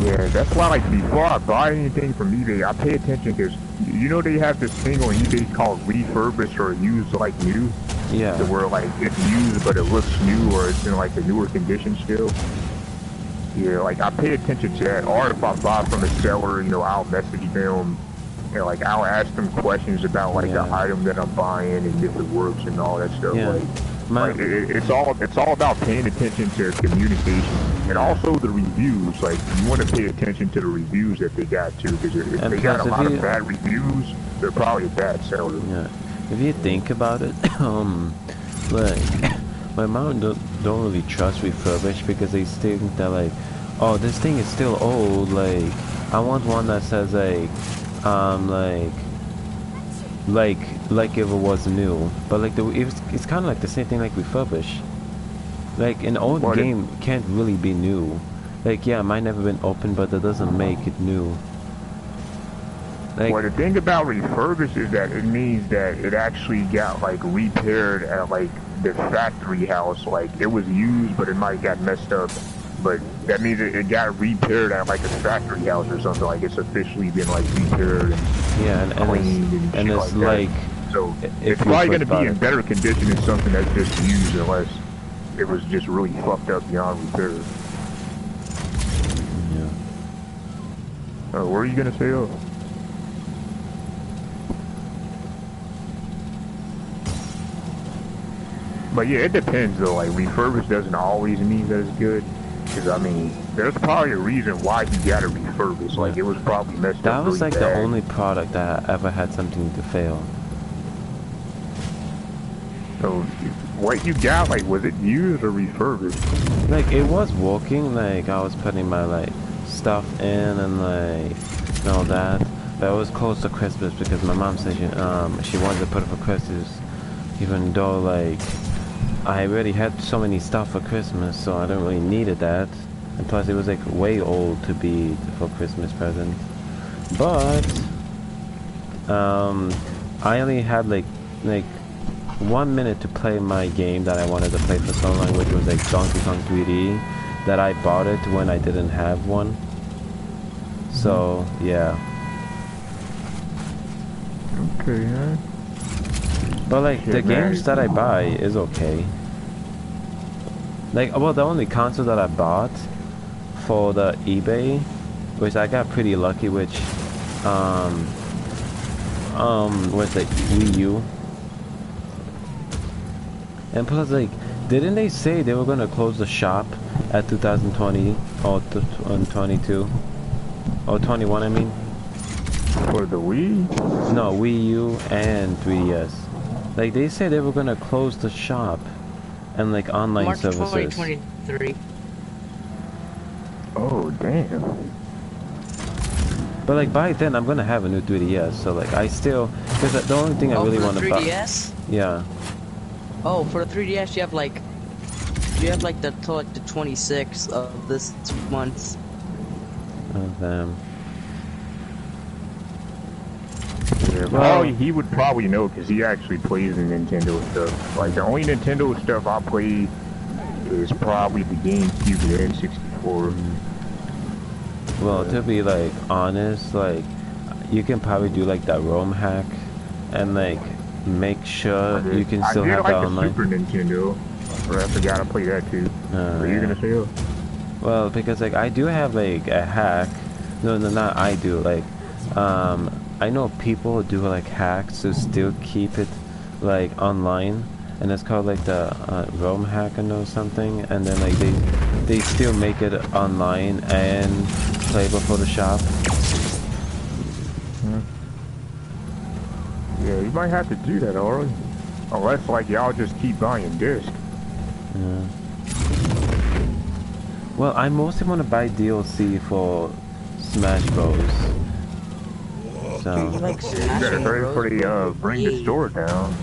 Speaker 1: Yeah, that's why, like, before I buy anything from eBay, I pay attention, because, they have this thing on eBay called refurbished or used like new.
Speaker 2: Yeah.
Speaker 1: To where, like, it's used, but it looks new, or it's in, like, a newer condition still. Yeah, like, I pay attention to that. Or if I buy from a seller, I'll message them. Like, I'll ask them questions about, like, the
Speaker 2: Yeah.
Speaker 1: item that I'm buying and if it works and all that stuff.
Speaker 2: Yeah.
Speaker 1: Like it's all about paying attention to communication and also the reviews. Like, you want to pay attention to the reviews that they got too, because if
Speaker 2: And
Speaker 1: they got a
Speaker 2: plus, if
Speaker 1: lot
Speaker 2: you-
Speaker 1: of bad reviews, they're probably a bad seller.
Speaker 2: Yeah. If you think about it, like my mom don't really trust refurbished because they think that like, oh, this thing is still old. Like, I want one that says like if it was new. But like it's kind of like the same thing like refurbished. Like an old game can't really be new. Like yeah, it might never been open, but that doesn't make it new. Like,
Speaker 1: well, the thing about refurbished is that it means that it actually got like repaired at like the factory house. Like it was used, but it might got messed up. But that means it got repaired at like a factory house or something. Like it's officially been like repaired and cleaned and it's like so it's probably going to be in better condition than something that's just used, unless it was just really fucked up beyond repair.
Speaker 2: Yeah.
Speaker 1: Where are you going to say? Oh. But yeah, it depends though. Like refurbished doesn't always mean that it's good. Because I mean, there's probably a reason why he got it refurbished. Like it was probably messed up.
Speaker 2: That was
Speaker 1: really
Speaker 2: like
Speaker 1: bad.
Speaker 2: the only product that ever had something to fail.
Speaker 1: So what you got, like, was it used or refurbished?
Speaker 2: Like it was working. Like I was putting my like stuff in and like and all that. But it was close to Christmas because my mom said she wanted to put it for Christmas, even though like I already had so many stuff for Christmas, so I don't really needed that. And plus it was like way old to be for Christmas present. But I only had like 1 minute to play my game that I wanted to play for so long, which was like Donkey Kong 3D, that I bought it when I didn't have one. So yeah.
Speaker 1: Okay, yeah.
Speaker 2: But like the games that I buy is okay. Like, well, the only console that I bought for the eBay, which I got pretty lucky, which was the Wii U. And plus, like, didn't they say they were gonna close the shop at 2020 or 22 or 21? I mean.
Speaker 1: For the Wii?
Speaker 2: No, Wii U and 3DS. Like they said they were gonna close the shop and like online
Speaker 3: March
Speaker 2: services.
Speaker 3: 2023.
Speaker 1: Oh damn.
Speaker 2: But like by then I'm gonna have a new 3DS, so like I still, because the only thing I really want to buy.
Speaker 3: 3DS?
Speaker 2: Yeah.
Speaker 3: Oh, for the 3DS you have like the till like the 26th of this month.
Speaker 2: Oh damn.
Speaker 1: Yeah, well, he would probably know because he actually plays the Nintendo stuff. Like the only Nintendo stuff I play is probably the GameCube and N64.
Speaker 2: Well, to be like honest, like you can probably do like that ROM hack and like make sure you can still have that online.
Speaker 1: I did like the Super Nintendo, or I forgot to play that too. What are you gonna say?
Speaker 2: Well, because like I do have like a hack. No, not I do. Like, I know people do like hacks to still keep it like online, and it's called like the ROM hack or something. And then like they still make it online and playable for the shop.
Speaker 1: Yeah, you might have to do that, alright. Unless like y'all just keep buying discs.
Speaker 2: Yeah. Well, I mostly want to buy DLC for Smash Bros. So
Speaker 1: you better hurry for the bring the store down.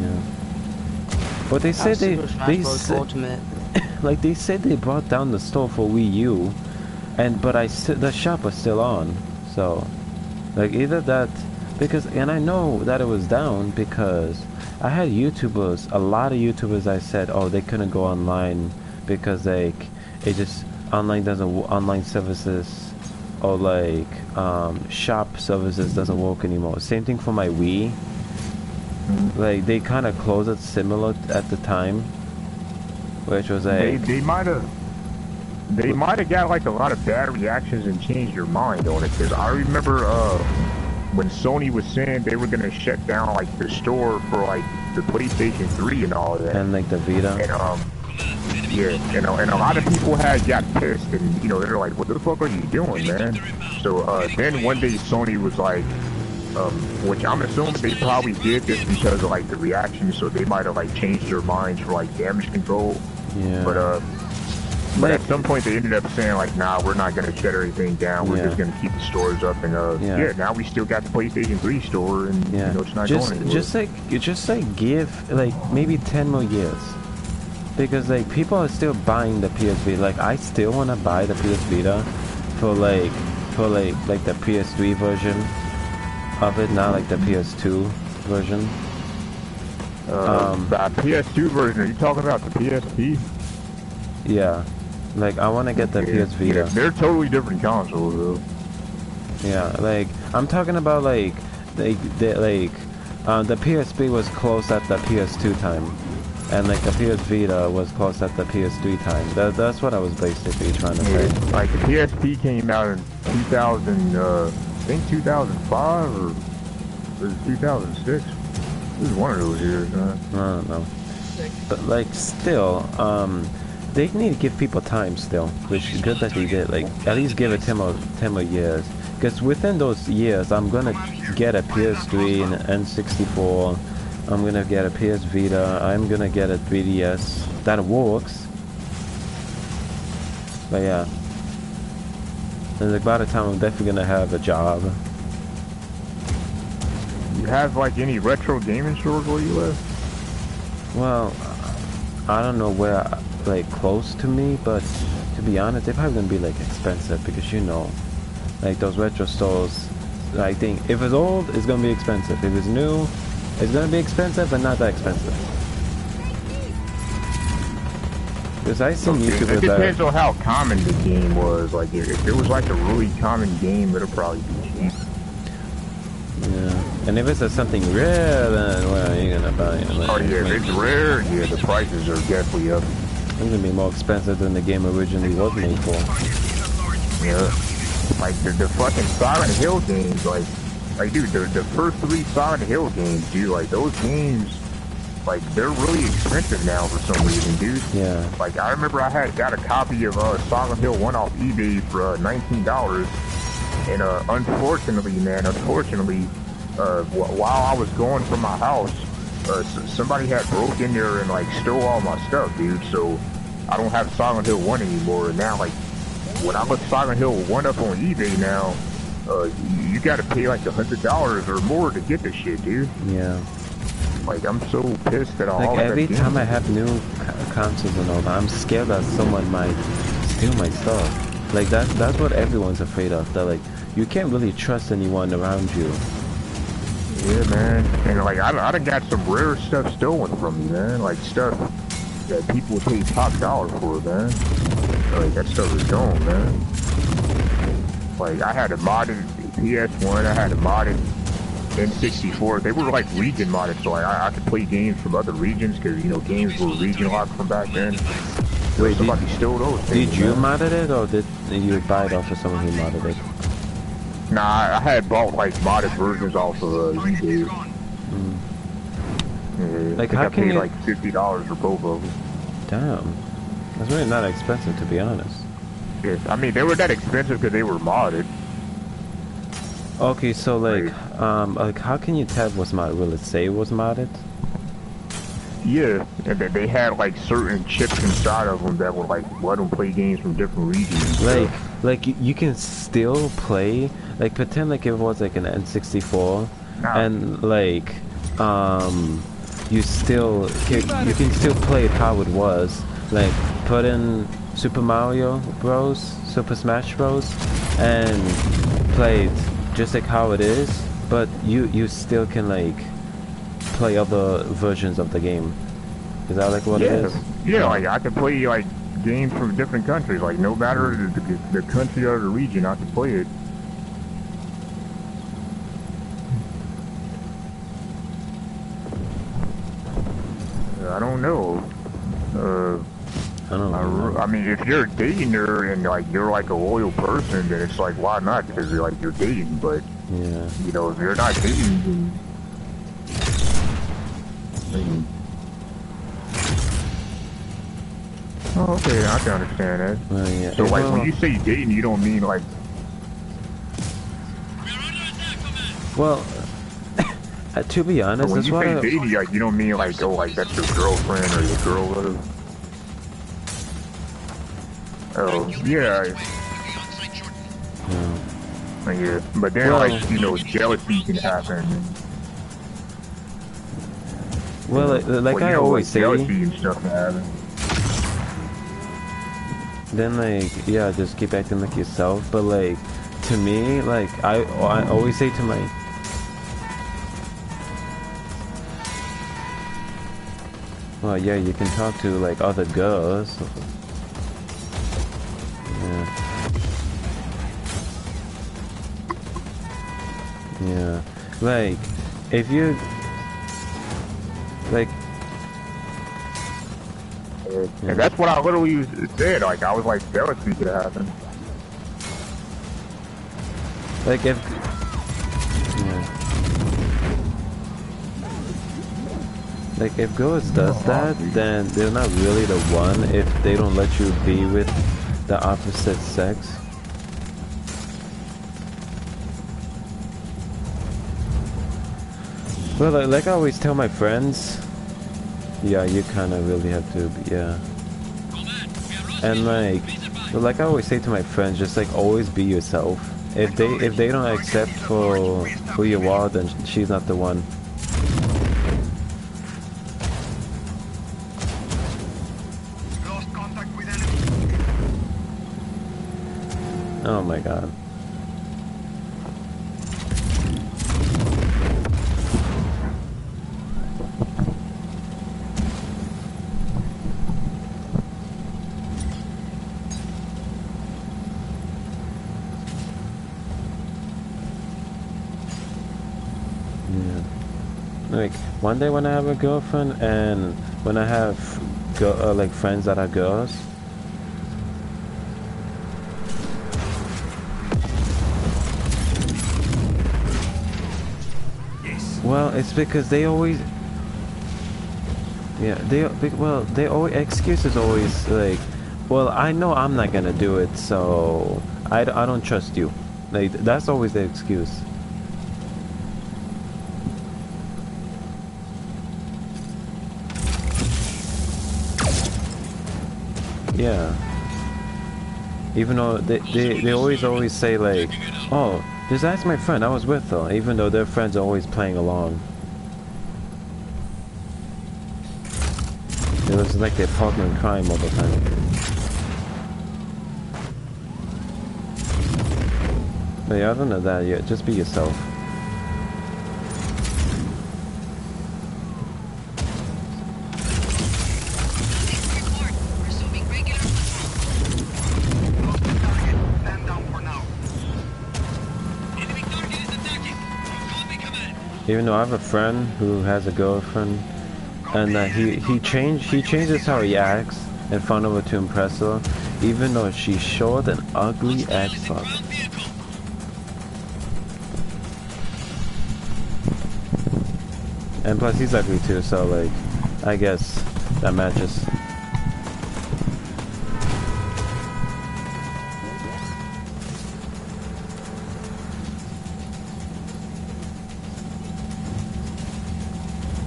Speaker 2: Yeah. But they said they
Speaker 3: Ultimate.
Speaker 2: like they said they brought down the store for Wii U, but the shop was still on. So like either that, because, and I know that it was down because I had YouTubers, a lot of YouTubers, I said, oh, they couldn't go online because like it just online services or like shop services doesn't work anymore. Same thing for my Wii. Like they kind of closed it similar at the time, which was like
Speaker 1: they might have got like a lot of bad reactions and changed your mind on it, because I remember when Sony was saying they were gonna shut down like the store for like the PlayStation 3 and all of that,
Speaker 2: and like the Vita,
Speaker 1: and yeah, and a lot of people got pissed, and they're like, what the fuck are you doing, man? So then one day Sony was like, Which I'm assuming they probably did just because of like the reaction, so they might have like changed their minds for like damage control.
Speaker 2: Yeah.
Speaker 1: But at some point they ended up saying like, nah, we're not gonna shut everything down. We're just gonna keep the stores up, and now we still got the PlayStation 3 store, and you know it's not going anywhere.
Speaker 2: Just like give like maybe 10 more years, because like people are still buying the PS Vita. Like I still wanna buy the PS Vita for like the PS3 version of it, not like the PS2 version.
Speaker 1: The PS2 version. Are you talking about the PSP?
Speaker 2: Yeah. Like, I want to get the PS Vita.
Speaker 1: Yeah, they're totally different consoles, though.
Speaker 2: Yeah, like, I'm talking about, like, the PSP was close at the PS2 time. And, like, the PS Vita was close at the PS3 time. That's what I was basically trying to say.
Speaker 1: Like, the PSP came out in 2000, I think 2005, or was it 2006? It was one of those years, huh?
Speaker 2: I don't know. But, like, still, they need to give people time still, which is good that they did. Like, at least give it 10 more years. Because within those years, I'm gonna get a PS3 and an N64. I'm gonna get a PS Vita. I'm gonna get a 3DS. That works. But yeah. And like, by the time I'm definitely gonna have a job.
Speaker 1: You have like any retro gaming stores where you live?
Speaker 2: Well, I don't know where, like, close to me, but to be honest, they're probably gonna be like expensive because you know, like those retro stores. I think if it's old, it's gonna be expensive. If it's new, it's gonna be expensive, but not that expensive. Because I seen YouTubers.
Speaker 1: It depends on how common the game was. Like if it was like a really common game, it'll probably be cheap.
Speaker 2: Yeah, and if it's something rare, then well, you're gonna buy it. Like,
Speaker 1: oh yeah, if it's rare, yeah, the prices are definitely up.
Speaker 2: It's gonna be more expensive than the game originally was made for.
Speaker 1: Yeah, like the fucking Silent Hill games, like dude, the first 3 Silent Hill games, dude, like those games, like they're really expensive now for some reason, dude.
Speaker 2: Yeah.
Speaker 1: Like I remember I got a copy of Silent Hill 1 off eBay for $19. And unfortunately, while I was going from my house, somebody had broke in there and like stole all my stuff, dude. So I don't have Silent Hill 1 anymore. And now, like, when I look Silent Hill 1 up on eBay now, you gotta pay like $100 or more to get this shit, dude.
Speaker 2: Yeah.
Speaker 1: Like, I'm so pissed at all
Speaker 2: like
Speaker 1: that
Speaker 2: every
Speaker 1: game.
Speaker 2: time I have new consoles and all that, I'm scared that someone might steal my stuff. Like that's what everyone's afraid of. That like you can't really trust anyone around you.
Speaker 1: Yeah, man. And like I done got some rare stuff stolen from me, man. Like stuff that people pay top dollar for, man. Like that stuff is gone, man. Like I had a modded PS1, I had a modded N64. They were like region modded, so I could play games from other regions because you know games were region locked from back then.
Speaker 2: Wait,
Speaker 1: somebody stole those things,
Speaker 2: did you
Speaker 1: man.
Speaker 2: modded it, or did you buy it off of someone who modded it?
Speaker 1: Nah, I had bought like modded versions off of eBay. Yeah,
Speaker 2: Like
Speaker 1: I
Speaker 2: how can
Speaker 1: paid
Speaker 2: you
Speaker 1: like $50 for both of them.
Speaker 2: Damn, that's really not expensive to be honest.
Speaker 1: Yeah, I mean they were that expensive because they were modded.
Speaker 2: Okay, so like how can you tell what's modded? Will it say it was modded?
Speaker 1: Yeah, and then they had like certain chips inside of them that would like let them play games from different regions.
Speaker 2: Like you can still play, like pretend like it was like an N64, and like you can still play it how it was. Like put in Super Mario Bros, Super Smash Bros, and play it just like how it is, but you still can like play other versions of the game. Is that like what it is?
Speaker 1: Yeah, like I could play like games from different countries. Like no matter the country or the region, I could play it. I don't know.
Speaker 2: I don't know.
Speaker 1: I mean, if you're dating her and like you're like a loyal person, then it's like why not? Because you're dating. But
Speaker 2: yeah,
Speaker 1: you know, if you're not dating, then I mean, oh, okay, I can understand that.
Speaker 2: Well, yeah.
Speaker 1: So like when you say dating, you don't mean like.
Speaker 2: Well, To be
Speaker 1: So
Speaker 2: honest,
Speaker 1: when
Speaker 2: that's
Speaker 1: you
Speaker 2: what
Speaker 1: say
Speaker 2: I...
Speaker 1: dating, like, you don't mean like, oh, like that's your girlfriend or your girl, whatever. Oh, yeah.
Speaker 2: Yeah.
Speaker 1: Yeah, but then,
Speaker 2: Well,
Speaker 1: like, you know, jealousy can happen.
Speaker 2: well, like
Speaker 1: You
Speaker 2: I
Speaker 1: know,
Speaker 2: always
Speaker 1: like,
Speaker 2: say,
Speaker 1: jealousy and stuff can happen.
Speaker 2: then like, yeah, just keep acting like yourself. But like, to me, like, I always say to my... Well, yeah, you can talk to like other girls. Yeah. Yeah. Like, if you... Like...
Speaker 1: And that's what I literally said. Like, I was like, jealousy could happen.
Speaker 2: Like, if... Yeah. Like, if girls does that, then they're not really the one if they don't let you be with the opposite sex. Well, like I always tell my friends, yeah, you kind of really have to, yeah. And like I always say to my friends, just like always be yourself. If they don't accept for who you are, then she's not the one.
Speaker 5: Lost contact with enemy.
Speaker 2: Oh my god. Like one day when I have a girlfriend and when I have like friends that are girls,
Speaker 6: Yes.
Speaker 2: well, it's because they always, yeah, they always, excuse is always like, well, I know I'm not gonna do it, so I don't trust you. Like that's always the excuse. Yeah. Even though they always say like, oh, just ask my friend, I was with her, even though their friends are always playing along. It looks like they're partner in crime all the time. But yeah, other than that, yeah, just be yourself.
Speaker 7: Resuming regular patrol.
Speaker 5: Lost the target. Stand down for now.
Speaker 6: Enemy target is attacking. Copy command.
Speaker 2: Even though I have a friend who has a girlfriend, and he changes how he acts in front of her to impress her, even though she's short and ugly as fuck.
Speaker 6: Ground vehicle.
Speaker 2: And plus he's ugly too, so like, I guess that matches.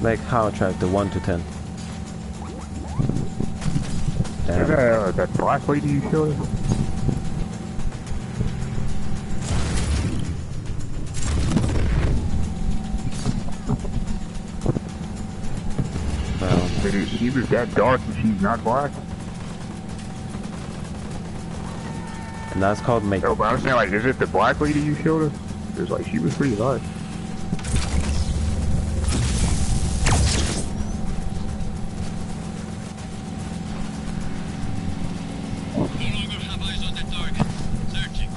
Speaker 2: Like how attractive, 1 to 10.
Speaker 1: Is
Speaker 2: Damn.
Speaker 1: that black lady you showed?
Speaker 2: Well,
Speaker 1: She was that dark and she's not black?
Speaker 2: and that's called
Speaker 1: No,
Speaker 2: makeup.
Speaker 1: but I'm saying, like, is it the black lady you showed her? Because, like, she was pretty light.
Speaker 6: No longer have eyes on the target. Searching.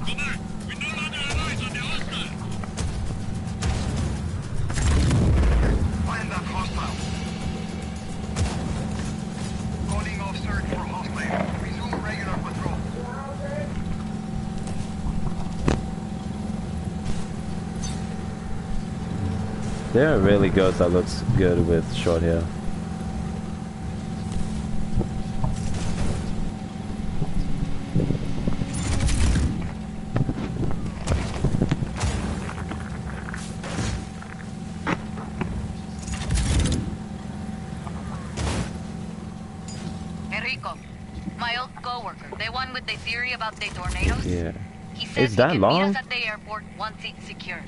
Speaker 6: Go back. We no longer have eyes on the hostile.
Speaker 5: Find that hostile. Calling off search for hostile. Resume regular patrol.
Speaker 2: There are really girls that looks good with short hair.
Speaker 4: Rico. My old coworker, the one with the theory about the tornadoes.
Speaker 2: Yeah.
Speaker 4: He says
Speaker 2: It's
Speaker 4: he
Speaker 2: that
Speaker 4: can meet
Speaker 2: long?
Speaker 4: us at the airport once it's secured.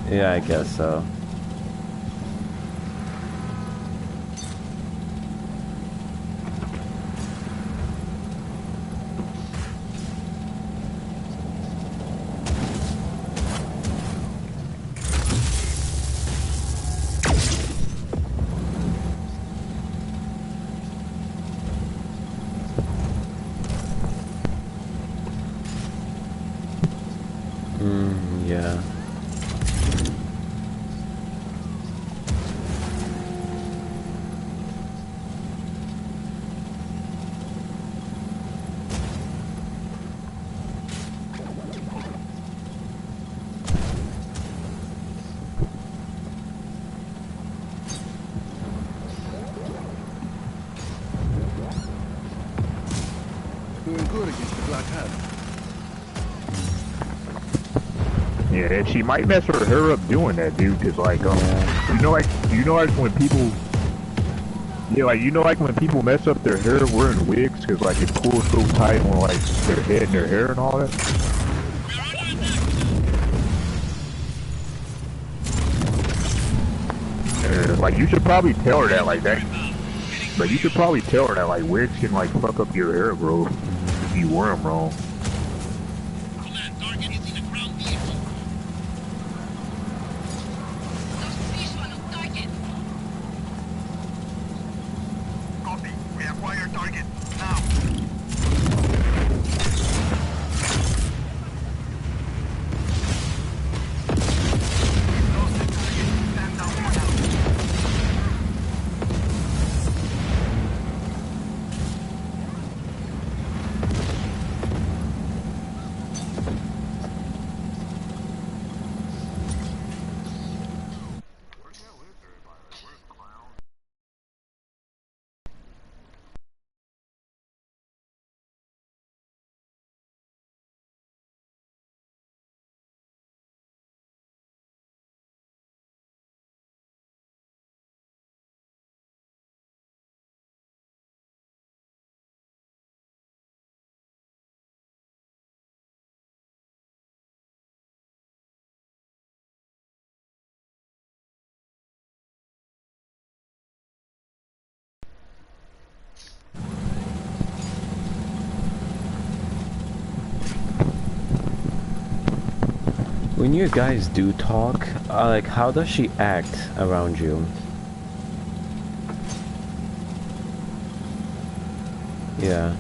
Speaker 2: Yeah, I guess so. Yeah.
Speaker 8: Doing good against the Black Hat.
Speaker 1: Yeah, and she might mess her up doing that, dude. Cause like, like when people, yeah, like like when people mess up their hair wearing wigs, cause like it pulls so tight on like their head and their hair and all that. Like you should probably tell her that like that. But you should probably tell her that like wigs can like fuck up your hair growth if you wear them wrong.
Speaker 6: Command, target is in a ground vehicle.
Speaker 4: Visual on target.
Speaker 5: Copy. We acquire target now. Lost the target. Stand down for now.
Speaker 2: When you guys do talk, like, how does she act around you? Yeah.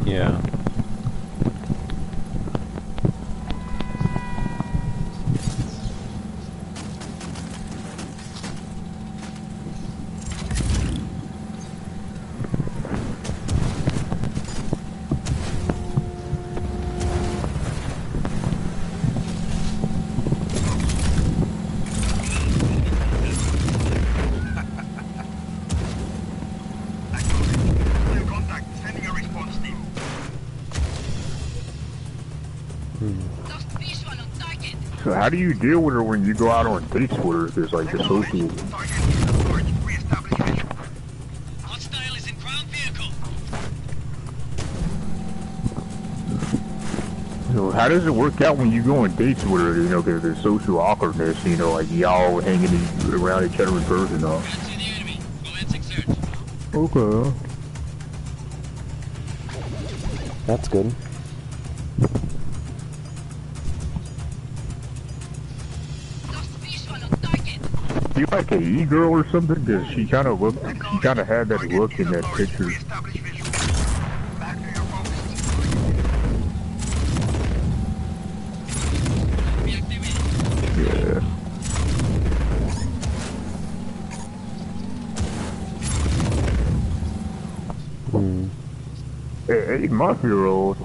Speaker 2: Yeah.
Speaker 5: Clear contact. Sending a response team.
Speaker 4: Lost visual on target.
Speaker 1: So how do you deal with her when you go out on dates with her? If there's like the social.
Speaker 5: Target is approach. Reestablish visual.
Speaker 6: Hostile is in ground vehicle.
Speaker 1: So how does it work out when you go on dates with her? You know, because there's social awkwardness. You know, like y'all hanging around each other in person. Huh?
Speaker 6: Can't see the enemy. Commencing search.
Speaker 1: Okay.
Speaker 2: That's good.
Speaker 4: Lost visual on target.
Speaker 1: You like a e-girl or something? Cause she kind of had that look in that picture.
Speaker 5: Reestablish visual. Back to your post.
Speaker 1: Yeah.
Speaker 2: Hmm.
Speaker 1: An 8-month-old.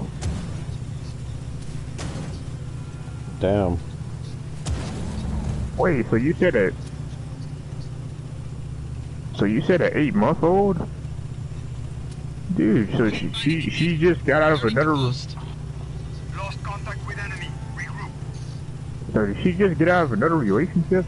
Speaker 2: Damn.
Speaker 1: Wait, so you said a... So you said an 8-month-old? Dude, so she just got out of another...
Speaker 5: Lost contact with enemy. Regroup.
Speaker 1: So did she just get out of another relationship?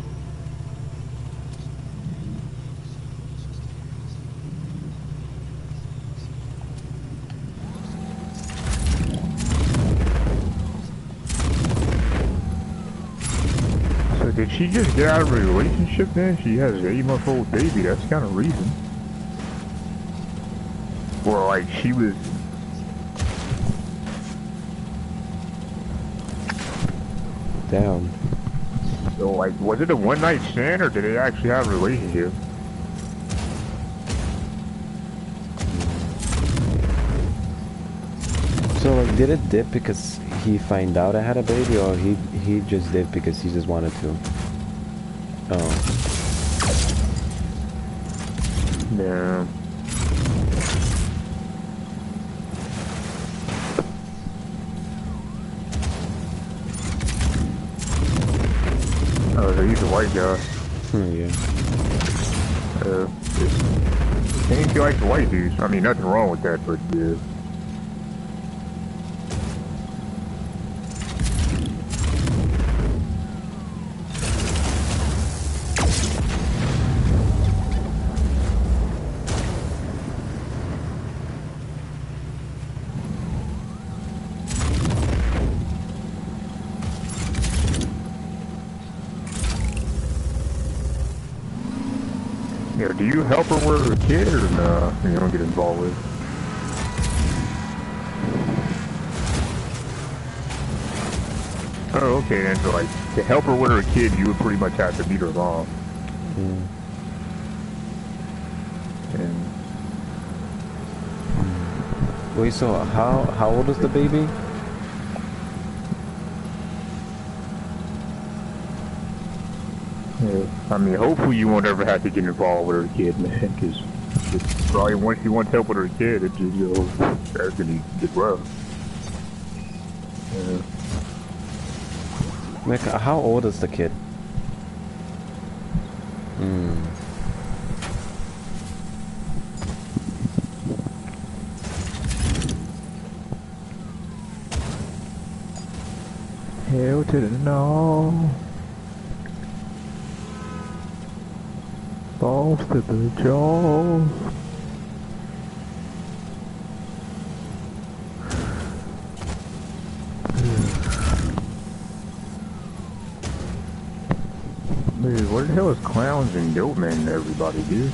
Speaker 1: So did she just get out of a relationship then? She has an 8-month-old baby, that's kind of reason. Or like she was...
Speaker 2: Damn.
Speaker 1: So like, was it a one-night stand or did they actually have a relationship?
Speaker 2: So like, did it dip because he find out I had a baby, or he just did because he just wanted to? Oh.
Speaker 1: Yeah. Oh, so he's a white guy.
Speaker 2: Yeah.
Speaker 1: Ain't you like the white dudes? I mean, nothing wrong with that, but yeah. Yeah, do you help her with her kid or no? You don't get involved with it? Oh, okay, then so like, to help her with her kid, you would pretty much have to beat her mom.
Speaker 2: Mm.
Speaker 1: And
Speaker 2: Wait, so how old is the baby?
Speaker 1: yeah, I mean, hopefully you won't ever have to get involved with her kid, man, because probably once she wants help with her kid, it just, you know, that's gonna get rough. Yeah.
Speaker 2: Like, how old is the kid? Hmm.
Speaker 1: Hell to the no. Balls to the jaws. Dude, what the hell is clowns and dope men and everybody, dude?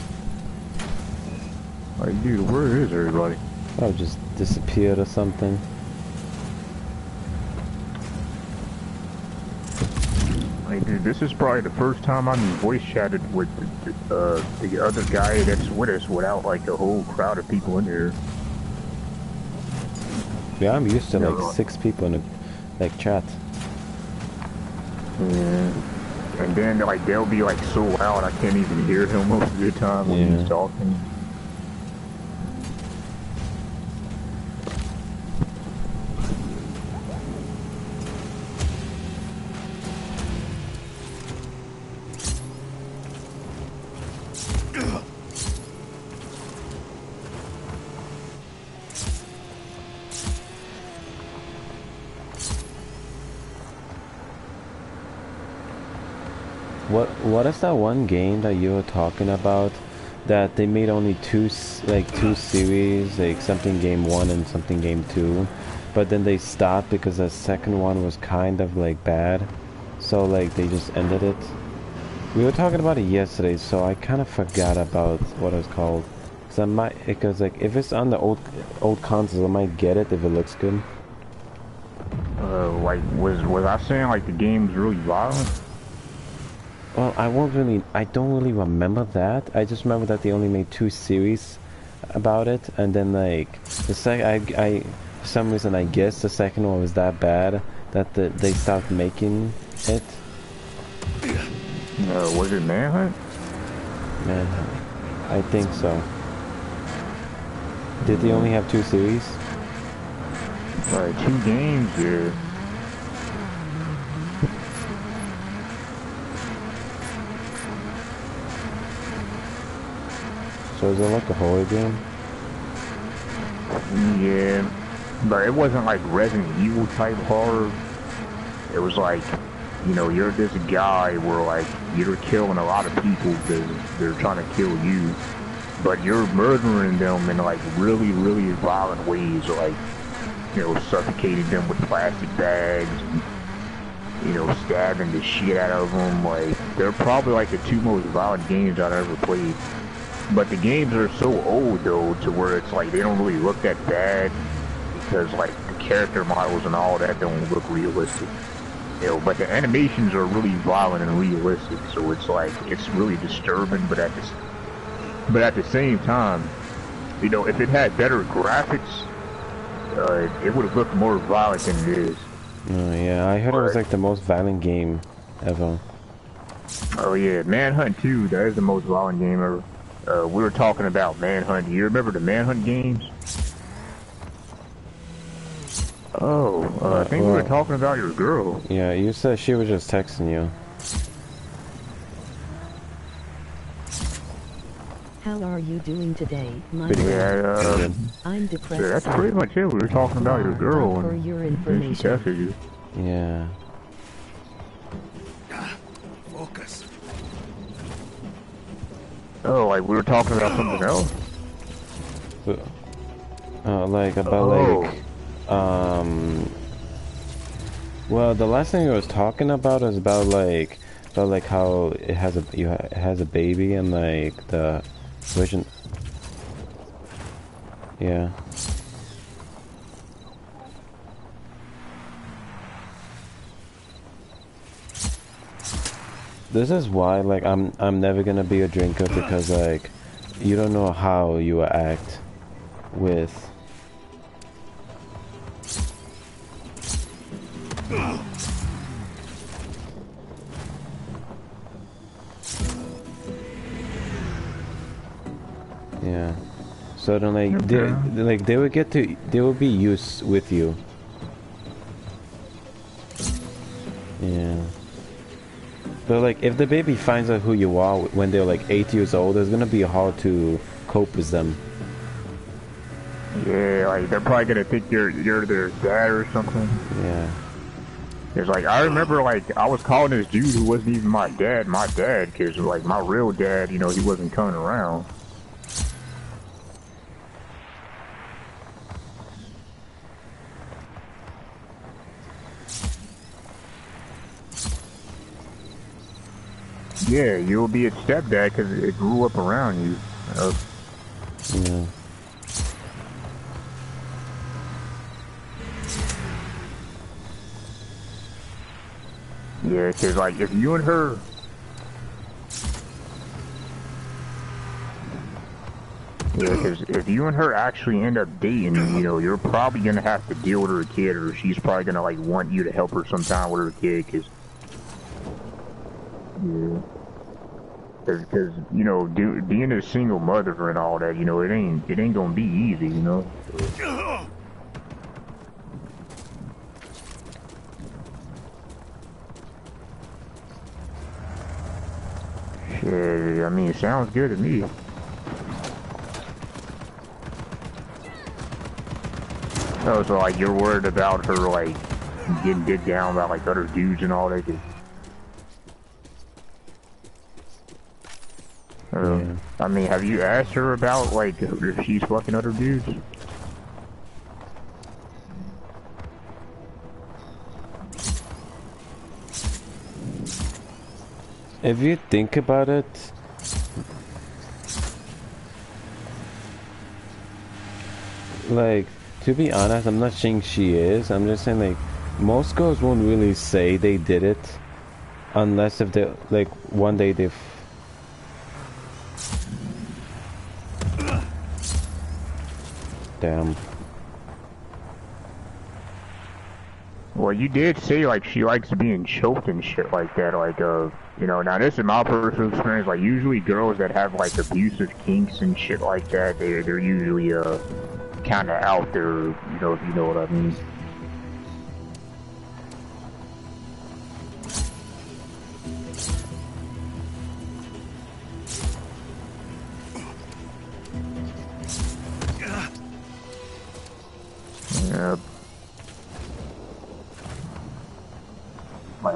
Speaker 1: Like, dude, where is everybody?
Speaker 2: Oh, just disappeared or something.
Speaker 1: Like, dude, this is probably the first time I'm voice chatted with the other guy that's with us without like a whole crowd of people in here.
Speaker 2: Yeah, I'm used to
Speaker 1: Yeah,
Speaker 2: like
Speaker 1: right.
Speaker 2: 6 people in a like chat.
Speaker 1: Yeah. And then like they'll be like so loud I can't even hear him most of the time when
Speaker 2: Yeah.
Speaker 1: he's talking.
Speaker 2: What is that one game that you were talking about that they made only two series, like something game 1 and something game 2, but then they stopped because the second one was kind of like bad, so like they just ended it. We were talking about it yesterday, so I kind of forgot about what it's called. So because like if it's on the old consoles, I might get it if it looks good.
Speaker 1: Like was I saying like the game's really violent?
Speaker 2: Well, I don't really remember that. I just remember that they only made 2 series about it, and then like for some reason I guess the second one was that bad that they stopped making it.
Speaker 1: Was it Manhunt?
Speaker 2: Man, I think so. Did they only have 2 series?
Speaker 1: 2 games, yeah.
Speaker 2: So is it like a horror game?
Speaker 1: Yeah, but it wasn't like Resident Evil type horror. It was like, you know, you're this guy where like you're killing a lot of people because they're trying to kill you, but you're murdering them in like really, really violent ways, like, you know, suffocating them with plastic bags, and, you know, stabbing the shit out of them. Like, they're probably like the 2 most violent games I've ever played. But the games are so old though, to where it's like they don't really look that bad because like the character models and all that don't look realistic. You know, but the animations are really violent and realistic, so it's like it's really disturbing. But at the same time, you know, if it had better graphics, it would have looked more violent than it is.
Speaker 2: Oh yeah, I heard it was like the most violent game ever.
Speaker 1: Oh yeah, Manhunt 2, that is the most violent game ever. We were talking about Manhunt. You remember the Manhunt games? Oh, I think we were talking about your girl.
Speaker 2: Yeah, you said she was just texting you.
Speaker 9: How are you doing today, my
Speaker 1: Yeah,
Speaker 9: I'm depressed.
Speaker 1: yeah, that's pretty much it. We were talking about your girl
Speaker 9: For
Speaker 1: and
Speaker 9: your
Speaker 1: then she
Speaker 9: information.
Speaker 1: texted you.
Speaker 2: Yeah.
Speaker 8: Focus.
Speaker 1: Oh, like we were talking about something else?
Speaker 2: Like about well, the last thing I was talking about is about how it has a baby and like the version. Yeah. This is why like I'm never gonna be a drinker, because like you don't know how you will act with yeah. So then they will be used with you. Yeah. But like if the baby finds out who you are when they're like 8 years old, it's gonna be hard to cope with them.
Speaker 1: Yeah, like they're probably gonna think you're their dad or something.
Speaker 2: Yeah.
Speaker 1: It's like, I remember like I was calling this dude who wasn't even my dad, because like my real dad, you know, he wasn't coming around. Yeah, you'll be a stepdad because it grew up around you.
Speaker 2: Yeah.
Speaker 1: Yeah, because like if you and her, yeah, because if you and her actually end up dating, you know, you're probably gonna have to deal with her kid, or she's probably gonna like want you to help her sometime with her kid, because yeah. Because you know, being a single mother and all that, you know, it ain't gonna be easy, you know. Shit, I mean, it sounds good to me. Oh, so like you're worried about her like getting digged down by like other dudes and all that.
Speaker 2: Yeah.
Speaker 1: I mean, have you asked her about like if she's fucking other dudes?
Speaker 2: If you think about it, like, to be honest, I'm not saying she is. I'm just saying, like, most girls won't really say they did it unless if they, like, one day they've... Damn.
Speaker 1: Well, you did say like she likes being choked and shit like that. Like, you know, now this is my personal experience. Like, usually girls that have like abusive kinks and shit like that, they're usually kind of out there. You know, if you know what I mean. Yeah. Like,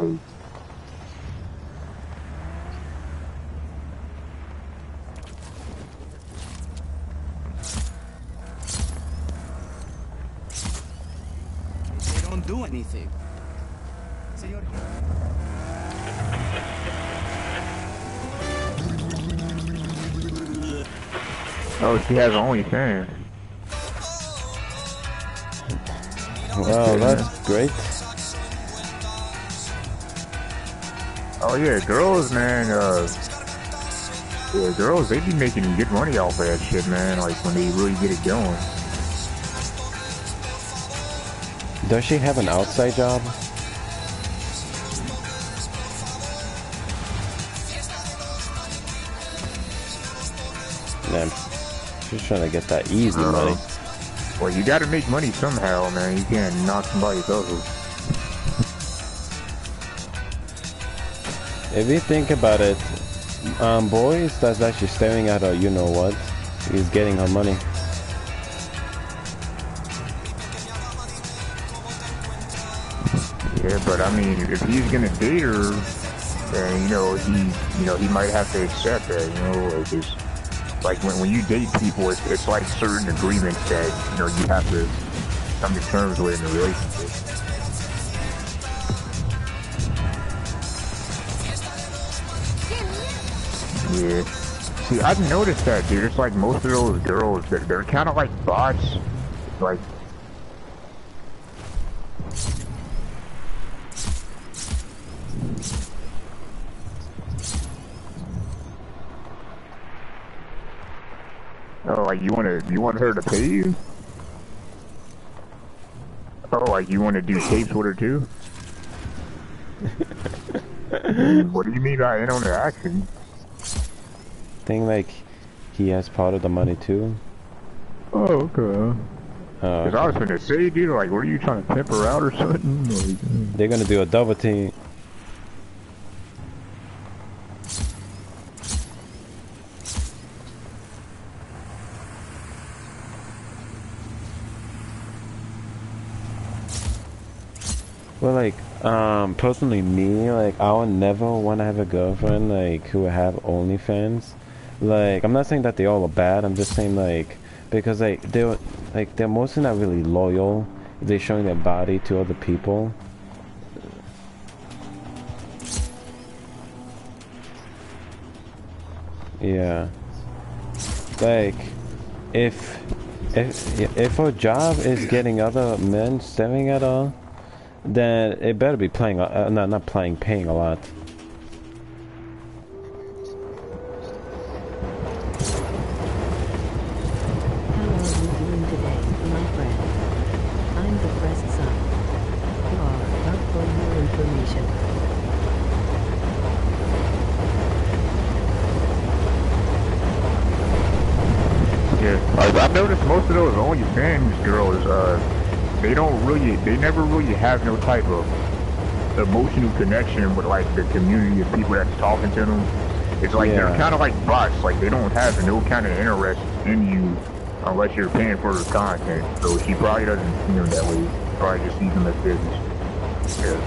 Speaker 8: They don't do anything. Señor.
Speaker 1: oh, she has OnlyFans.
Speaker 2: Wow, that's great.
Speaker 1: Oh yeah, girls, man. Yeah, girls, they be making good money off of that shit, man. Like when they really get it going.
Speaker 2: Does she have an outside job? Man, she's trying to get that easy money.
Speaker 1: Well, you gotta make money somehow, man. You can't knock somebody's hustle.
Speaker 2: If you think about it, boys that's actually staring at her, you know what, is getting her money.
Speaker 1: Yeah, but I mean, if he's gonna date her, then he might have to accept that. You know, like it's like when you date people, it's like certain agreements that you have to come to terms with in a relationship. Yeah. See, I've noticed that, dude. It's like most of those girls, they're kind of like bots. Like, oh, like you want her to pay you? Oh, like you want to do tapes with her too? What do you mean by in on the action?
Speaker 2: Think like he has part of the money too.
Speaker 1: Oh, okay. Cause I was gonna say, dude, like, what are you trying to pimp her out or something? Like,
Speaker 2: they're gonna do a double team. Well, like, personally me, like, I would never want to have a girlfriend, like, who would have OnlyFans. Like, I'm not saying that they all are bad, I'm just saying, like, because, like, they're mostly not really loyal. They're showing their body to other people. Yeah. Like, if her job is getting other men staring at her, then it better be paying a lot.
Speaker 9: How are you doing today, my friend? I'm the press son. Not for your information.
Speaker 1: yeah. I've noticed most of those OnlyFans girls, they never really have no type of emotional connection with like the community of people that's talking to them. It's like they're kind of like bots. Like they don't have no kind of interest in you unless you're paying for the content. So she probably doesn't see them that way. She probably just sees them as business. Yeah.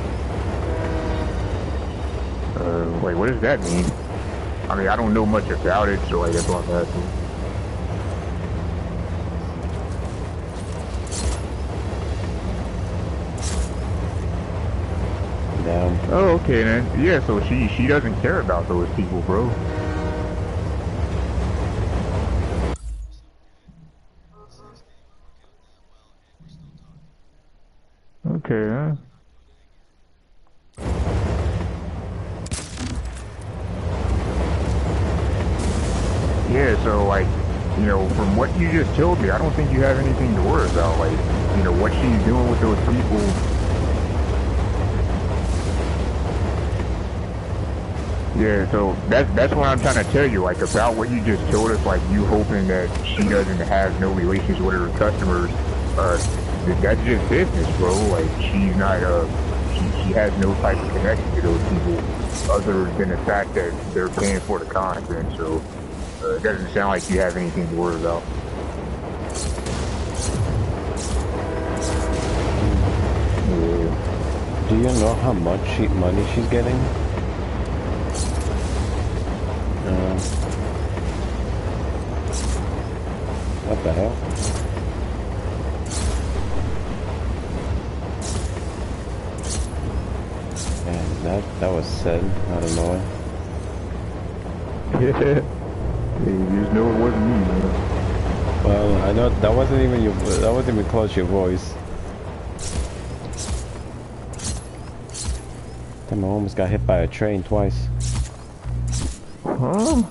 Speaker 1: Wait, what does that mean? I mean, I don't know much about it, so like that's what I'm asking.
Speaker 2: Damn.
Speaker 1: Oh, okay then. Yeah, so she doesn't care about those people, bro. Okay, huh? Yeah, so like, from what you just told me, I don't think you have anything to worry about. Like, what she's doing with those people, Yeah, so that's what I'm trying to tell you, like, about what you just told us, like, you hoping that she doesn't have no relations with her customers, that's just business, bro. Like, she's not, she has no type of connection to those people, other than the fact that they're paying for the content, so, it doesn't sound like you have anything to worry about.
Speaker 2: Do you know how much money she's getting? What the hell? Yeah, that was said out of nowhere.
Speaker 1: Yeah, you just know it wasn't me, man.
Speaker 2: Well, I know that wasn't even close to your voice. Damn, I almost got hit by a train twice.
Speaker 1: Huh?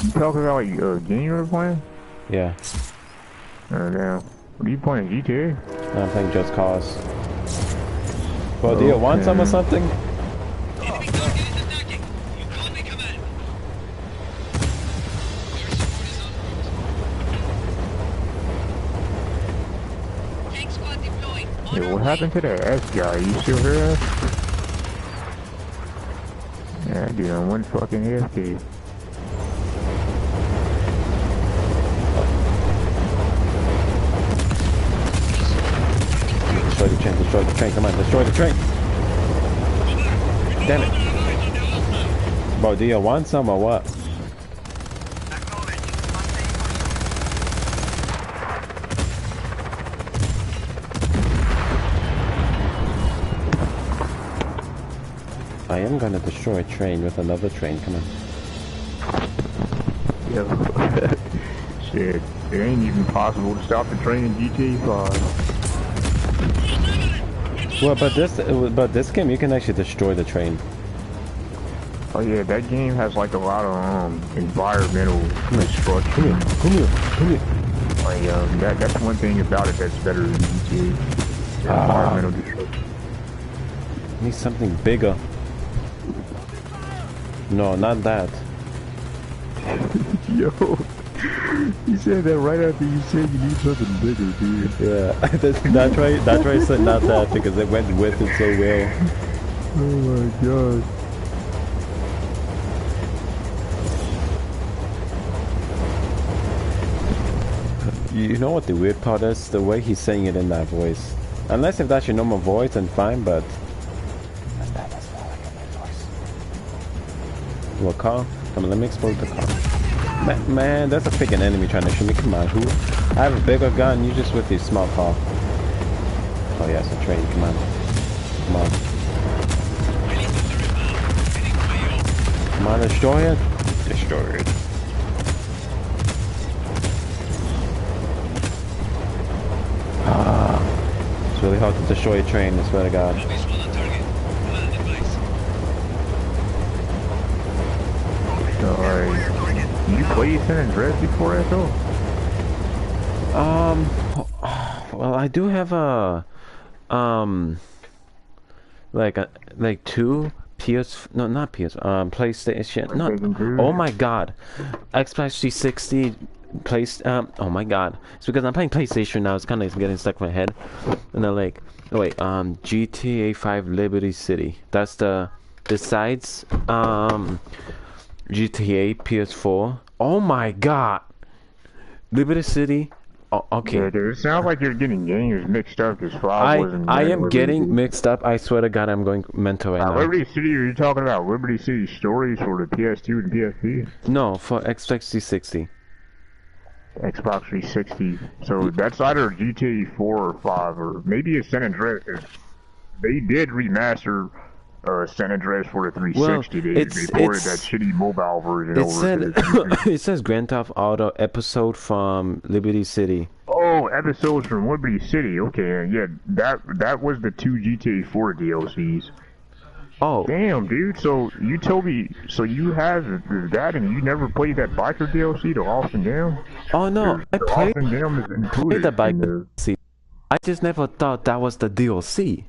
Speaker 1: You talking about like a game you were playing?
Speaker 2: Yeah.
Speaker 1: Oh damn. What are you playing, GTA?
Speaker 2: I'm playing Just Cause. Well, do you want some or something?
Speaker 6: Enemy target is attacking. You call me command. Air support is en route. Tank squad deployed. On
Speaker 1: Yeah,
Speaker 6: our
Speaker 1: what
Speaker 6: way.
Speaker 1: happened to that S guy? You still here? Yeah, dude, I'm one fucking AFK.
Speaker 2: Destroy the train, come on, destroy the train! Damn it! Bro, do you want some or what? I am gonna destroy a train with another train, come on.
Speaker 1: Yo. Shit, it ain't even possible to stop the train in GTA 5.
Speaker 2: Well, but this game you can actually destroy the train.
Speaker 1: Oh yeah, that game has like a lot of environmental destruction.
Speaker 2: Come here.
Speaker 1: Like that's one thing about it that's better than GTA. Environmental destruction.
Speaker 2: Need something bigger. No, not that.
Speaker 1: Yo, you said that right after you said you need something bigger, dude.
Speaker 2: Yeah, that's why I said not that, because it went with it so well.
Speaker 1: Oh my god.
Speaker 2: You know what the weird part is? The way he's saying it in that voice. Unless if that's your normal voice, then fine, but... That's not like my voice. What car? Come on, let me explode the car. Man, that's a freaking enemy trying to shoot me. Come on, who? I have a bigger gun, you just with your small car. Oh yeah, it's a train, come on. Come on. Come on, destroy it. Destroy it. It's really hard to destroy a train, I swear to God.
Speaker 1: You played San Andreas before that though?
Speaker 2: Well, I do have a, like two not PS, PlayStation, not, oh my God, Xbox 360, oh my God, it's because I'm playing PlayStation now, it's kind of getting stuck in my head, and then like, oh wait, GTA 5 Liberty City, that's besides, GTA PS4, oh my God, Liberty City. Oh, okay.
Speaker 1: Yeah, dude, it sounds like you're getting games mixed up because 5 wasn't...
Speaker 2: I am getting mixed up. I swear to God, I'm going mental right now.
Speaker 1: Liberty City, are you talking about Liberty City Stories for the PS2 and PSP?
Speaker 2: No, for Xbox 360.
Speaker 1: Xbox 360. So that's either GTA 4 or 5, or maybe it's San Andreas. They did remaster San Andreas for the 360.
Speaker 2: Well,
Speaker 1: they ported that shitty mobile version over to
Speaker 2: it says Grand Theft Auto episode from Liberty City.
Speaker 1: Oh, episodes from Liberty City. Okay, yeah, that was the 2 GTA 4 DLCs.
Speaker 2: Oh.
Speaker 1: Damn, dude. So you told me, so you have that and you never played that biker DLC, the Austin Dam?
Speaker 2: Oh no, I played
Speaker 1: Austin Dam is included
Speaker 2: the biker DLC. I just never thought that was the DLC.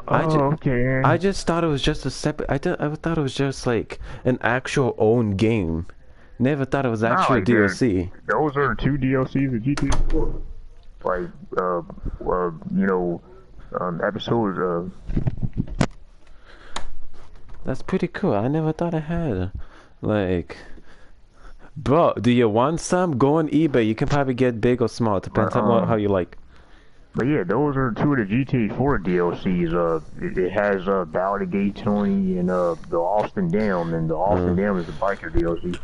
Speaker 1: okay.
Speaker 2: I just thought it was just a separate. I thought it was just like an actual own game. Never thought it was actual
Speaker 1: like
Speaker 2: DLC.
Speaker 1: Those are 2 DLCs of GTA 4. Like, you know, episodes.
Speaker 2: That's pretty cool. I never thought I had. Like, bro, do you want some? Go on eBay. You can probably get big or small. It depends on how you like.
Speaker 1: But yeah, those are 2 of the GTA 4 DLCs. It has Ballad of Gay Tony and the Austin Dam, and the Austin Dam is the biker DLC.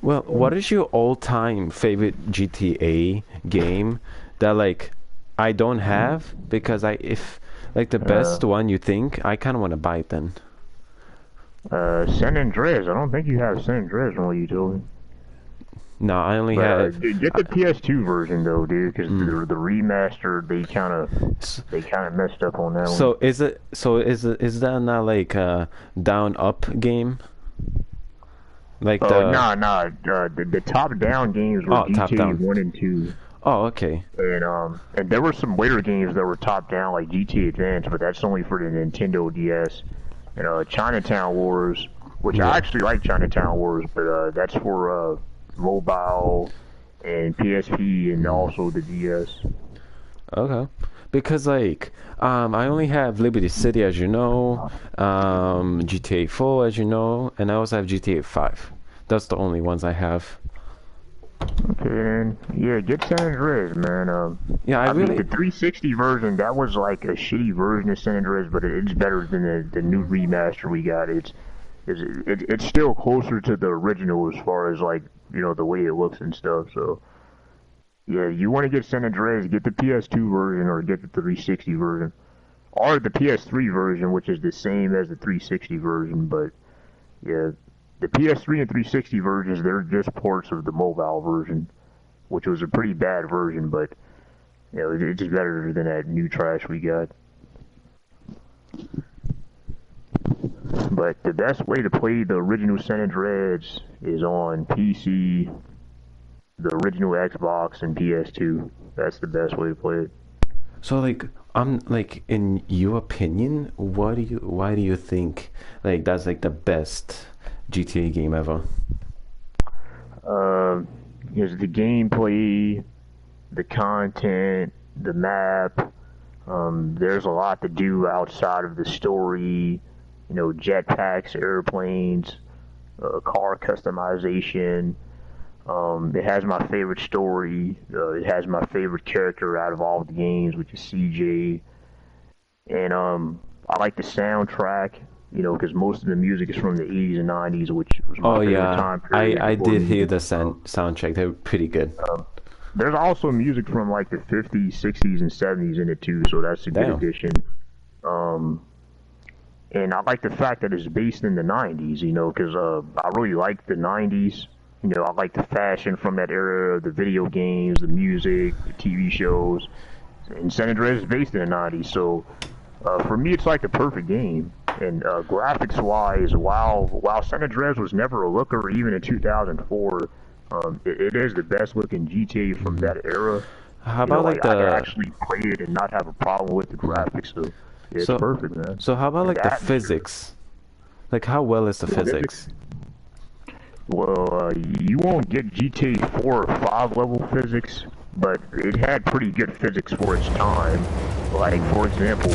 Speaker 2: Well, what is your all-time favorite GTA game that like I don't have? Because if like the best one you think, I kind of want to buy it then.
Speaker 1: San Andreas. I don't think you have San Andreas on what you told me.
Speaker 2: No, I only have.
Speaker 1: Get the PS2 version though, dude, because the remaster they kind of messed up on that one.
Speaker 2: So is that not like a down up game? Like
Speaker 1: the top down games were GTA 1 and 2.
Speaker 2: Oh, okay.
Speaker 1: And there were some later games that were top down like GTA Advance, but that's only for the Nintendo DS. And Chinatown Wars, which I actually like Chinatown Wars, but that's for mobile and PSP and also the DS.
Speaker 2: Okay. Because like I only have Liberty City, as you know, GTA 4, as you know, and I also have GTA 5. That's the only ones I have.
Speaker 1: Okay, then. Yeah, get San Andreas, man.
Speaker 2: Yeah, I
Speaker 1: mean,
Speaker 2: really...
Speaker 1: the 360 version, that was like a shitty version of San Andreas, but it's better than the new remaster we got. It's still closer to the original as far as like, you know, the way it looks and stuff, so... Yeah, you want to get San Andreas, get the PS2 version or get the 360 version. Or the PS3 version, which is the same as the 360 version, but yeah, the PS3 and 360 versions, they're just ports of the mobile version, which was a pretty bad version, but you know, it's just better than that new trash we got. But the best way to play the original San Andreas is on PC, the original Xbox, and PS2. That's the best way to play it.
Speaker 2: So like, like, in your opinion, why do you think like that's like the best GTA game ever?
Speaker 1: Is the gameplay, the content, the map. There's a lot to do outside of the story. You know, jetpacks, airplanes, car customization. It has my favorite story. It has my favorite character out of all of the games, which is CJ. And I like the soundtrack, you know, because most of the music is from the 80s and 90s, which was my favorite time period.
Speaker 2: I did hear the soundtrack. They were pretty good.
Speaker 1: There's also music from like the 50s, 60s, and 70s in it too, so that's a good addition. And I like the fact that it's based in the 90s, you know, because I really like the 90s. You know, I like the fashion from that era, the video games, the music, the TV shows. And San Andreas is based in the 90s, so for me it's like the perfect game. And graphics-wise, while San Andreas was never a looker, even in 2004, it is the best-looking GTA from that era.
Speaker 2: How about I can
Speaker 1: actually play it and not have a problem with the graphics, so it's perfect, man.
Speaker 2: So how about like the physics? Like how well is the physics?
Speaker 1: Well, you won't get GTA 4 or 5 level physics, but it had pretty good physics for its time. Like, for example,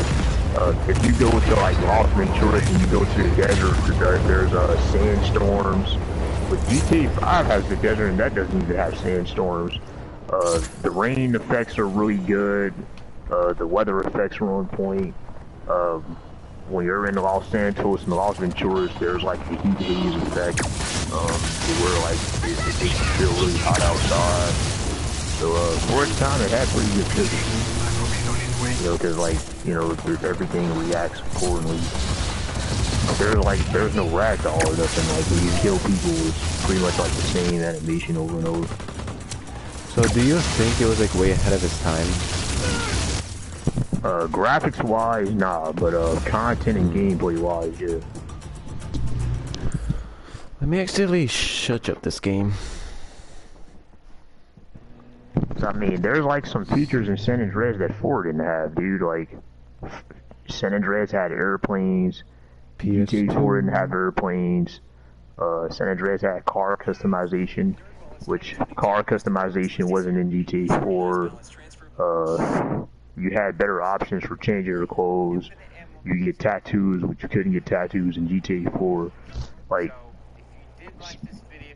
Speaker 1: if you go to like Las Venturas and you go to the desert, there's sandstorms. But GTA 5 has the desert and that doesn't even have sandstorms. The rain effects are really good. The weather effects are on point. When you're in Los Santos and Las Venturas, there's like the heat haze effect, where like it makes you feel really hot outside. So for its time, it had pretty good physics. You know, because like, you know, everything reacts accordingly. There's no ragdoll or nothing. Like when you kill people, it's pretty much like the same animation over and over.
Speaker 2: So do you think it was like way ahead of its time?
Speaker 1: Graphics wise, nah, but content and gameplay wise, yeah.
Speaker 2: Let me actually shut up this game.
Speaker 1: So, I mean, there's like some features in San Andreas that 4 didn't have, dude. Like, San Andreas had airplanes.
Speaker 2: PS2.
Speaker 1: GTA 4 didn't have airplanes. San Andreas had car customization, which car customization wasn't in GTA 4. You had better options for changing your clothes. You get tattoos, which you couldn't get tattoos in GTA 4. Like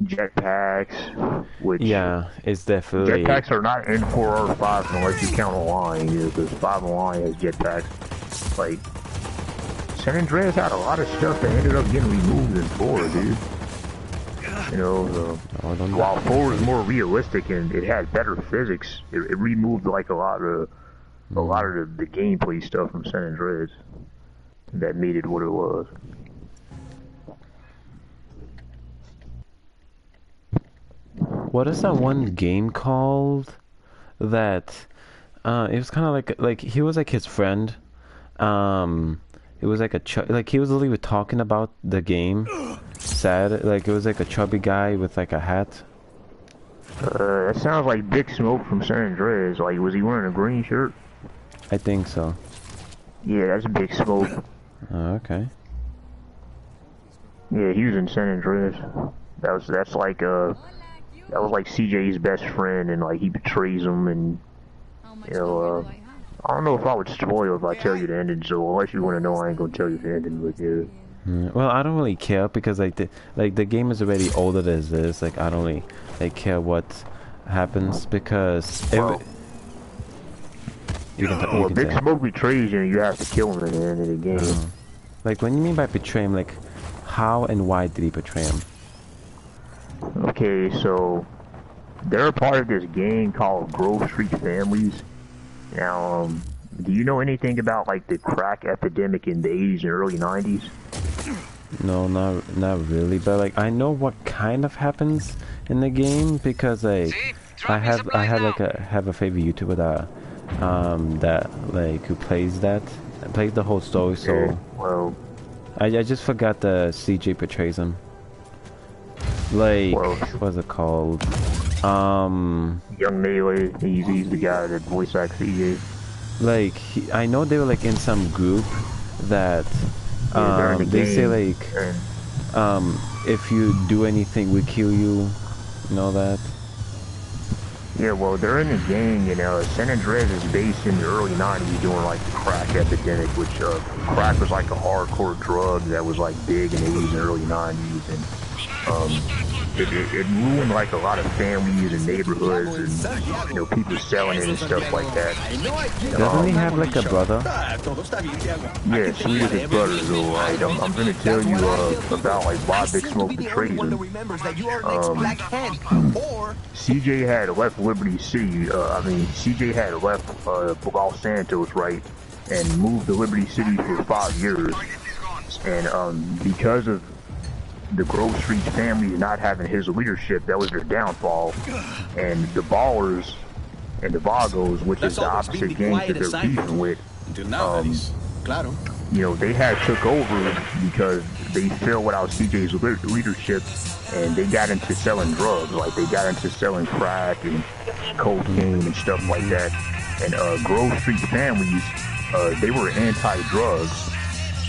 Speaker 1: jetpacks, which
Speaker 2: Yeah, it's definitely.
Speaker 1: jetpacks are not in 4R5 unless you count Online, because 5 Online has jetpacks. Like San Andreas had a lot of stuff that ended up getting removed in 4, dude. You know, while 4 was more realistic and it had better physics, it removed like a lot of the gameplay stuff from San Andreas that made it what it was.
Speaker 2: What is that one game called? That it was kind of like he was like his friend. It was like like he was literally talking about the game. Sad, like it was like a chubby guy with like a hat.
Speaker 1: That sounds like Big Smoke from San Andreas. Like, was he wearing a green shirt?
Speaker 2: I think so.
Speaker 1: Yeah, that's Big Smoke.
Speaker 2: Oh, okay.
Speaker 1: Yeah, he was in San Andreas. That's like that was like CJ's best friend, and like he betrays him, and you know, I don't know if I would spoil if I tell you the ending. So unless you want to know, I ain't gonna tell you the ending. But yeah.
Speaker 2: Well, I don't really care because like the game is already older as this. Like I don't really care what happens because
Speaker 1: Big Smoke betrays you, and you have to kill him at the end of the game.
Speaker 2: Like, when you mean by betray him, like, how and why did he betray him?
Speaker 1: Okay, so they're a part of this gang called Grove Street Families. Now, do you know anything about like the crack epidemic in the 80s and early 90s?
Speaker 2: No, not really. But like, I know what kind of happens in the game because like, I have a favorite YouTuber that like who plays the whole story. So
Speaker 1: yeah, well,
Speaker 2: I just forgot the CJ portrays him. Like, what's it called?
Speaker 1: Young Melee. He's the guy that voice acts CJ.
Speaker 2: Like, I know they were like in some group that they say like if you do anything we kill you, you know that.
Speaker 1: Yeah, well, they're in a gang, you know. San Andreas is based in the early 90s doing, like, the crack epidemic, which, crack was, like, a hardcore drug that was, like, big in the 80s and early 90s, and, it ruined, like, a lot of families and neighborhoods, and, you know, people selling it and stuff like that.
Speaker 2: Doesn't he have, like, a brother?
Speaker 1: Yeah, she was his brother, so, right, I'm gonna tell you, about, like, why Big Smoke betrayed him. CJ had left Liberty City, CJ had left Los Santos, right, and moved to Liberty City for 5 years, and because of the Grove Street family not having his leadership, that was their downfall, and the Ballers and the Vagos, which is the opposite gang that they're beefing with, you know, they had took over because they fell without CJ's leadership, and they got into selling drugs. Like, they got into selling crack and cocaine and stuff like that. And Grove Street families, they were anti-drugs.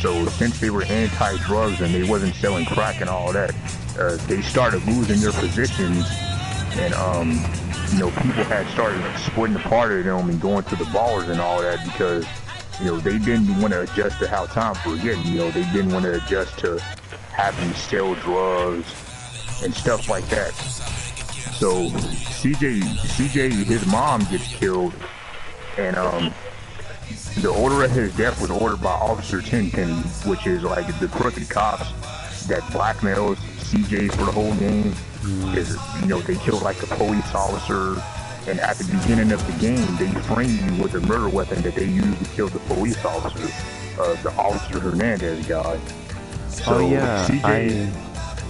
Speaker 1: So since they were anti-drugs and they wasn't selling crack and all that, they started losing their positions. And, you know, people had started splitting apart of them and going to the Ballers and all that because, you know, they didn't want to adjust to how times were getting. You know, they didn't want to adjust to having to sell drugs and stuff like that. So CJ, his mom gets killed, and the order of his death was ordered by Officer Tenpenny, which is like the crooked cops that blackmails CJ for the whole game. Is, you know, they killed like a police officer, and at the beginning of the game, they frame you with a murder weapon that they used to kill the police officer, the Officer Hernandez guy. So
Speaker 2: oh yeah,
Speaker 1: CJ,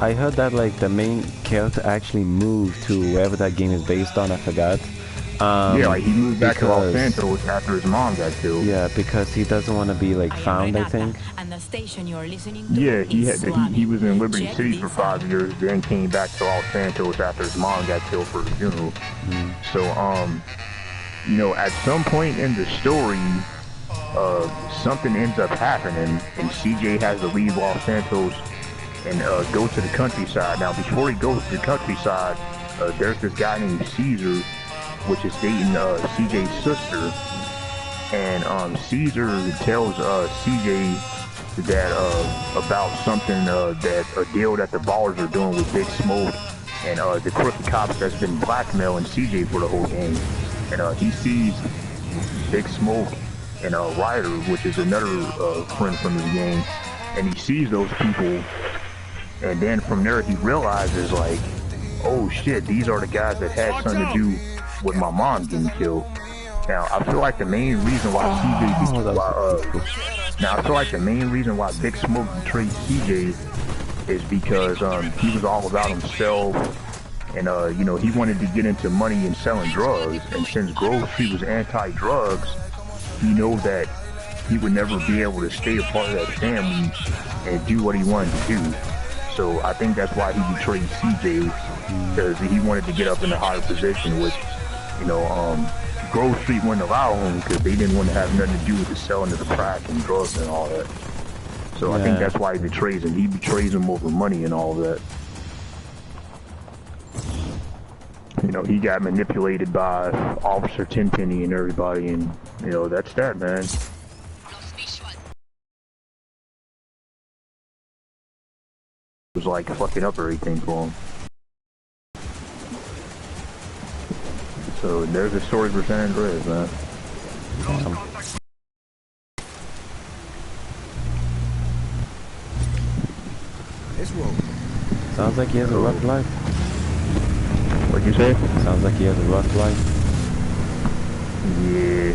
Speaker 2: I heard that like the main character actually moved to wherever that game is based on. I forgot.
Speaker 1: Yeah, like he moved back to Los Santos after his mom got killed.
Speaker 2: Yeah, because he doesn't want to be like found, I think.
Speaker 1: Yeah, he was in Liberty City for 5 years, then came back to Los Santos after his mom got killed for the funeral. So, you know, at some point in the story, something ends up happening, and CJ has to leave Los Santos and go to the countryside. Now, before he goes to the countryside, there's this guy named Caesar, which is dating CJ's sister, and Caesar tells CJ that about something that a deal that the Ballers are doing with Big Smoke and the crooked cops that's been blackmailing CJ for the whole game. And he sees Big Smoke and Ryder, which is another friend from his gang, and he sees those people, and then from there he realizes, like, oh shit, these are the guys that had something to do with my mom getting killed. Now I feel like the main reason why Big Smoke betrayed CJ is because he was all about himself, and you know, he wanted to get into money and selling drugs, and since Grove Street was anti-drugs, he knew that he would never be able to stay a part of that family and do what he wanted to do. So I think that's why he betrayed CJ, because he wanted to get up in a higher position, which, you know, Grove Street wouldn't allow him because they didn't want to have nothing to do with the selling of the crack and drugs and all that. So yeah. I think that's why he betrays him. He betrays him over money and all that. You know, he got manipulated by Officer Tenpenny and everybody, and, you know, that's that, man. It was like fucking up everything for him. So there's the story for San Andreas, man.
Speaker 2: Sounds like he has a rough life.
Speaker 1: What'd you say?
Speaker 2: Sounds like he has a rough life.
Speaker 1: Yeah,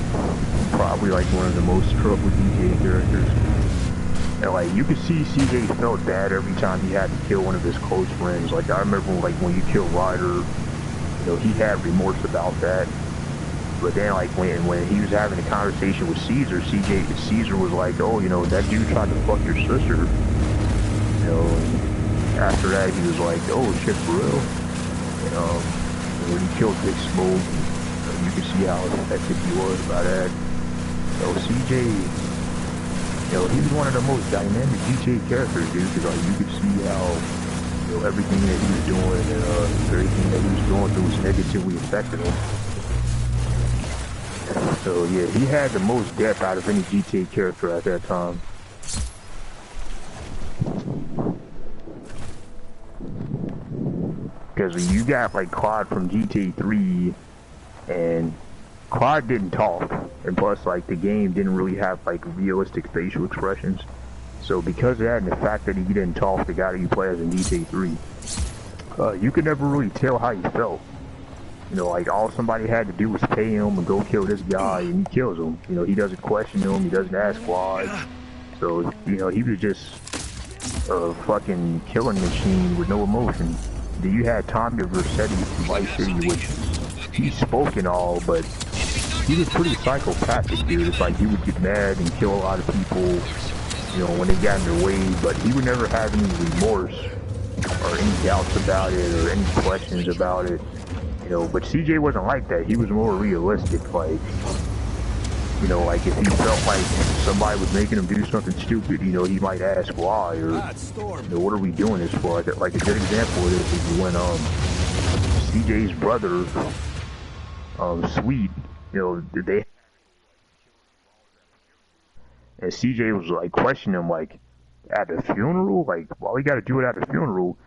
Speaker 1: probably like one of the most troubled DJ characters. And like, you could see CJ felt bad every time he had to kill one of his close friends. Like, I remember like when you killed Ryder, you know, he had remorse about that. But then like when he was having a conversation with Caesar, Caesar was like, oh, you know, that dude tried to fuck your sister. You know, and after that he was like, oh shit, for real. And when he killed Big Smoke, you can see how effective he was by that. So CJ, you know, he was one of the most dynamic GTA characters, dude, because like, you could see how, you know, everything that he was doing and everything that he was going through was negatively affecting him. So yeah, he had the most depth out of any GTA character at that time. Because you got like Claude from GTA 3, and Claude didn't talk, and plus like the game didn't really have like realistic facial expressions. So because of that and the fact that he didn't talk, the guy that you play as in GTA 3, you could never really tell how he felt. You know, like all somebody had to do was pay him and go kill this guy, and he kills him. You know, he doesn't question him, he doesn't ask why. So, you know, he was just a fucking killing machine with no emotion. Then you had Tommy Vercetti from Vice City, which he spoke and all, but he was pretty psychopathic, dude. It's like he would get mad and kill a lot of people, you know, when they got in their way, but he would never have any remorse or any doubts about it or any questions about it. You know, but CJ wasn't like that. He was more realistic, like, you know, like if he felt like somebody was making him do something stupid, you know, he might ask why, or, you know, what are we doing this for? Like a good example of this is when CJ's brother, Sweet, you know, they, and CJ was like questioning him, like, at the funeral, like, why we gotta do it at the funeral?